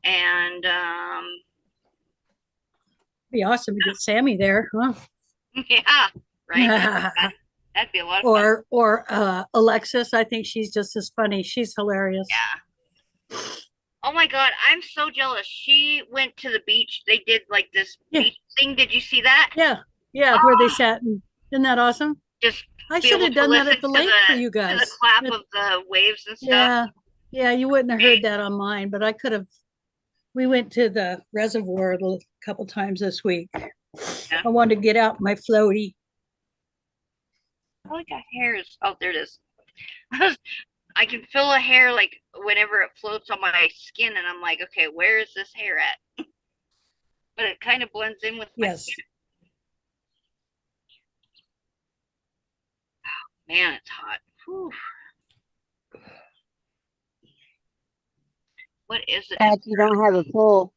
And Be awesome to get Sammy there, huh? yeah, right, that'd be fun. That'd be a lot of fun. or Alexis. I think she's just as funny. She's hilarious. Yeah. Oh my God, I'm so jealous. She went to the beach. They did like this Yeah, beach thing. Did you see that? yeah, yeah. Where they Oh, sat, and isn't that awesome? just I be should able have to done that listen at the lake for you to the guys. clap of the waves and stuff. Yeah, yeah. You wouldn't have heard that on mine, but I could have. We went to the reservoir a couple times this week. Yeah. I wanted to get out my floaty. I like a hair is. Oh, there it is. I can feel a hair like whenever it floats on my skin, and I'm like, okay, where is this hair at? But it kind of blends in with my Yes. skin. Man, it's hot. Whew. What is it? Bad you don't have a pool.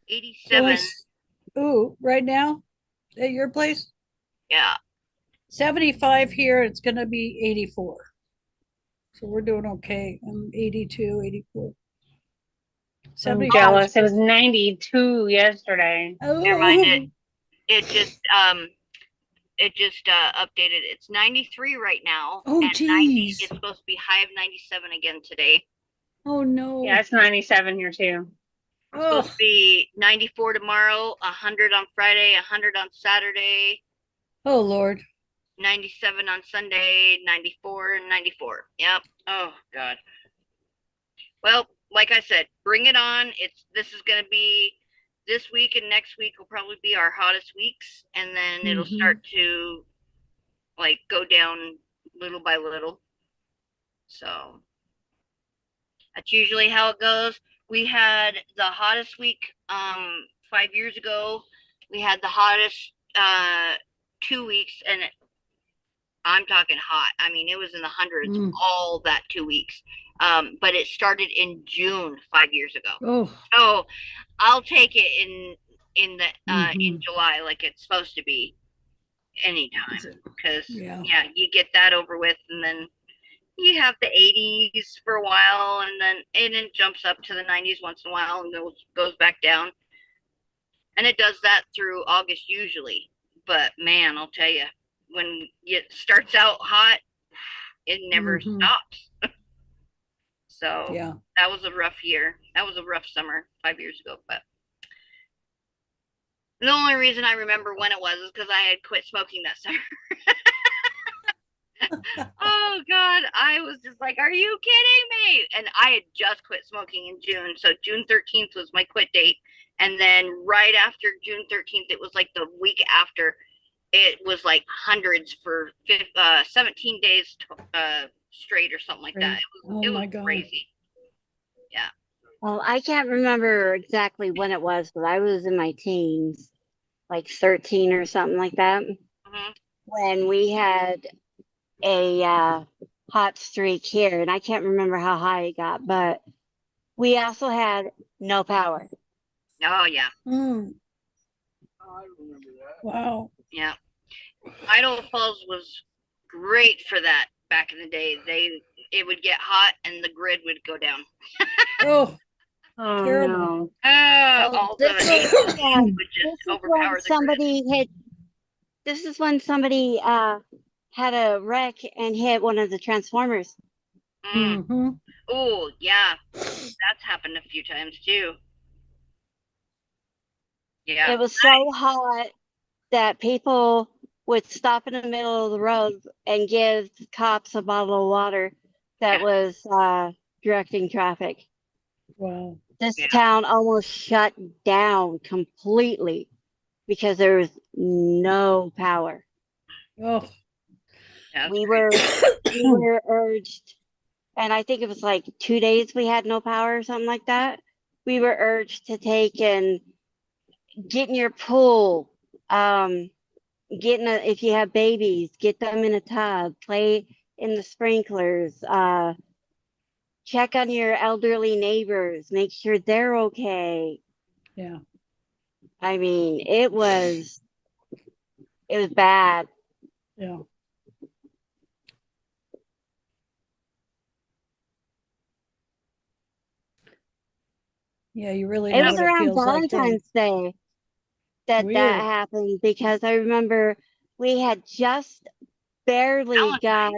87. Ooh, right now at your place, Yeah. 75 here. It's going to be 84. So we're doing okay. I'm 82, 84. I'm 75 jealous. It was is 92 yesterday. Never mind it. oh, It just updated. It's 93 right now, oh and 90. geez. It's supposed to be high of 97 again today. Oh no. Yeah, it's 97 here too. It's supposed Oh, to be 94 tomorrow, 100 on Friday, 100 on Saturday, oh Lord. 97 on Sunday, 94 and 94. Yep. Oh God. Well, like I said, bring it on. This is going to be this week and next week will probably be our hottest weeks, and then it'll start to like go down little by little. So that's usually how it goes. We had the hottest week 5 years ago. We had the hottest 2 weeks, and I'm talking hot. I mean, it was in the hundreds all that 2 weeks. But it started in June 5 years ago. Oh, So I'll take it in the in July like it's supposed to be anytime, because yeah. you get that over with, and then you have the 80s for a while, and then it jumps up to the 90s once in a while and goes back down. And it does that through August usually. But man, I'll tell you, when it starts out hot, it never stops. So Yeah. that was a rough year. That was a rough summer 5 years ago. But the only reason I remember when it was is because I had quit smoking that summer. Oh God, I was just like, are you kidding me? And I had just quit smoking in June. So June 13th was my quit date. And then right after June 13th, it was like the week after, it was like hundreds for 17 days straight or something like that. It was God. crazy. Yeah. Well, I can't remember exactly when it was, but I was in my teens, like 13 or something like that, when we had a hot streak here, and I can't remember how high it got, but we also had no power. Oh yeah. Mm. I remember that. Wow. Yeah. Idaho Falls was great for that back in the day. It would get hot and the grid would go down. Oh, Oh terrible. no. All the This would just is when overpower the grid. somebody hit. This is when somebody had a wreck and hit one of the transformers. Oh yeah, that's happened a few times too. Yeah. It was so hot that people would stop in the middle of the road and give cops a bottle of water that was directing traffic. Wow. This town almost shut down completely because there was no power. Oh. We were urged, and I think it was like 2 days we had no power or something like that. We were urged to take and get in your pool, if you have babies, get them in a tub, play in the sprinklers, check on your elderly neighbors, make sure they're okay. Yeah. I mean, it was bad. Yeah. Yeah, you really It know was what it around feels like. Valentine's Day that Weird. happened, because I remember we had just barely got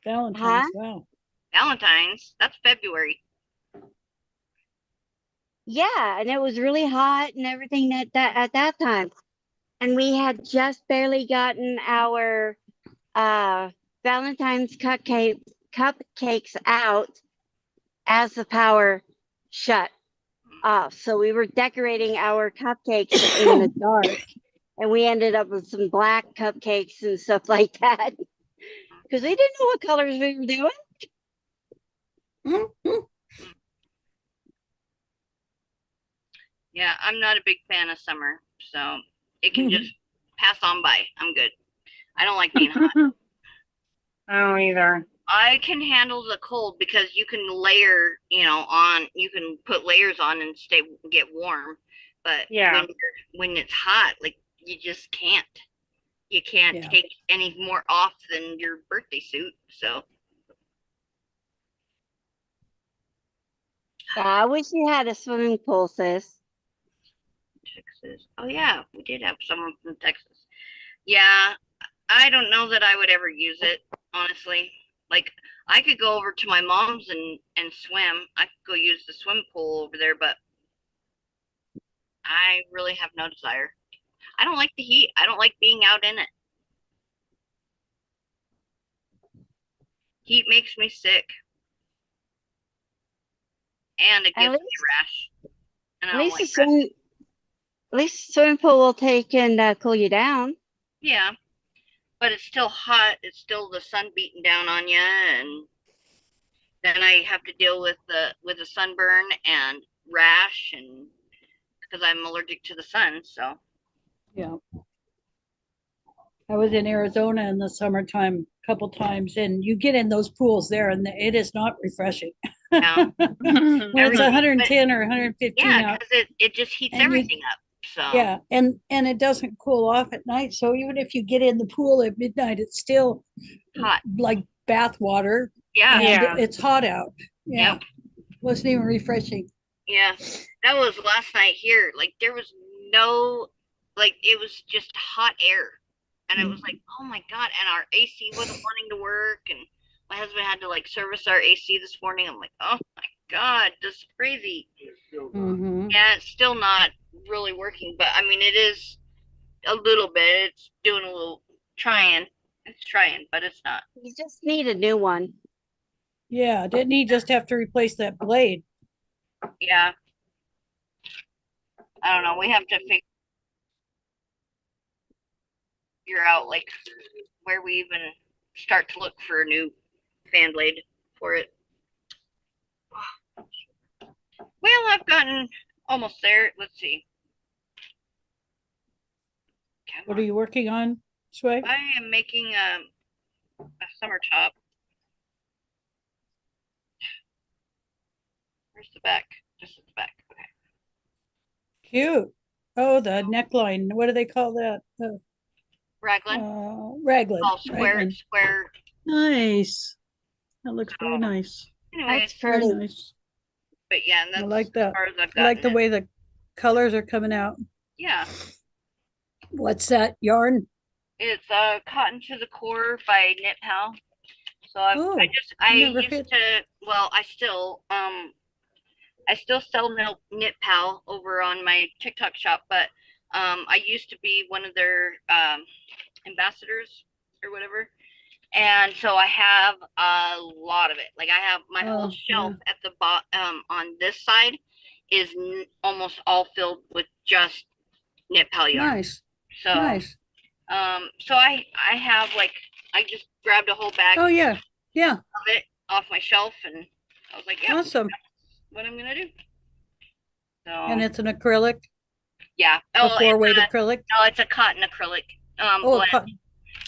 Valentine's. Wow. Valentine's. That's February. Yeah, and it was really hot and everything at that time. And we had just barely gotten our Valentine's cupcakes out as the power shut off. So we were decorating our cupcakes in the dark, and we ended up with some black cupcakes and stuff like that. because they didn't know what colors we were doing. Yeah, I'm not a big fan of summer, so it can just pass on by. I'm good. I don't like being hot. I don't either. I can handle the cold because you can layer, on. You can put layers on and get warm. But Yeah. when it's hot, like you just can't. You can't Yeah. take any more off than your birthday suit. So I wish you had a swimming pool, sis. Texas. Oh yeah, we did have someone from Texas. Yeah, I don't know that I would ever use it, honestly. Like I could go over to my mom's and swim. I could go use the swim pool over there, but I really have no desire. I don't like the heat. I don't like being out in it. Heat makes me sick, and it At gives me least, a rash, and I at don't least like the rash. swim, at least the swimming pool will take and cool you down. Yeah, but it's still hot. It's still the sun beating down on you, and then I have to deal with the sunburn and rash, and because I'm allergic to the sun. So Yeah. I was in Arizona in the summertime a couple times, and you get in those pools there, and it is not refreshing. yeah, When it's everything. But 110 or 115 yeah, out, because it just heats and you, everything up. So yeah, and it doesn't cool off at night. So even if you get in the pool at midnight, it's still hot. like bath water, Yeah. and Yeah. it's hot out. Yeah, Yep. wasn't even refreshing. Yeah. That was last night here. Like there was no, like it was just hot air. And it was like, oh my God. And our AC wasn't wanting to work. And my husband had to like service our AC this morning. I'm like, oh my God, this is crazy. It's still not. Mm-hmm. Yeah, it's still not really working, but I mean, it is a little bit. It's doing a little trying. It's trying, but it's not. You just need a new one. Yeah, didn't he just have to replace that blade? Yeah. I don't know. We have to figure out like where we even start to look for a new fan blade for it. Well, I've gotten almost there. Let's see. What are you working on, Sway? I am making a summer top. Where's the back? Just at the back. Okay. Cute. Oh, the neckline. What do they call that? The Raglan. raglan. All square, Raglan. square. Nice. That looks very nice. Anyways, That's Very pretty. nice. but yeah, and I that's like as that. far as I've I like the gotten it. way the colors are coming out. Yeah. What's that yarn? It's Cotton to the Core by Knit Pal. So Oh, I never used hit. to, well, I still sell Knit Pal over on my TikTok shop, but I used to be one of their ambassadors or whatever. And so I have a lot of it. Like I have my whole Oh, shelf yeah. at the bottom on this side is almost all filled with just Knit Pal yarn. Nice. So Nice. so I have like I just grabbed a whole bag Oh, yeah. Yeah. of it off my shelf and I was like, yeah, Awesome. what I'm gonna do. And So it's an acrylic, yeah. a Oh, four-weight acrylic. no, it's a cotton acrylic Oh, blend. cotton.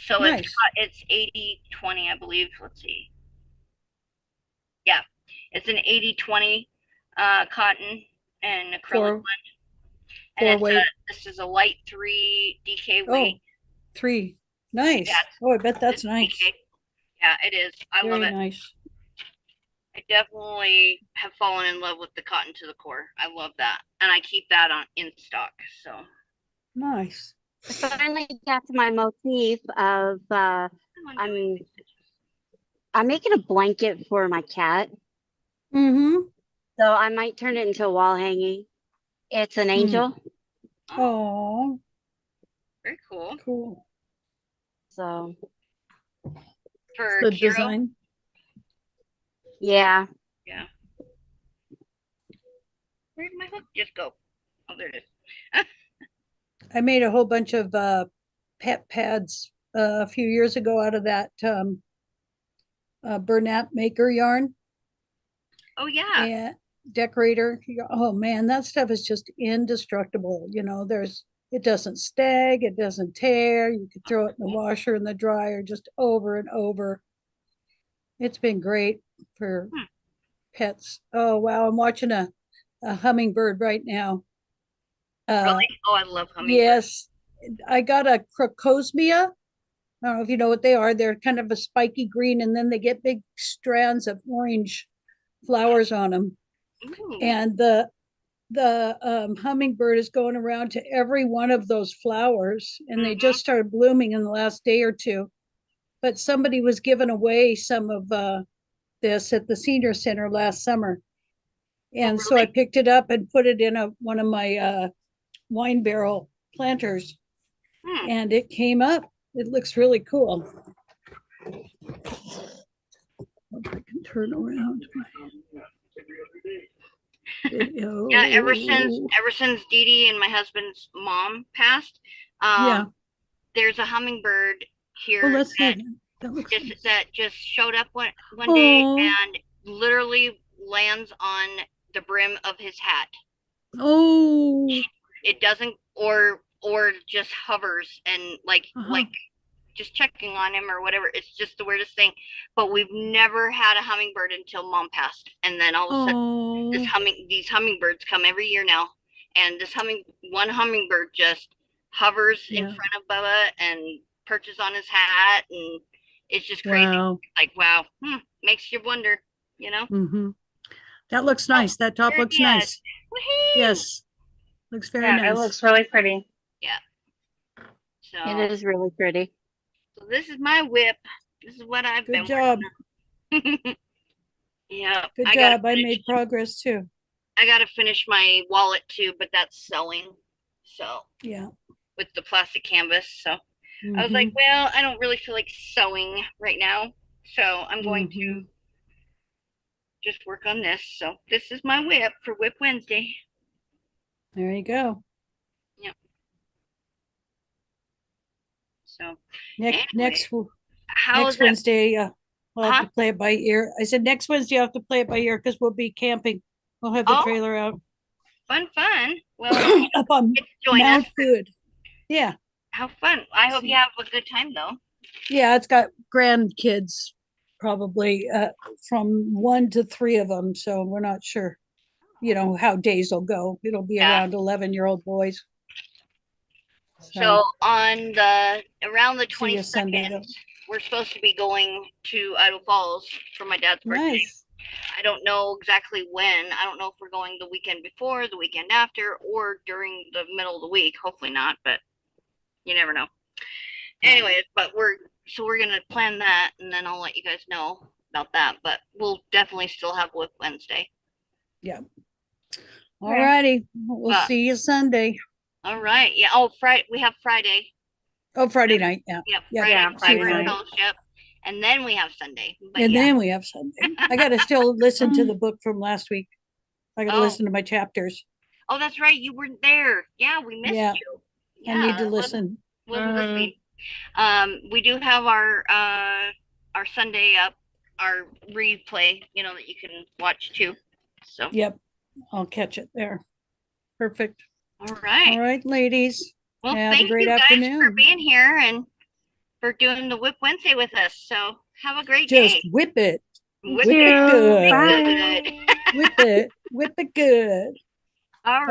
So Nice. it's 80/20, I believe. Let's see. Yeah, it's an 80/20 cotton and acrylic Four, blend. And four-weight. this is a light 3 DK Oh, weight. 3. Nice. Yeah, Oh, I bet that's it's nice. DK. Yeah, it is. I love Very it. nice. I definitely have fallen in love with the Cotton to the Core. I love that, and I keep that on in stock. So Nice. I finally got to my motif of I'm I'm doing I'm making a blanket for my cat. Mm-hmm. So I might turn it into a wall hanging. It's an angel. Oh, very cool cool. So for The Kiro. design. yeah. Yeah. Where did my hook just go? Oh, there it is. I made a whole bunch of pet pads a few years ago out of that Bernat maker yarn Oh yeah. and decorator. Oh man, that stuff is just indestructible. It doesn't stag, it doesn't tear. You could throw it in the washer and the dryer just over and over. It's been great for Hmm. pets. Oh wow, I'm watching a hummingbird right now. Uh, Really? Oh, I love hummingbirds. yes, I got a crocosmia. I don't know if you know what they are. They're kind of a spiky green, and then they get big strands of orange flowers on them. Ooh. And the hummingbird is going around to every one of those flowers, and they Mhm. just started blooming in the last day or two. But somebody was giving away some of this at the senior center last summer, Oh, and so I really? picked it up and put it in one of my wine barrel planters, Hmm. and it came up. It looks really cool. If I can turn around my video. Yeah, ever since Dee Dee and my husband's mom passed, Yeah. there's a hummingbird Oh, here let's see. That looks nice. that just showed up one day Oh, and literally lands on the brim of his hat. oh, It doesn't or just hovers and uh-huh. just checking on him or whatever. It's just the weirdest thing. But we've never had a hummingbird until mom passed. And then all of a sudden Oh, these hummingbirds come every year now. And one hummingbird just hovers in yeah. front of Bubba and perches on his hat, and it's just crazy. Wow. Like wow, makes you wonder, you know? Mm-hmm. That looks Oh, nice. That top there looks he is. nice. Woohoo! Yes, looks very Yeah, it nice. looks really pretty. Yeah. It So is really pretty. this is my whip. This is what I've Good been job. working on. Yeah, Good job. I made progress too. I gotta finish my wallet too, but that's sewing. So Yeah. with the plastic canvas. So I was like, Mm-hmm. well, I don't really feel like sewing right now. So I'm going Mm-hmm. to just work on this. So this is my whip for Whip Wednesday. There you go. Yep. So Next anyway, next how's next that? Wednesday, we'll have Huh? to play it by ear. I said next Wednesday I'll have to play it by ear because we'll be camping. We'll have the Oh, trailer out fun. Well, up on get to join us. Mount Good. Yeah. How fun. I hope you See. have a good time though. Yeah, it's got grandkids probably from 1 to 3 of them. So we're not sure, how days will go. It'll be Yeah. around 11-year-old boys. So on around the See you Sunday 22nd, though. we're supposed to be going to Idaho Falls for my dad's birthday. Nice. I don't know exactly when. I don't know if we're going the weekend before, the weekend after, or during the middle of the week. Hopefully not, but you never know. Anyways, but we're gonna plan that, and then I'll let you guys know about that. But we'll definitely still have Whip Wednesday. Yeah. All Okay. righty. We'll But see you Sunday. all right, yeah. Oh, Friday we have Friday. Oh, Friday night. Yeah. Yep, Yeah. Friday Yeah, See you Friday Fire and night. Friday. Fellowship, and then we have Sunday. But And yeah. then we have Sunday. I got to still listen to the book from last week. I got to Oh, listen to my chapters. oh, that's right. You weren't there. Yeah, we missed Yeah. you. I Yeah, need to I listen. wasn't listening. We do have our Sunday up, our replay, that you can watch too. So, Yep. I'll catch it there. Perfect. all All right. right, ladies. Well, Have a thank great you guys for afternoon. being here and for doing the Whip Wednesday with us. So, have a great Just day. whip it. You Whip Whip it too. good. Bye. it good. Whip it. Whip it good. All right.